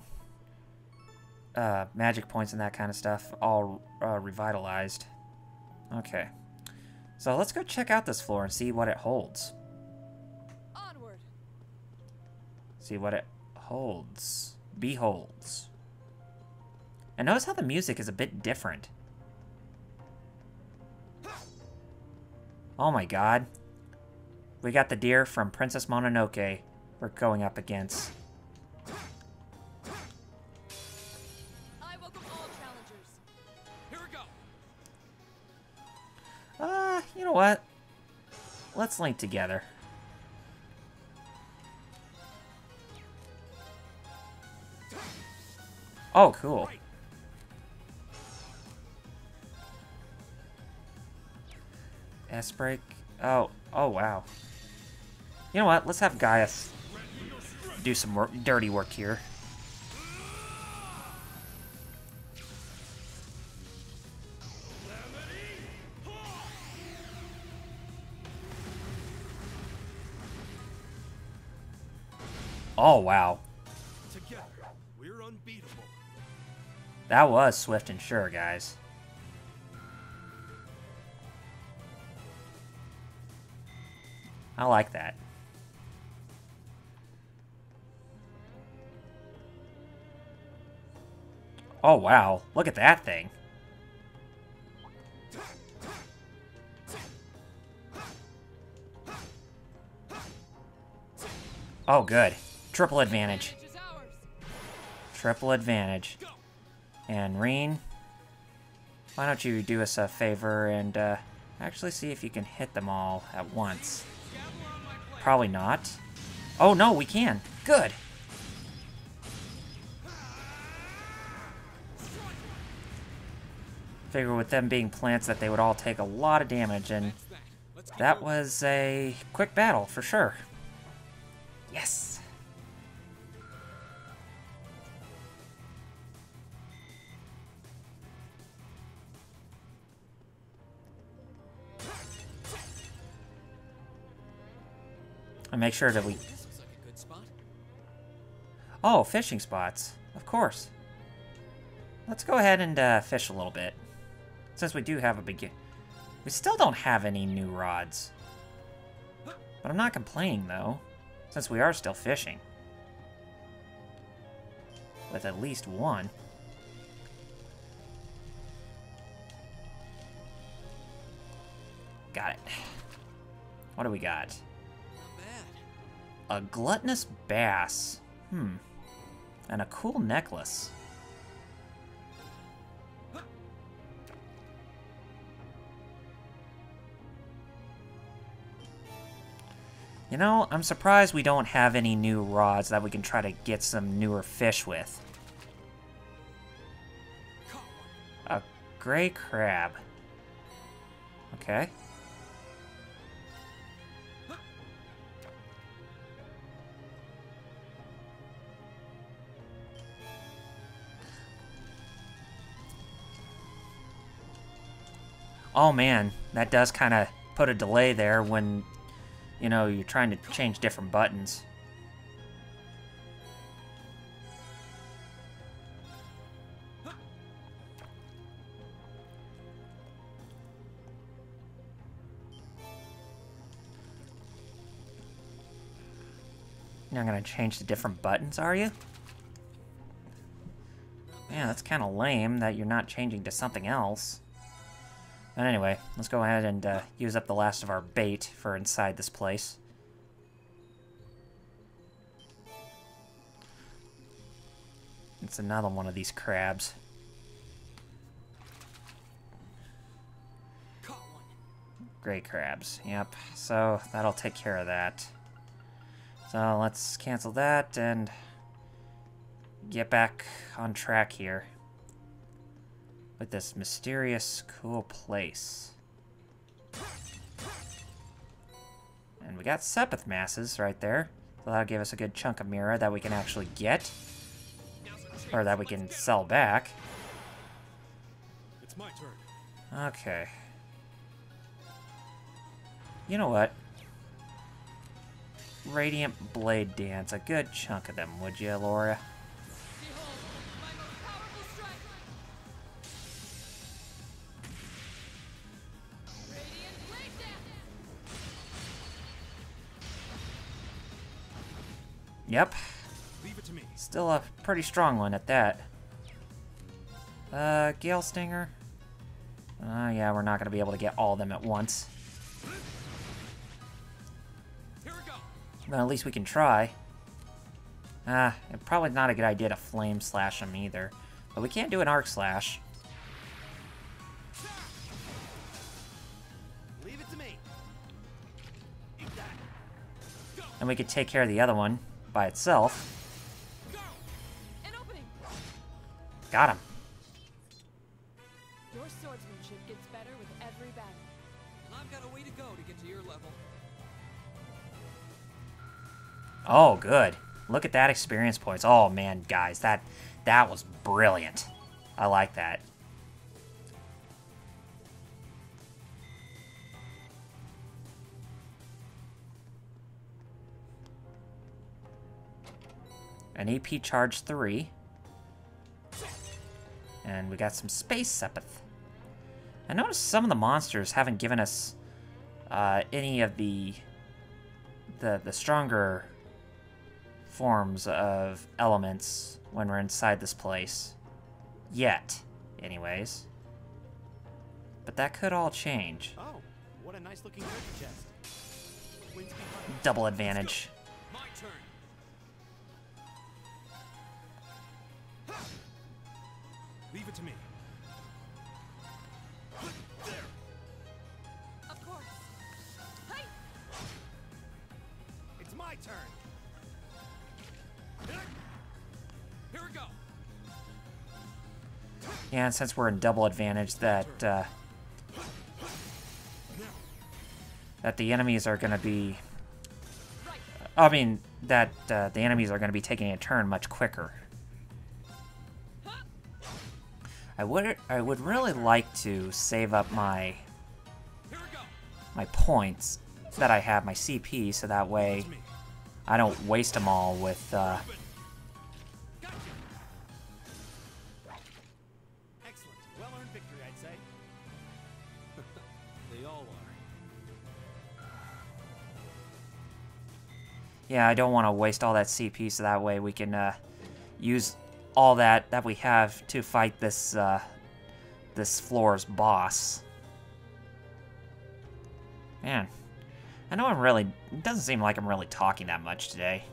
magic points and that kind of stuff all revitalized. Okay. So let's go check out this floor and see what it holds. Onward. See what it holds. Beholds. And notice how the music is a bit different. Oh my god. We got the deer from Princess Mononoke we're going up against. I welcome all challengers. Here we go. You know what? Let's link together. Oh, cool. S-break. Oh, wow. You know what? Let's have Gaius do some dirty work here. Oh, wow. Together, we're unbeatable. That was swift and sure, guys. I like that. Oh, wow. Look at that thing. Oh, good. Triple advantage. Triple advantage. And Reen, why don't you do us a favor and actually see if you can hit them all at once. Probably not. Oh, no, we can. Good. Figure with them being plants that they would all take a lot of damage, and that was a quick battle for sure. Yes. And make sure that we... This looks like a good spot. Oh, fishing spots. Of course. Let's go ahead and fish a little bit. Since we do have a begin... We still don't have any new rods. But I'm not complaining, though. Since we are still fishing. With at least one. Got it. What do we got? A gluttonous bass. And a cool necklace. You know, I'm surprised we don't have any new rods that we can try to get some newer fish with. A gray crab. Okay. Oh man, that does kind of put a delay there when, you know, you're trying to change different buttons. You're not gonna change the different buttons, are you? Man, that's kind of lame that you're not changing to something else. But anyway, let's go ahead and use up the last of our bait for inside this place. It's another one of these crabs. Great crabs, yep. So that'll take care of that. So let's cancel that and get back on track here with this mysterious, cool place. And we got Sepith masses right there. So that'll give us a good chunk of mirror that we can actually get. Or that we can sell back. It's my turn. Okay. You know what? Radiant Blade Dance. A good chunk of them, would you, Laura? Yep. Leave it to me. Still a pretty strong one at that. Gale Stinger. Yeah, we're not going to be able to get all of them at once. But at least we can try. Probably not a good idea to flame slash them either. But we can't do an arc slash. Leave it to me. And we could take care of the other one by itself. Got him. Your swordsmanship gets better with every battle. I've got a way to go to get to your level. Oh, good. Look at that experience points. Oh man, guys, that was brilliant. I like that. An AP charge 3. And we got some space Sepith. I noticed some of the monsters haven't given us any of the stronger forms of elements when we're inside this place. Yet, anyways. But that could all change. Oh, what a nice looking treasure chest. Double advantage. My turn. Leave it to me. Of course. Hey! It's my turn. Here we go. Yeah, and since we're in double advantage, that the enemies are going to be... I mean, that the enemies are going to be taking a turn much quicker. I would really like to save up my points that I have, my CP, so that way I don't waste them all with Excellent. Well-earned victory, I'd say. They all are. Yeah, I don't want to waste all that CP, so that way we can use all that we have to fight this this floor's boss. Man, I know it doesn't seem like I'm really talking that much today.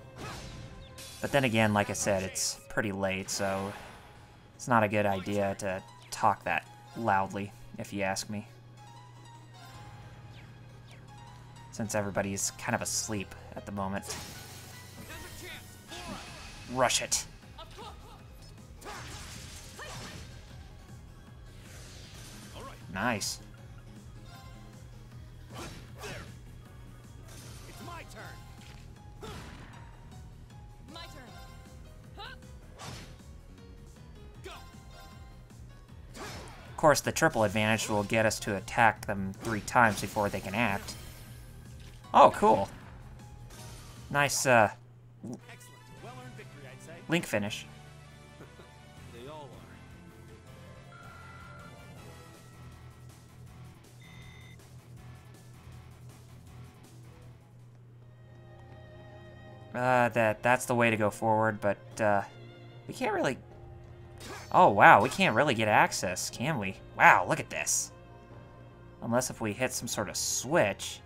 But then again, like I said, it's pretty late, so it's not a good idea to talk that loudly, if you ask me. Since everybody's kind of asleep at the moment. Rush it. Nice. It's my turn. My turn. Go. Of course, the triple advantage will get us to attack them 3 times before they can act. Oh, cool. Nice, Excellent. Well-earned victory, I'd say. Link finish. They all are. That's the way to go forward, but, we can't really... Oh, wow, we can't really get access, can we? Wow, look at this. Unless if we hit some sort of switch,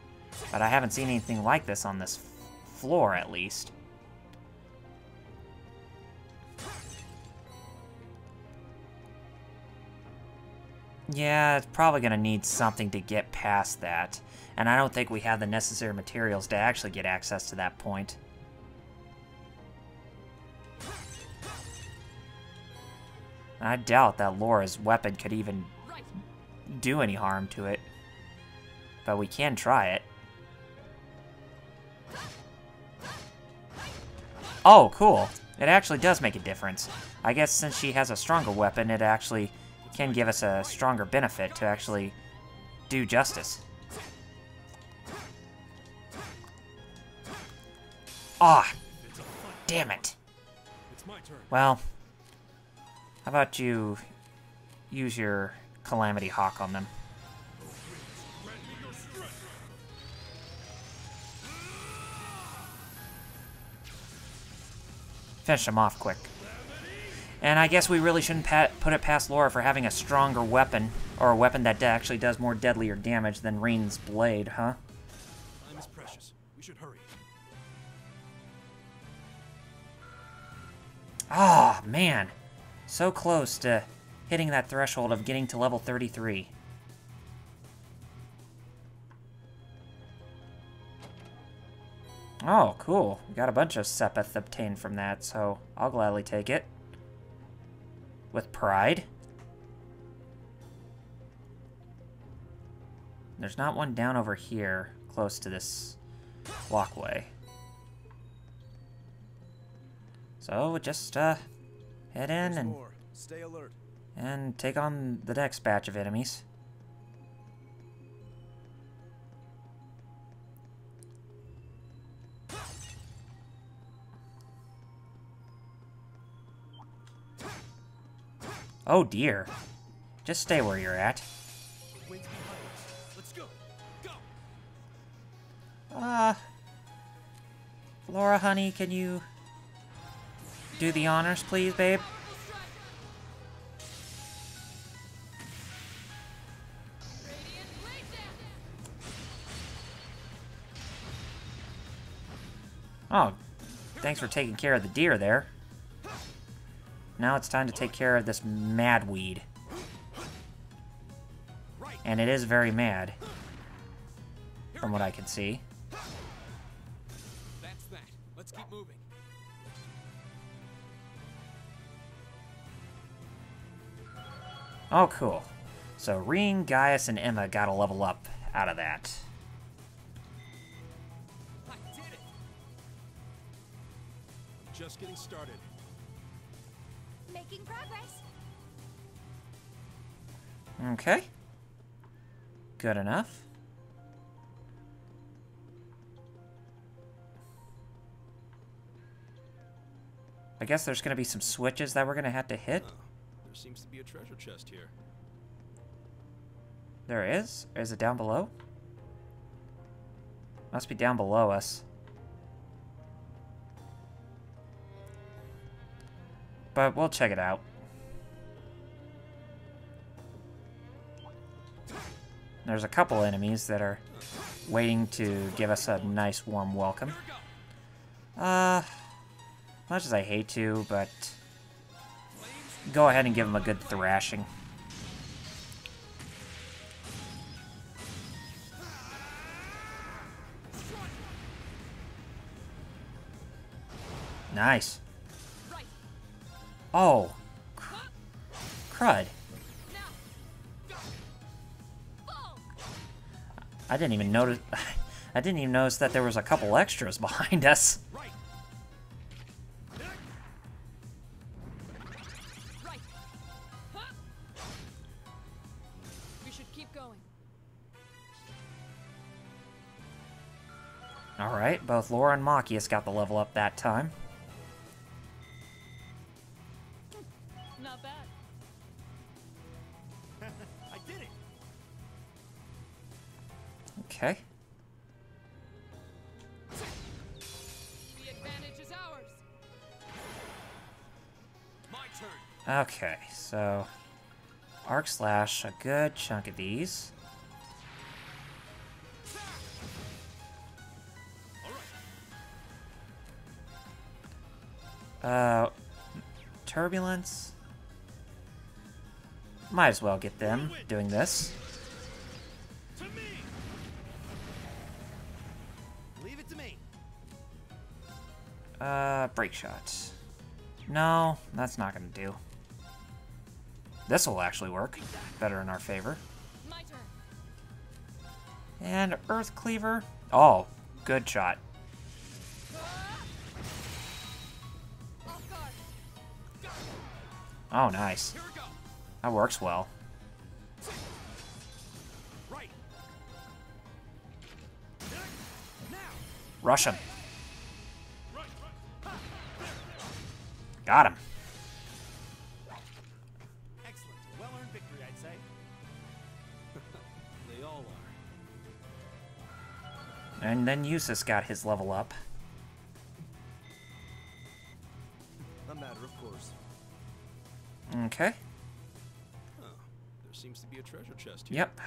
but I haven't seen anything like this on this floor, at least. Yeah, it's probably going to need something to get past that, and I don't think we have the necessary materials to actually get access to that point. I doubt that Laura's weapon could even do any harm to it. But we can try it. Oh, cool. It actually does make a difference. I guess since she has a stronger weapon, it actually can give us a stronger benefit to actually do justice. Ah! Damn it. Well... How about you use your Calamity Hawk on them? Finish them off quick. And I guess we really shouldn't put it past Laura for having a stronger weapon, or a weapon that actually does more deadlier damage than Reen's blade, huh? Time is precious. We should hurry. Ah, man. So close to hitting that threshold of getting to level 33. Oh, cool. We got a bunch of Sepith obtained from that, so I'll gladly take it. With pride. There's not one down over here, close to this walkway. So, just, head in and stay alert. And take on the next batch of enemies. Oh dear. Just stay where you're at. Let's go. Go. Laura, honey, can you do the honors, please, babe? Oh, thanks for taking care of the deer there. Now it's time to take care of this madweed. And it is very mad, from what I can see. That's that. Let's keep moving. Oh, cool. So Reen, Gaius, and Emma got a level up out of that. Just getting started. Making progress. Okay. Good enough. I guess there's going to be some switches that we're going to have to hit. There seems to be a treasure chest here. There is? Is it down below? Must be down below us. But we'll check it out. There's a couple enemies that are waiting to give us a nice warm welcome. Much as I hate to, but go ahead and give them a good thrashing. Nice. Oh. Crud. I didn't even notice. I didn't even notice that there was a couple extras behind us. We should keep going. All right, both Laura and Machias got the level up that time. Not bad. I did it. Okay. The advantage is ours. My turn. Okay, so arc slash a good chunk of these. Turbulence. Might as well get them doing this. To me. Leave it to me. Break shot. No, that's not gonna do. This will actually work better in our favor. My turn. And Earth Cleaver. Oh, good shot. Oh, nice. That works well. Right. Rush him. Got him. Excellent. Well-earned victory, I'd say. They all are. And then Eustace got his level up. A matter of course. Okay. Huh. There seems to be a treasure chest here. Yep.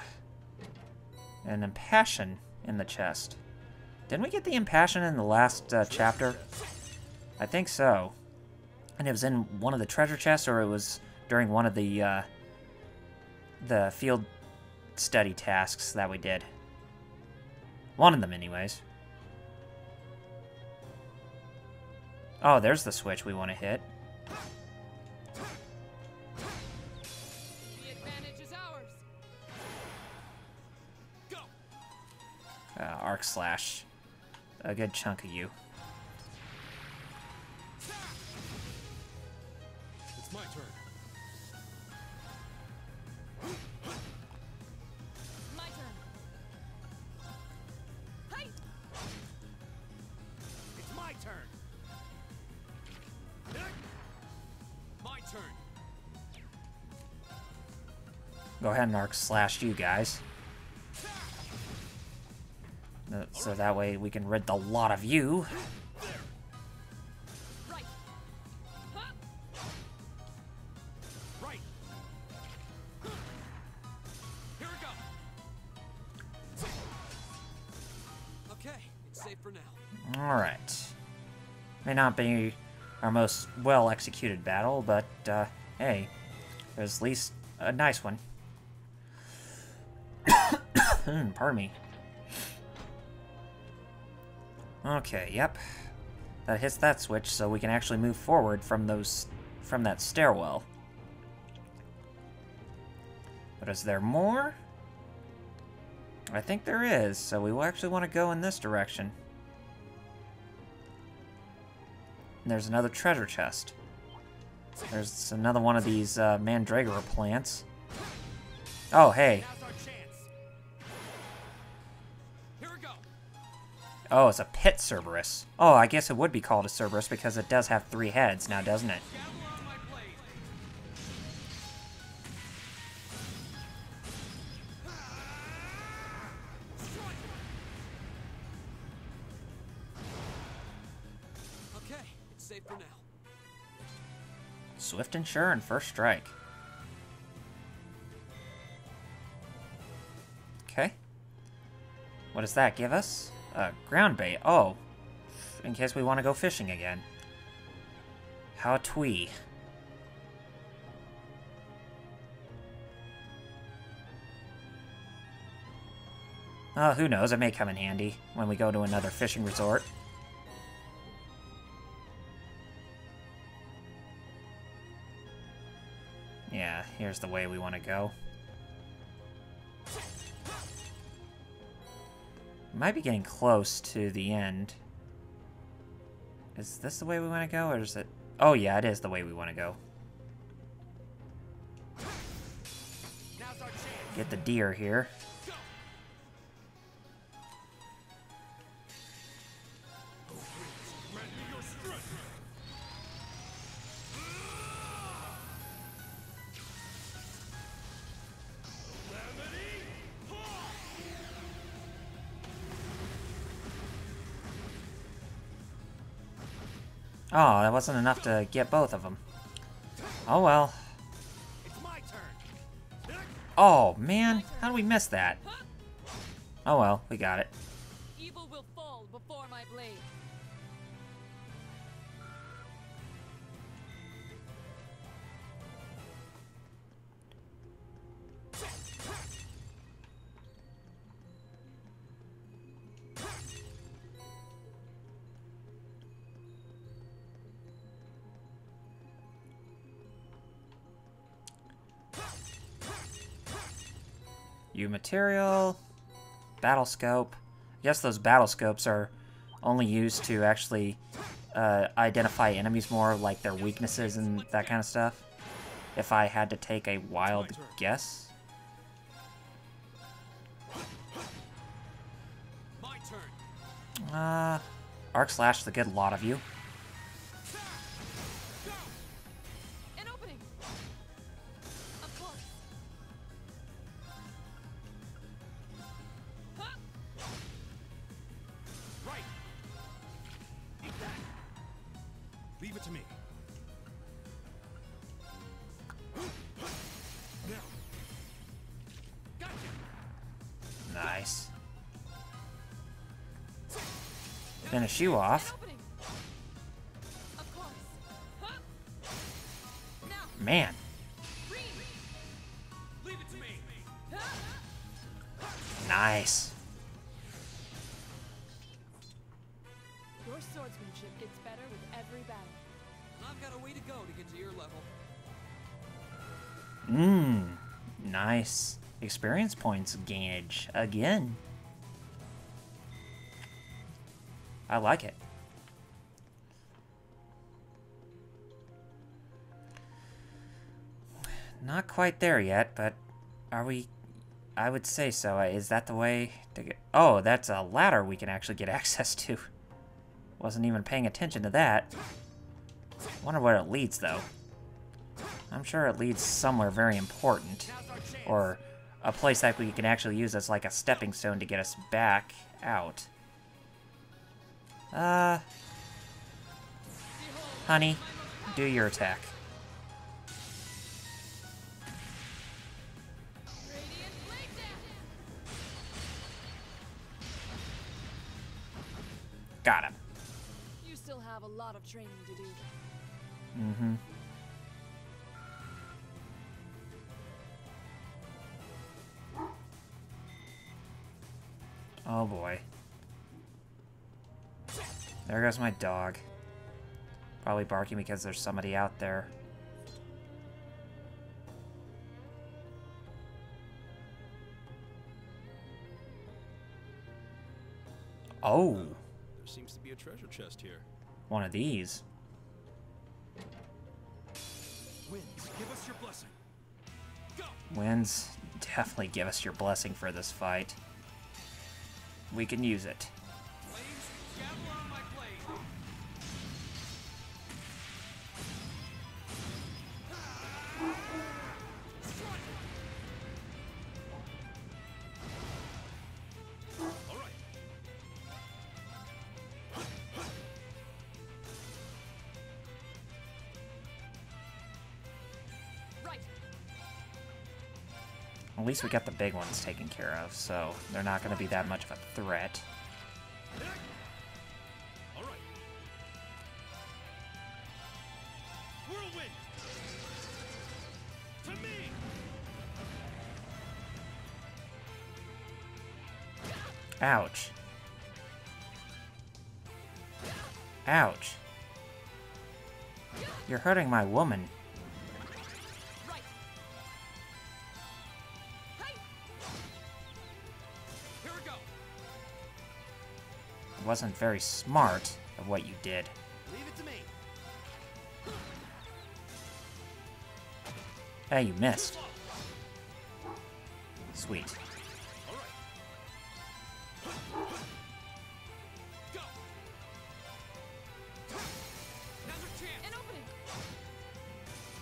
And Impassion in the chest. Didn't we get the Impassion in the last chapter? I think so. And it was in one of the treasure chests, or it was during one of the field study tasks that we did. One of them, anyways. Oh, there's the switch we want to hit. The advantage is ours. Go. Arc slash. A good chunk of you. It's my turn. My turn. Hey! It's my turn. My turn. Go ahead and arc slash you guys. So that way we can rid the lot of you. Right. Huh? Right. Here we go. Okay, it's safe for now. Alright. May not be our most well-executed battle, but, hey, there's at least a nice one. Pardon me. Okay, yep. That hits that switch, so we can actually move forward from that stairwell. But is there more? I think there is, so we will actually want to go in this direction. And there's another treasure chest. There's another one of these mandragora plants. Oh, hey. Oh, it's a pit Cerberus. Oh, I guess it would be called a Cerberus because it does have 3 heads now, doesn't it? Okay, it's safe for now. Swift and sure and first strike. Okay. What does that give us? Ground bait. Oh, in case we want to go fishing again. How twee. Who knows? It may come in handy when we go to another fishing resort. Yeah, here's the way we want to go. Might be getting close to the end. Is this the way we want to go, or is it... Oh yeah, it is the way we want to go. Get the deer here. Oh, that wasn't enough to get both of them. Oh well. Oh man, how did we miss that? Oh well, we got it. Evil will fall before my blade. U material, battle scope. I guess those battle scopes are only used to actually identify enemies more, like their weaknesses and that kind of stuff. If I had to take a wild guess. My turn. Arc slash is a good lot of you. An opening. Of course. Right. Eat that. Leave it to me. Now. Gotcha. Nice. Finish you off. Man. Leave it to me. Nice. Your swordsmanship gets better with every battle. I've got a way to go to get to your level. Nice. Experience points gainage again. I like it. Not quite there yet, but are we? I would say so. Is that the way to get? Oh, that's a ladder we can actually get access to. Wasn't even paying attention to that. Wonder where it leads, though. I'm sure it leads somewhere very important. Or a place that we can actually use as like a stepping stone to get us back out. Honey, do your attack. Got him. You still have a lot of training to do. Mm-hmm. Oh boy. There goes my dog. Probably barking because there's somebody out there. Oh. There seems to be a treasure chest here. One of these. Winds, give us your blessing. Winds, definitely give us your blessing for this fight. We can use it. At least we got the big ones taken care of, so they're not going to be that much of a threat. All right. Whirlwind. To me. Ouch. Ouch. You're hurting my woman. It wasn't very smart of what you did. Leave it to me. Hey, you missed. Sweet. All right. Go. Now's your chance. An opening.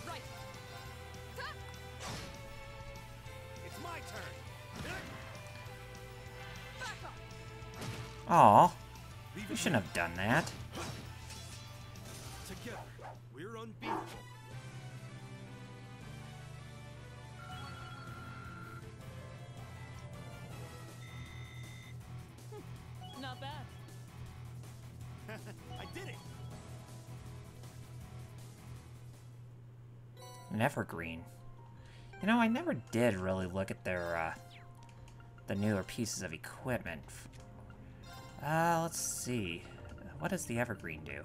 Right. It's my turn. Back up. Aw. You shouldn't have done that. Together, we're unbeatable. Not bad. I did it. An evergreen. You know, I never did really look at their, the newer pieces of equipment. Let's see. What does the evergreen do?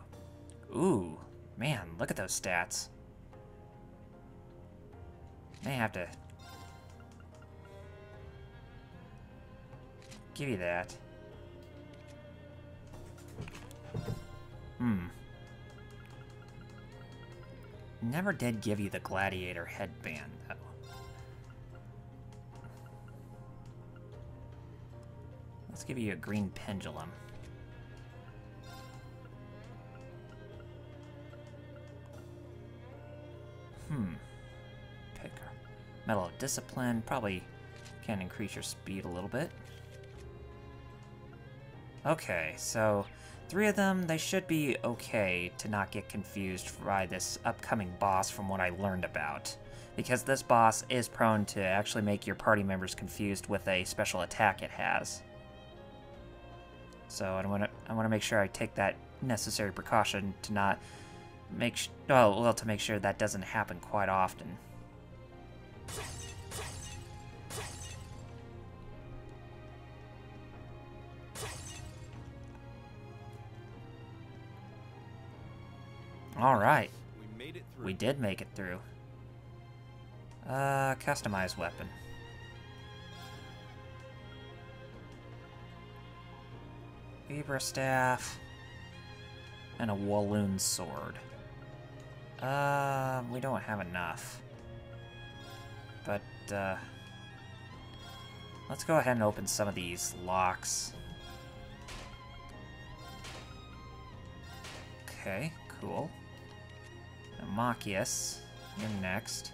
Ooh, man, look at those stats. May have to give you that. Never did give you the gladiator headband, though. Let's give you a green pendulum. Pick Medal of Discipline. Probably can increase your speed a little bit. Okay, so 3 of them, they should be okay to not get confused by this upcoming boss from what I learned about. Because this boss is prone to actually make your party members confused with a special attack it has. So I want to make sure I take that necessary precaution to not make to make sure that doesn't happen quite often. All right. We made it through. We did make it through. Customize weapon. Vibra staff. And a Walloon sword. We don't have enough. But, let's go ahead and open some of these locks. Okay, cool. Machias, you're next.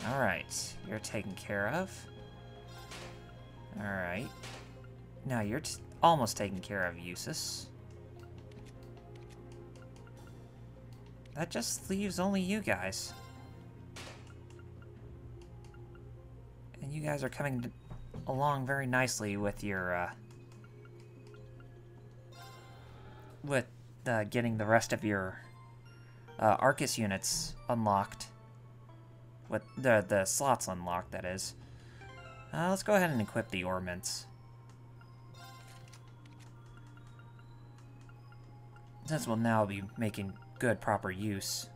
Alright, you're taken care of. Alright. Now you're almost taken care of, Eustace. That just leaves only you guys. And you guys are coming along very nicely with your, getting the rest of your Arcus units unlocked. With the slots unlocked, that is. Let's go ahead and equip the ornaments. Since we'll now be making good, proper use.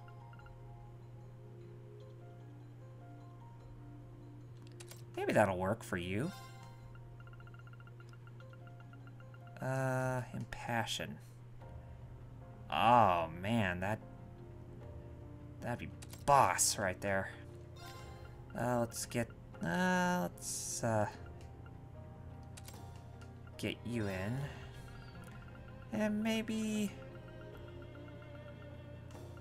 Maybe that'll work for you. Impassion. Oh, man, that'd be boss right there. Let's get you in. And maybe...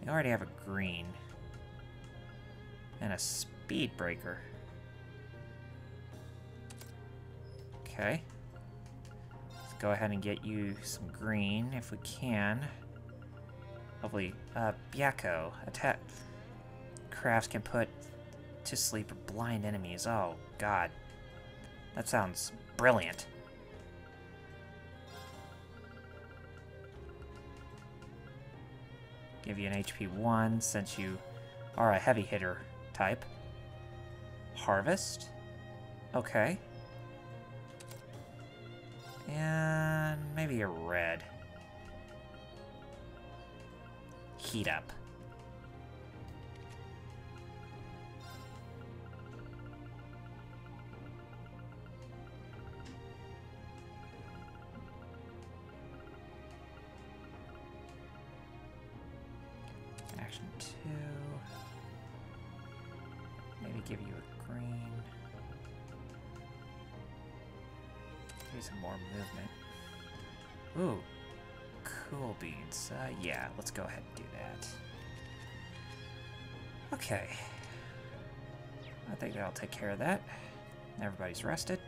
We already have a green. And a speed breaker. Okay. Let's go ahead and get you some green if we can. Hopefully, Byakko. Attack. Crafts can put to sleep or blind enemies. Oh, God. That sounds brilliant. Give you an HP 1 since you are a heavy hitter type. Harvest. Okay. And maybe a red. Heat up. Action 2. Maybe give you a green. Maybe some more movement. Ooh. Cool beans. Yeah, let's go ahead and do that. Okay. I think that'll take care of that. Everybody's rested.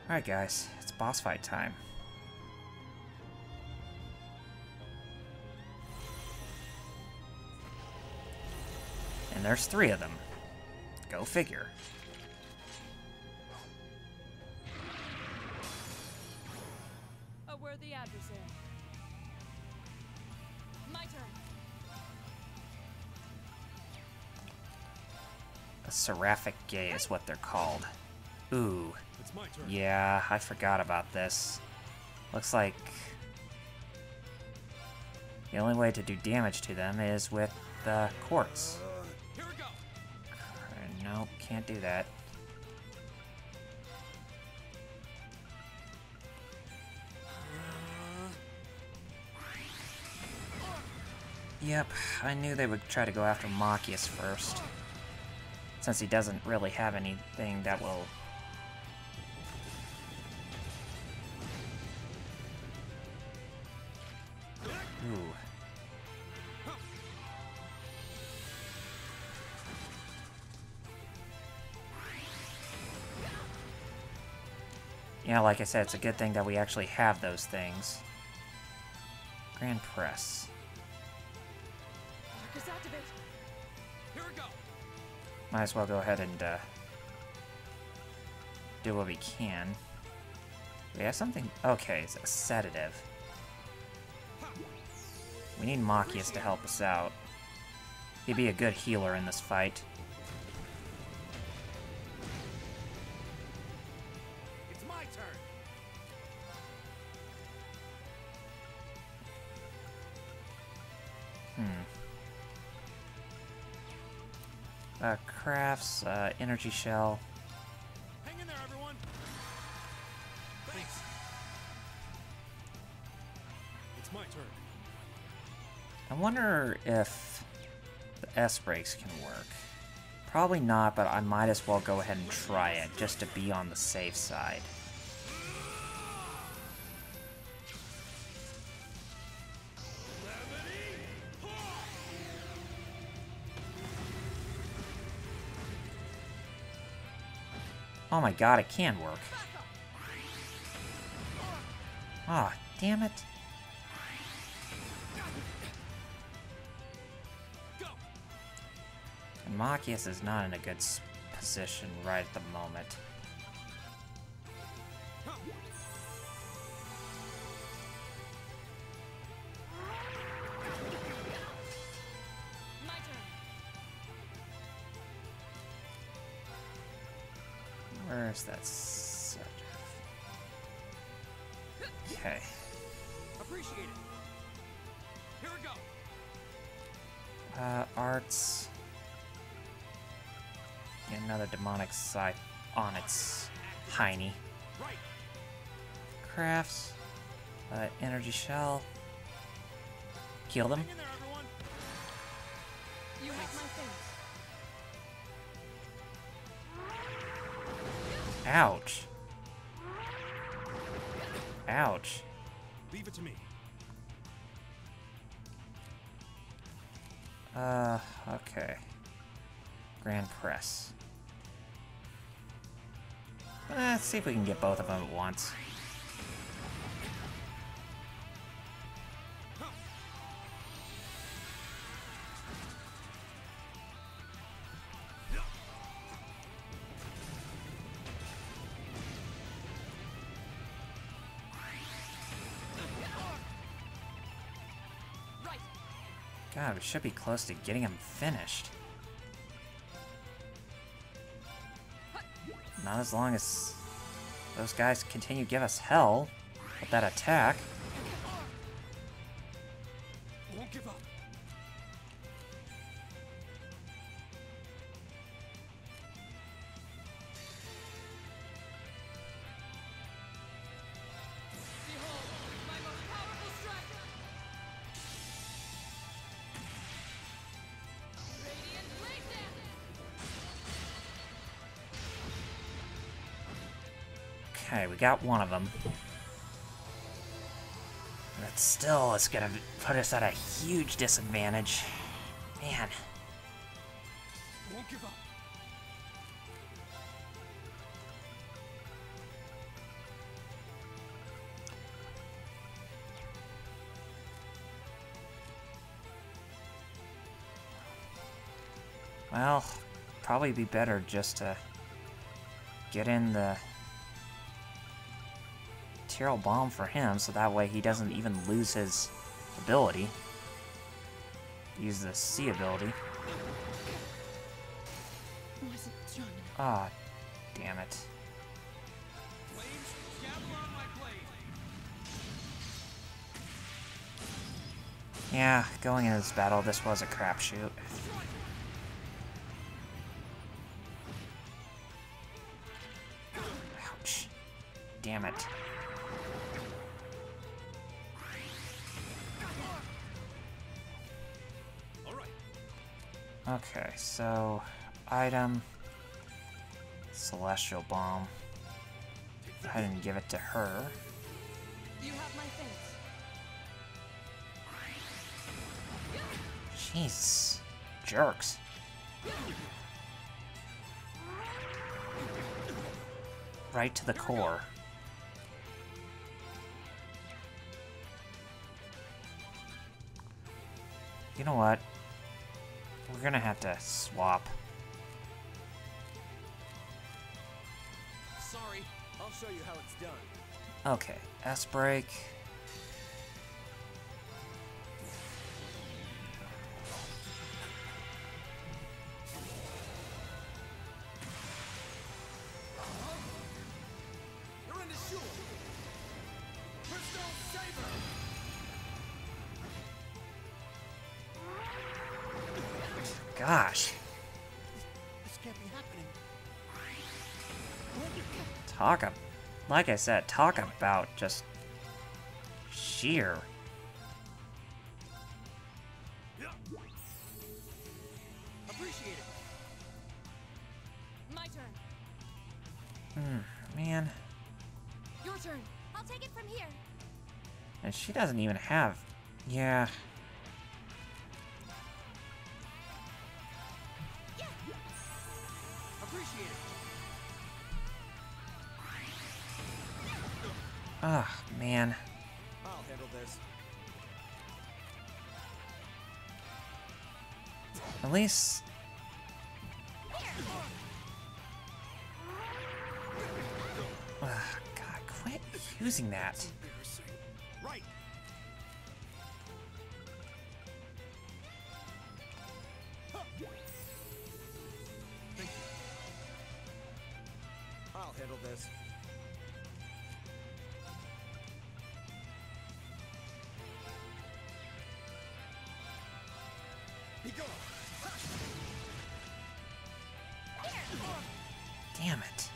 Alright guys, it's boss fight time. And there's 3 of them. Go figure. A worthy adversary. My turn. A seraphic gay is what they're called. Ooh. It's my turn. Yeah, I forgot about this. Looks like the only way to do damage to them is with the quartz. Here we go. Nope, can't do that. Yep, I knew they would try to go after Machias first, since he doesn't really have anything that will... Ooh. Yeah, like I said, it's a good thing that we actually have those things. Grand Press. Marcus, activate. Here we go. Might as well go ahead and do what we can. We have something... Okay, it's a sedative. We need Machias to help us out. He'd be a good healer in this fight. It's my turn. Crafts, energy shell. Hang in there, everyone. Thanks. It's my turn. I wonder if the S-brakes can work. Probably not, but I might as well go ahead and try it, just to be on the safe side. Oh my god, it can work. Ah, damn it. And Machias is not in a good position right at the moment. My turn. Where's that set? Okay. Appreciate it. Here we go. Arts. Get another demonic scythe on its hiney. Right. Crafts. Energy shell. Heal them. Hang in there, everyone. You have my thanks. Ouch. Ouch. Leave it to me. Okay. Grand Press. Let's see if we can get both of them at once. God, we should be close to getting him finished. Not as long as those guys continue to give us hell with that attack. Won't give up. Okay, we got one of them. But still, it's gonna put us at a huge disadvantage. Man. Won't give up. Well, probably be better just to get in the Tyrrell Bomb for him, so that way he doesn't even lose his ability. Use the C ability. Ah, damn it. Yeah, going into this battle, this was a crapshoot. Ouch. Damn it. Okay, so item Celestial Bomb. Go ahead and give it to her. You have my thanks. Jeez. Jerks. Right to the core. You know what? We're gonna have to swap. Sorry, I'll show you how it's done. Okay, S-break. You're in the shoe. Crystal Saber. Gosh. This can't be happening. Like I said, talk about just sheer. Appreciate it. My turn. Man. Your turn. I'll take it from here. And she doesn't even have... Yeah. Appreciate it. Ah, man. I'll handle this. At least... Ugh, God, quit using that. Right. Thank you. I'll handle this. Be gone. Damn it.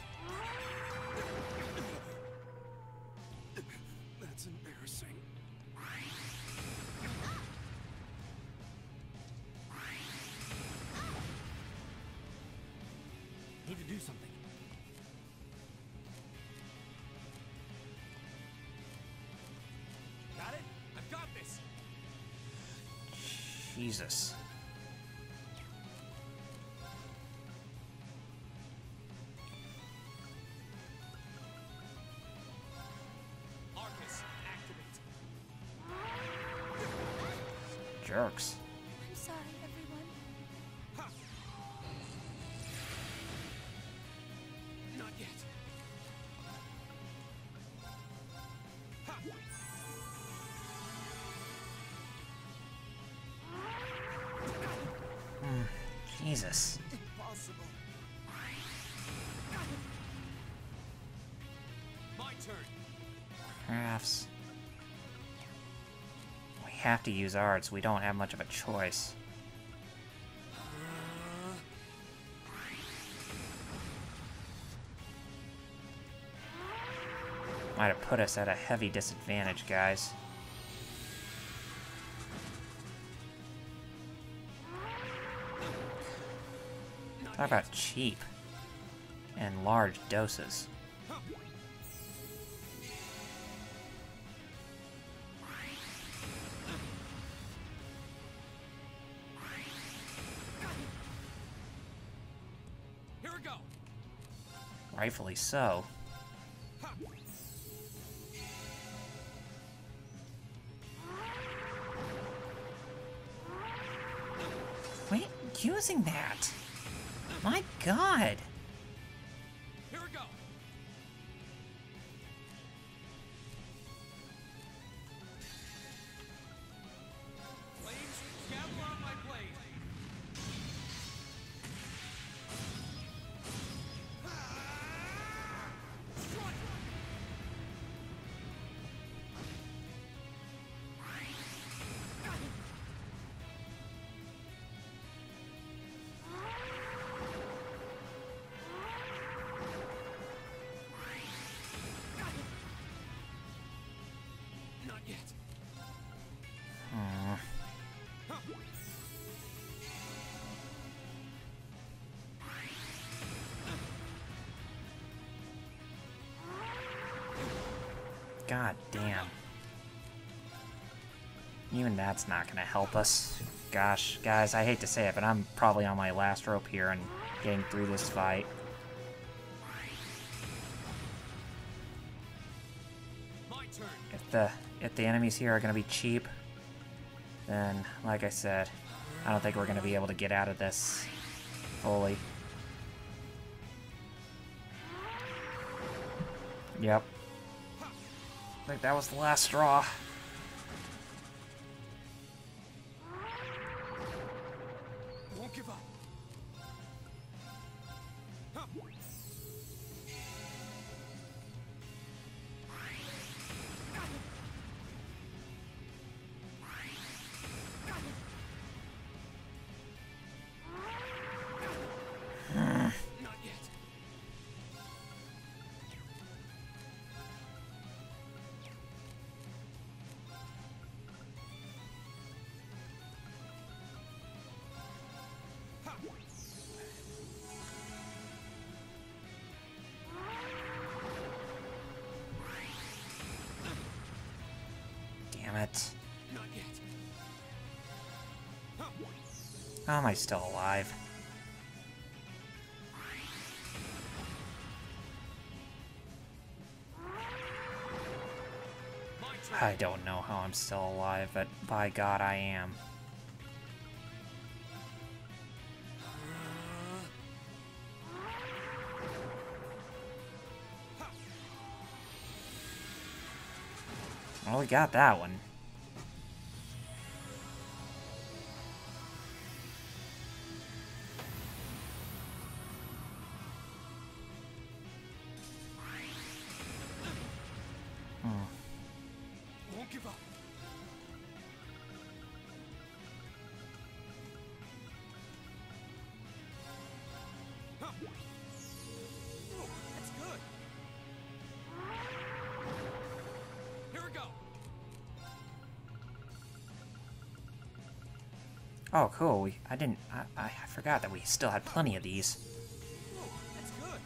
That's embarrassing. Need to do something. Got it? I've got this. Jesus. Arcus, activate. Jerks. I'm sorry, everyone. Ha! Not yet. Ha! Jesus. Impossible. My turn. Crafts. We have to use arts. We don't have much of a choice. Might have put us at a heavy disadvantage, guys. Talk about cheap and large doses. Here we go. Rightfully so. Wait, using that? My God! Here we go. Flames gather on my blade. Strike. Not yet. Aw. God damn. Even that's not gonna help us. Gosh, guys, I hate to say it, but I'm probably on my last rope here and getting through this fight. My turn. If the enemies here are gonna be cheap, then, like I said, I don't think we're gonna be able to get out of this fully. Yep. I think that was the last straw. Won't give up. Not yet. Damn it. Not yet. How am I still alive? I don't know how I'm still alive, but by God, I am. Well, we got that one. Won't give up. Oh, that's good. Here we go. Oh, cool. I forgot that we still had plenty of these. Oh, that's good.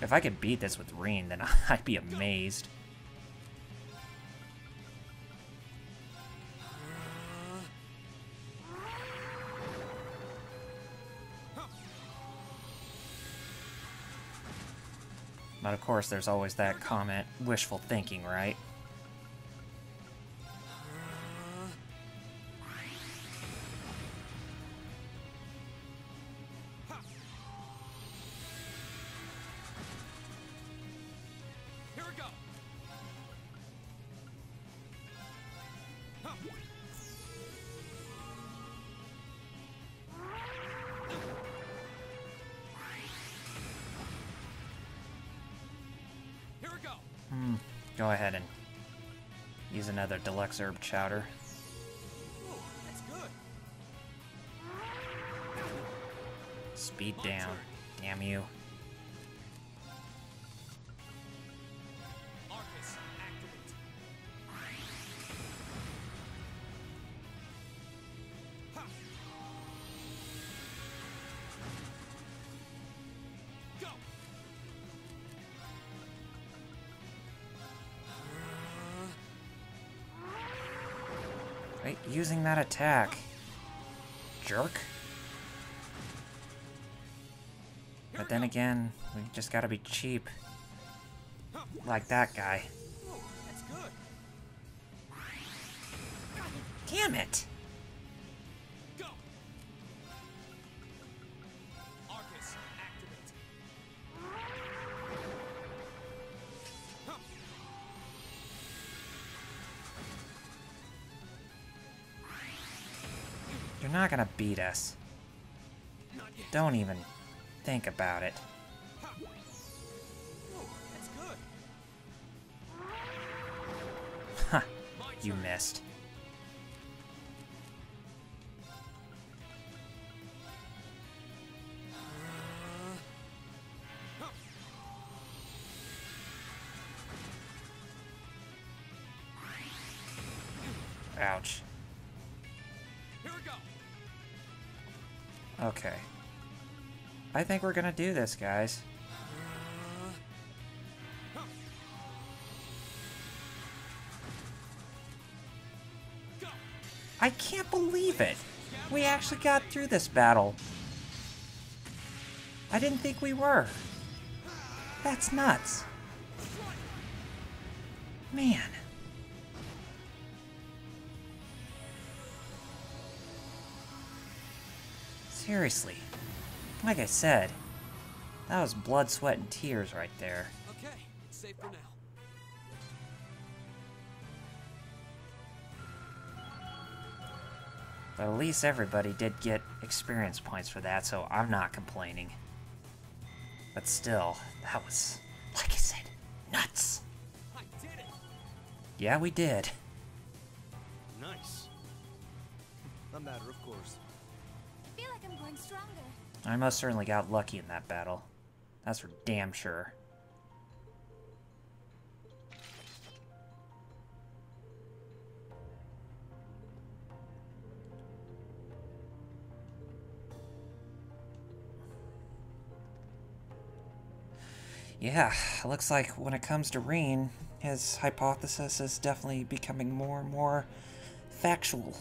If I could beat this with Reen, then I'd be amazed. But of course, there's always that comment, wishful thinking, right? Here we go. Go ahead and use another deluxe herb chowder. Whoa, that's good. Speed down. Damn you. Arcus, activate. Ha. Go. Right, using that attack. Jerk. But then again, we just gotta be cheap. Like that guy. Whoa, that's good. Damn it! Go. Arcus, activate. Huh. You're not gonna beat us. Not yet. Don't even think about it. Ha. Whoa, that's good. Ha! My You turn. missed. Ouch. Here we go. Okay. I think we're gonna do this, guys. Go. I can't believe it! We actually got through this battle. I didn't think we were. That's nuts. Man. Seriously. Like I said, that was blood, sweat, and tears right there. Okay, it's safe for now. But at least everybody did get experience points for that, so I'm not complaining. But still, that was, like I said, nuts. I did it. Yeah, we did. Nice. A matter of course. I feel like I'm going stronger. I most certainly got lucky in that battle. That's for damn sure. Yeah, looks like when it comes to Reen, his hypothesis is definitely becoming more and more factual.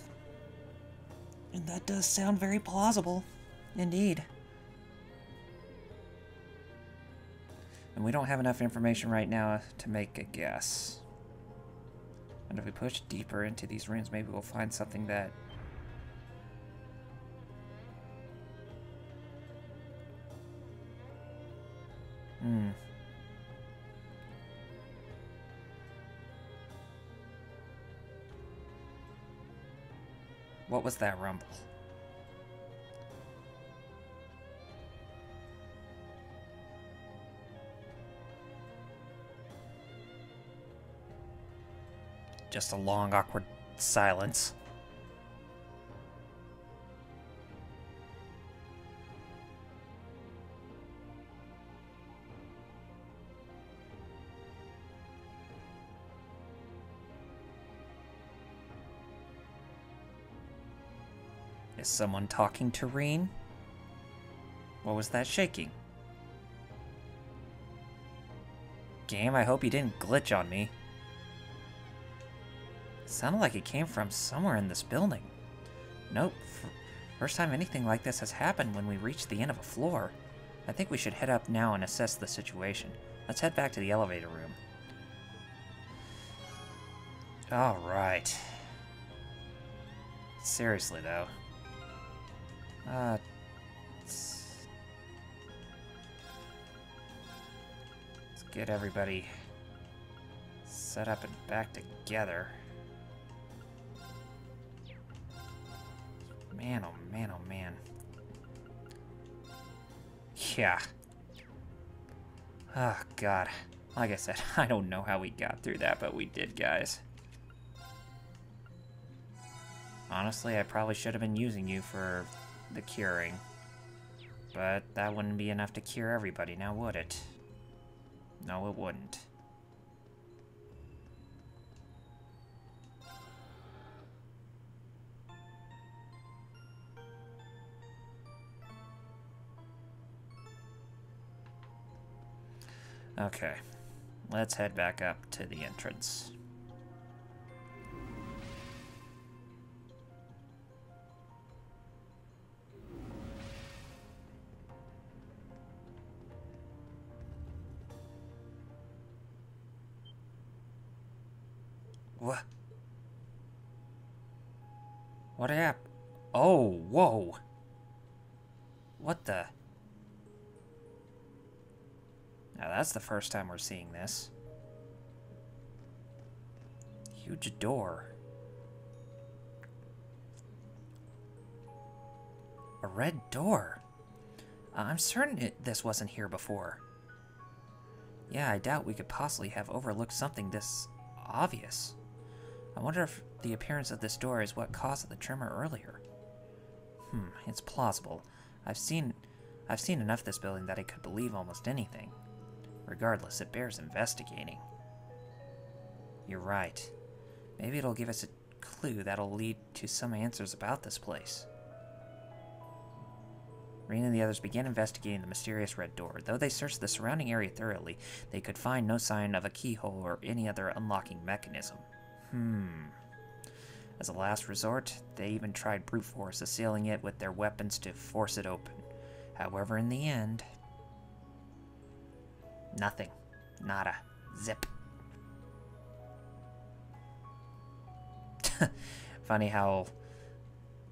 And that does sound very plausible, indeed. And we don't have enough information right now to make a guess. And if we push deeper into these runes, maybe we'll find something that... What was that rumble? Just a long, awkward silence. Is someone talking to Reen? What was that shaking? Game, I hope you didn't glitch on me. It sounded like it came from somewhere in this building. Nope. First time anything like this has happened when we reach the end of a floor. I think we should head up now and assess the situation. Let's head back to the elevator room. Alright. Seriously, though. Let's get everybody set up and back together. Man, oh man, oh man. Yeah. Oh, God. Like I said, I don't know how we got through that, but we did, guys. Honestly, I probably should have been using you for the curing. But that wouldn't be enough to cure everybody, now would it? No, it wouldn't. Okay, let's head back up to the entrance. What? What happened? Oh, whoa. What the? Now that's the first time we're seeing this. Huge door. A red door. I'm certain this wasn't here before. Yeah, I doubt we could possibly have overlooked something this obvious. I wonder if the appearance of this door is what caused the tremor earlier. It's plausible. I've seen enough of this building that I could believe almost anything. Regardless, it bears investigating. You're right. Maybe it'll give us a clue that'll lead to some answers about this place. Reen and the others began investigating the mysterious red door. Though they searched the surrounding area thoroughly, they could find no sign of a keyhole or any other unlocking mechanism. As a last resort, they even tried brute force, assailing it with their weapons to force it open. However, in the end... nothing. Nada. Zip. Funny how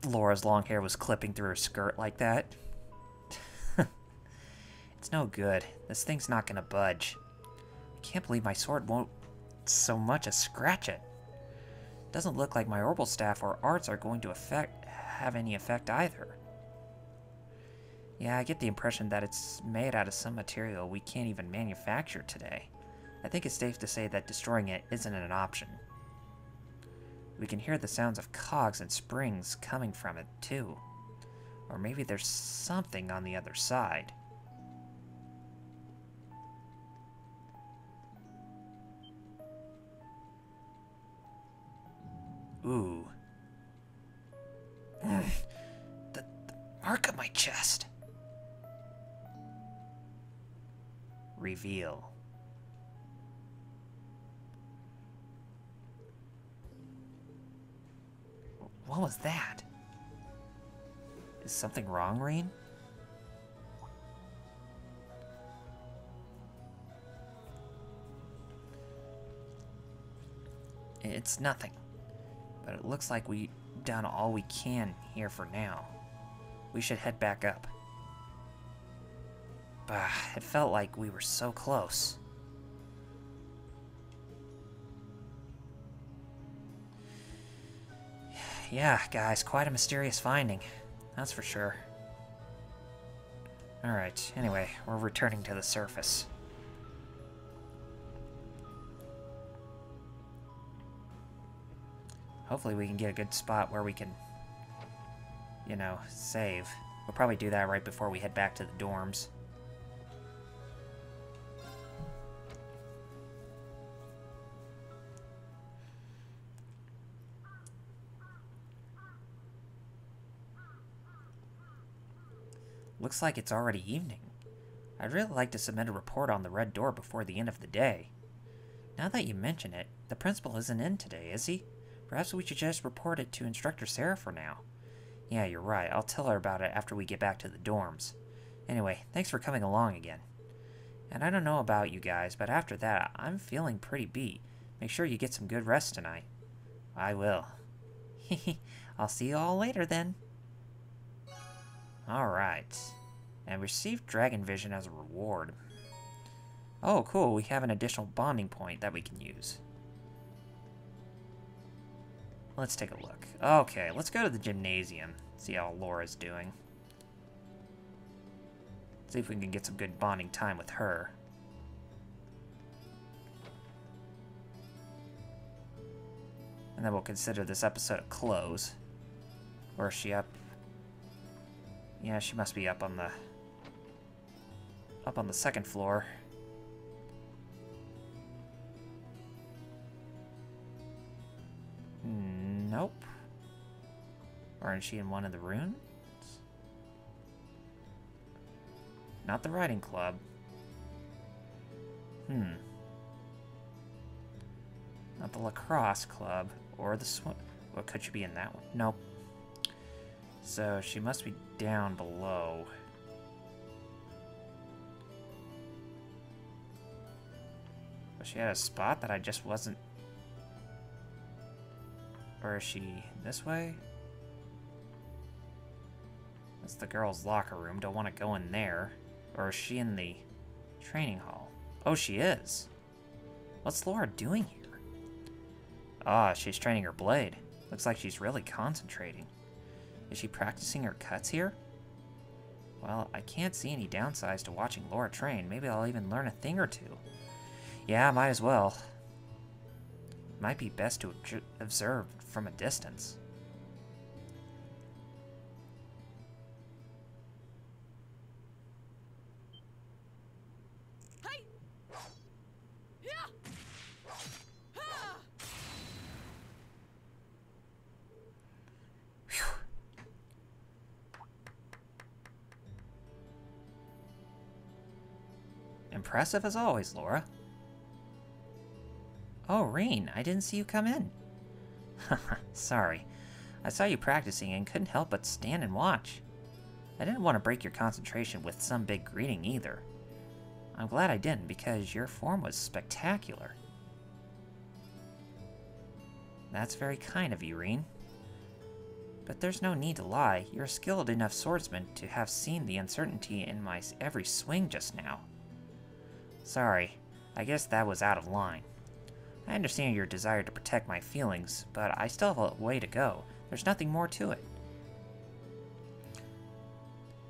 Laura's long hair was clipping through her skirt like that. It's no good. This thing's not gonna budge. I can't believe my sword won't so much as scratch it. Doesn't look like my orbital staff or arts are going to have any effect either. Yeah, I get the impression that it's made out of some material we can't even manufacture today. I think it's safe to say that destroying it isn't an option. We can hear the sounds of cogs and springs coming from it, too. Or maybe there's something on the other side. Ooh. The mark on my chest. Reveal. What was that? Is something wrong, Reen? It's nothing. But it looks like we've done all we can here for now. We should head back up. Bah, it felt like we were so close. Yeah, guys, quite a mysterious finding. That's for sure. Alright, anyway, we're returning to the surface. Hopefully we can get a good spot where we can, you know, save. We'll probably do that right before we head back to the dorms. Looks like it's already evening. I'd really like to submit a report on the red door before the end of the day. Now that you mention it, the principal isn't in today, is he? Perhaps we should just report it to Instructor Sarah for now. Yeah, you're right. I'll tell her about it after we get back to the dorms. Anyway, thanks for coming along again. And I don't know about you guys, but after that, I'm feeling pretty beat. Make sure you get some good rest tonight. I will. I'll see you all later then. Alright. And receive Dragon Vision as a reward. Oh, cool. We have an additional bonding point that we can use. Let's take a look. Okay, let's go to the gymnasium. See how Laura's doing. See if we can get some good bonding time with her. And then we'll consider this episode a close. Or is she up? Yeah, she must be up on the second floor. Nope. Or is she in one of the rooms? Not the riding club. Not the lacrosse club. Or the swim... Well, could she be in that one? Nope. So she must be down below. But she had a spot that I just wasn't... Or is she this way? That's the girls' locker room. Don't want to go in there. Or is she in the training hall? Oh, she is. What's Laura doing here? Ah, she's training her blade. Looks like she's really concentrating. Is she practicing her cuts here? Well, I can't see any downsides to watching Laura train. Maybe I'll even learn a thing or two. Yeah, might as well. Might be best to observe from a distance. Hey! Yeah! Ah! Impressive as always, Laura. Oh, Reen, I didn't see you come in. Sorry. I saw you practicing and couldn't help but stand and watch. I didn't want to break your concentration with some big greeting either. I'm glad I didn't, because your form was spectacular. That's very kind of you, Reen. But there's no need to lie. You're a skilled enough swordsman to have seen the uncertainty in my every swing just now. Sorry, I guess that was out of line. I understand your desire to protect my feelings, but I still have a way to go. There's nothing more to it.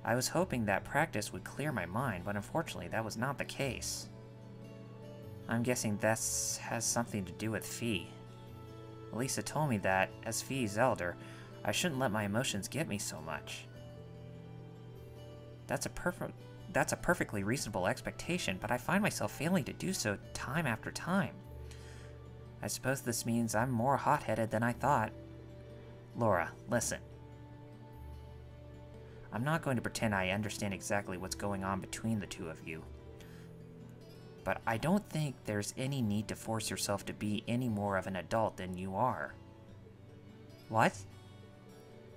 I was hoping that practice would clear my mind, but unfortunately that was not the case. I'm guessing this has something to do with Fee. Elisa told me that, as Fee's elder, I shouldn't let my emotions get me so much. That's a perfectly reasonable expectation, but I find myself failing to do so time after time. I suppose this means I'm more hot-headed than I thought. Laura, listen. I'm not going to pretend I understand exactly what's going on between the two of you. But I don't think there's any need to force yourself to be any more of an adult than you are. What?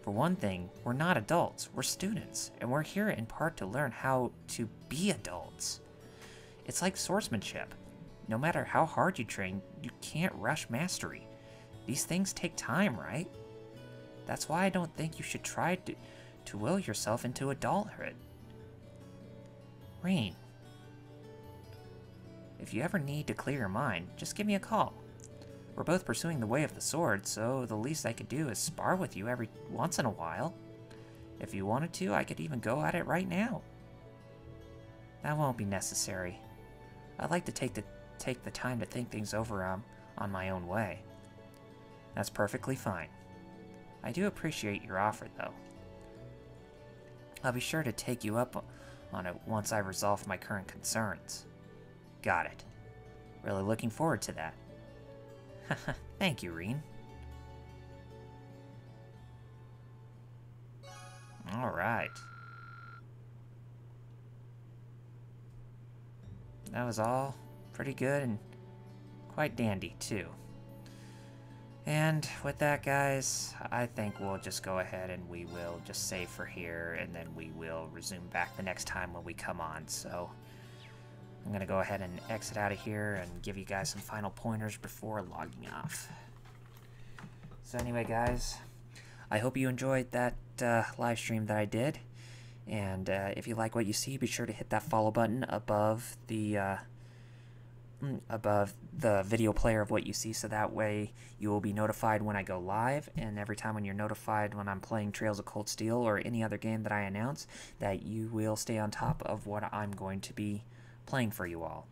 For one thing, we're not adults, we're students, and we're here in part to learn how to be adults. It's like swordsmanship. No matter how hard you train, you can't rush mastery. These things take time, right? That's why I don't think you should try to will yourself into adulthood. Reen, if you ever need to clear your mind, just give me a call. We're both pursuing the way of the sword, so the least I could do is spar with you every once in a while. If you wanted to, I could even go at it right now. That won't be necessary. I'd like to take the time to think things over on my own way. That's perfectly fine. I do appreciate your offer, though. I'll be sure to take you up on it once I resolve my current concerns. Got it. Really looking forward to that. Thank you, Reen. Alright. That was all pretty good and quite dandy, too. And with that, guys, I think we'll just go ahead and we will just save for here, and then we will resume back the next time when we come on. So I'm going to go ahead and exit out of here and give you guys some final pointers before logging off. So anyway, guys, I hope you enjoyed that live stream that I did. And if you like what you see, be sure to hit that follow button above the video player of what you see, so that way you will be notified when I go live, and every time when you're notified when I'm playing Trails of Cold Steel or any other game that I announce, that you will stay on top of what I'm going to be playing for you all.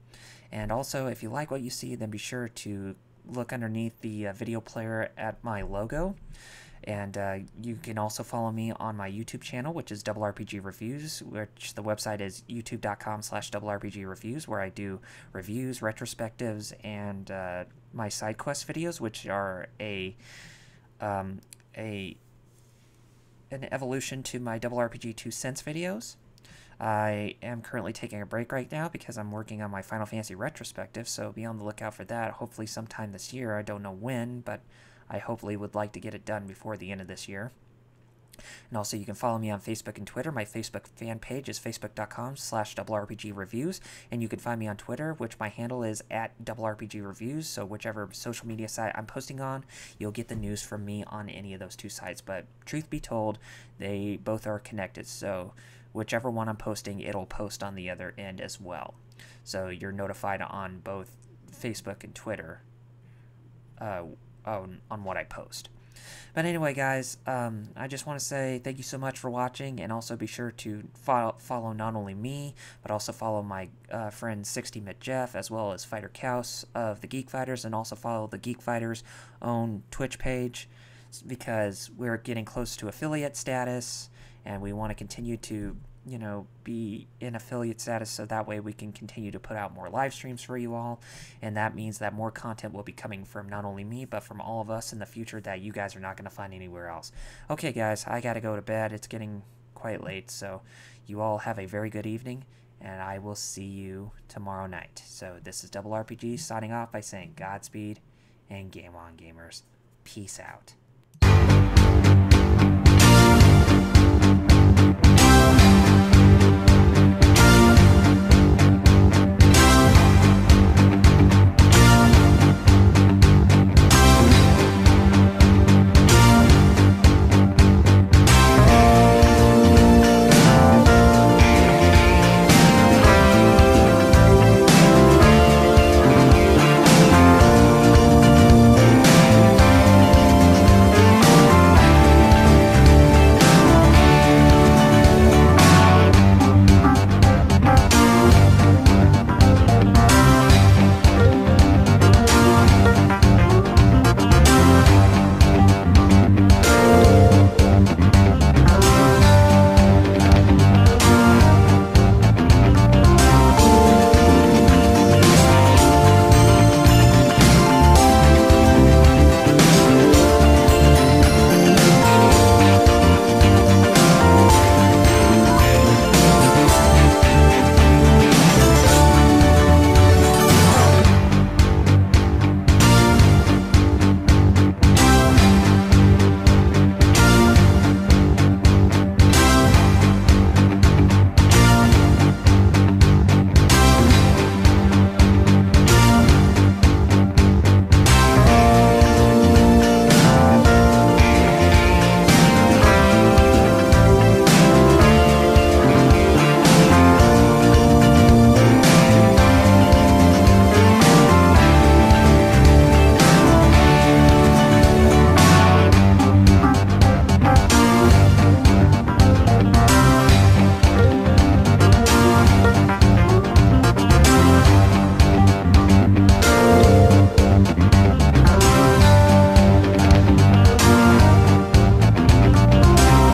And also, if you like what you see, then be sure to look underneath the video player at my logo. And you can also follow me on my YouTube channel, which is RRPGReviews, which the website is youtube.com/RRPGReviews, where I do reviews, retrospectives, and my side quest videos, which are an evolution to my RRPG 2 Cents videos. I am currently taking a break right now because I'm working on my Final Fantasy retrospective, so be on the lookout for that, hopefully sometime this year. I don't know when, but I hopefully would like to get it done before the end of this year. And also, you can follow me on Facebook and Twitter. My Facebook fan page is facebook.com/RRPGReviews, and you can find me on Twitter, which my handle is @RRPGReviews. So whichever social media site I'm posting on, you'll get the news from me on any of those two sites. But truth be told, they both are connected. So whichever one I'm posting, it'll post on the other end as well. So you're notified on both Facebook and Twitter on what I post. But anyway, guys, I just want to say thank you so much for watching, and also be sure to follow not only me, but also follow my friend 60-Bit Jeff, as well as Fighter Kaus of the Geek Fighters, and also follow the Geek Fighters' own Twitch page, because we're getting close to affiliate status, and we want to continue to, you know, be in affiliate status, so that way we can continue to put out more live streams for you all, and that means that more content will be coming from not only me, but from all of us in the future that you guys are not going to find anywhere else. Okay, guys, I gotta go to bed. It's getting quite late, so you all have a very good evening, and I will see you tomorrow night. So this is RRPG signing off by saying Godspeed and game on, gamers. Peace out.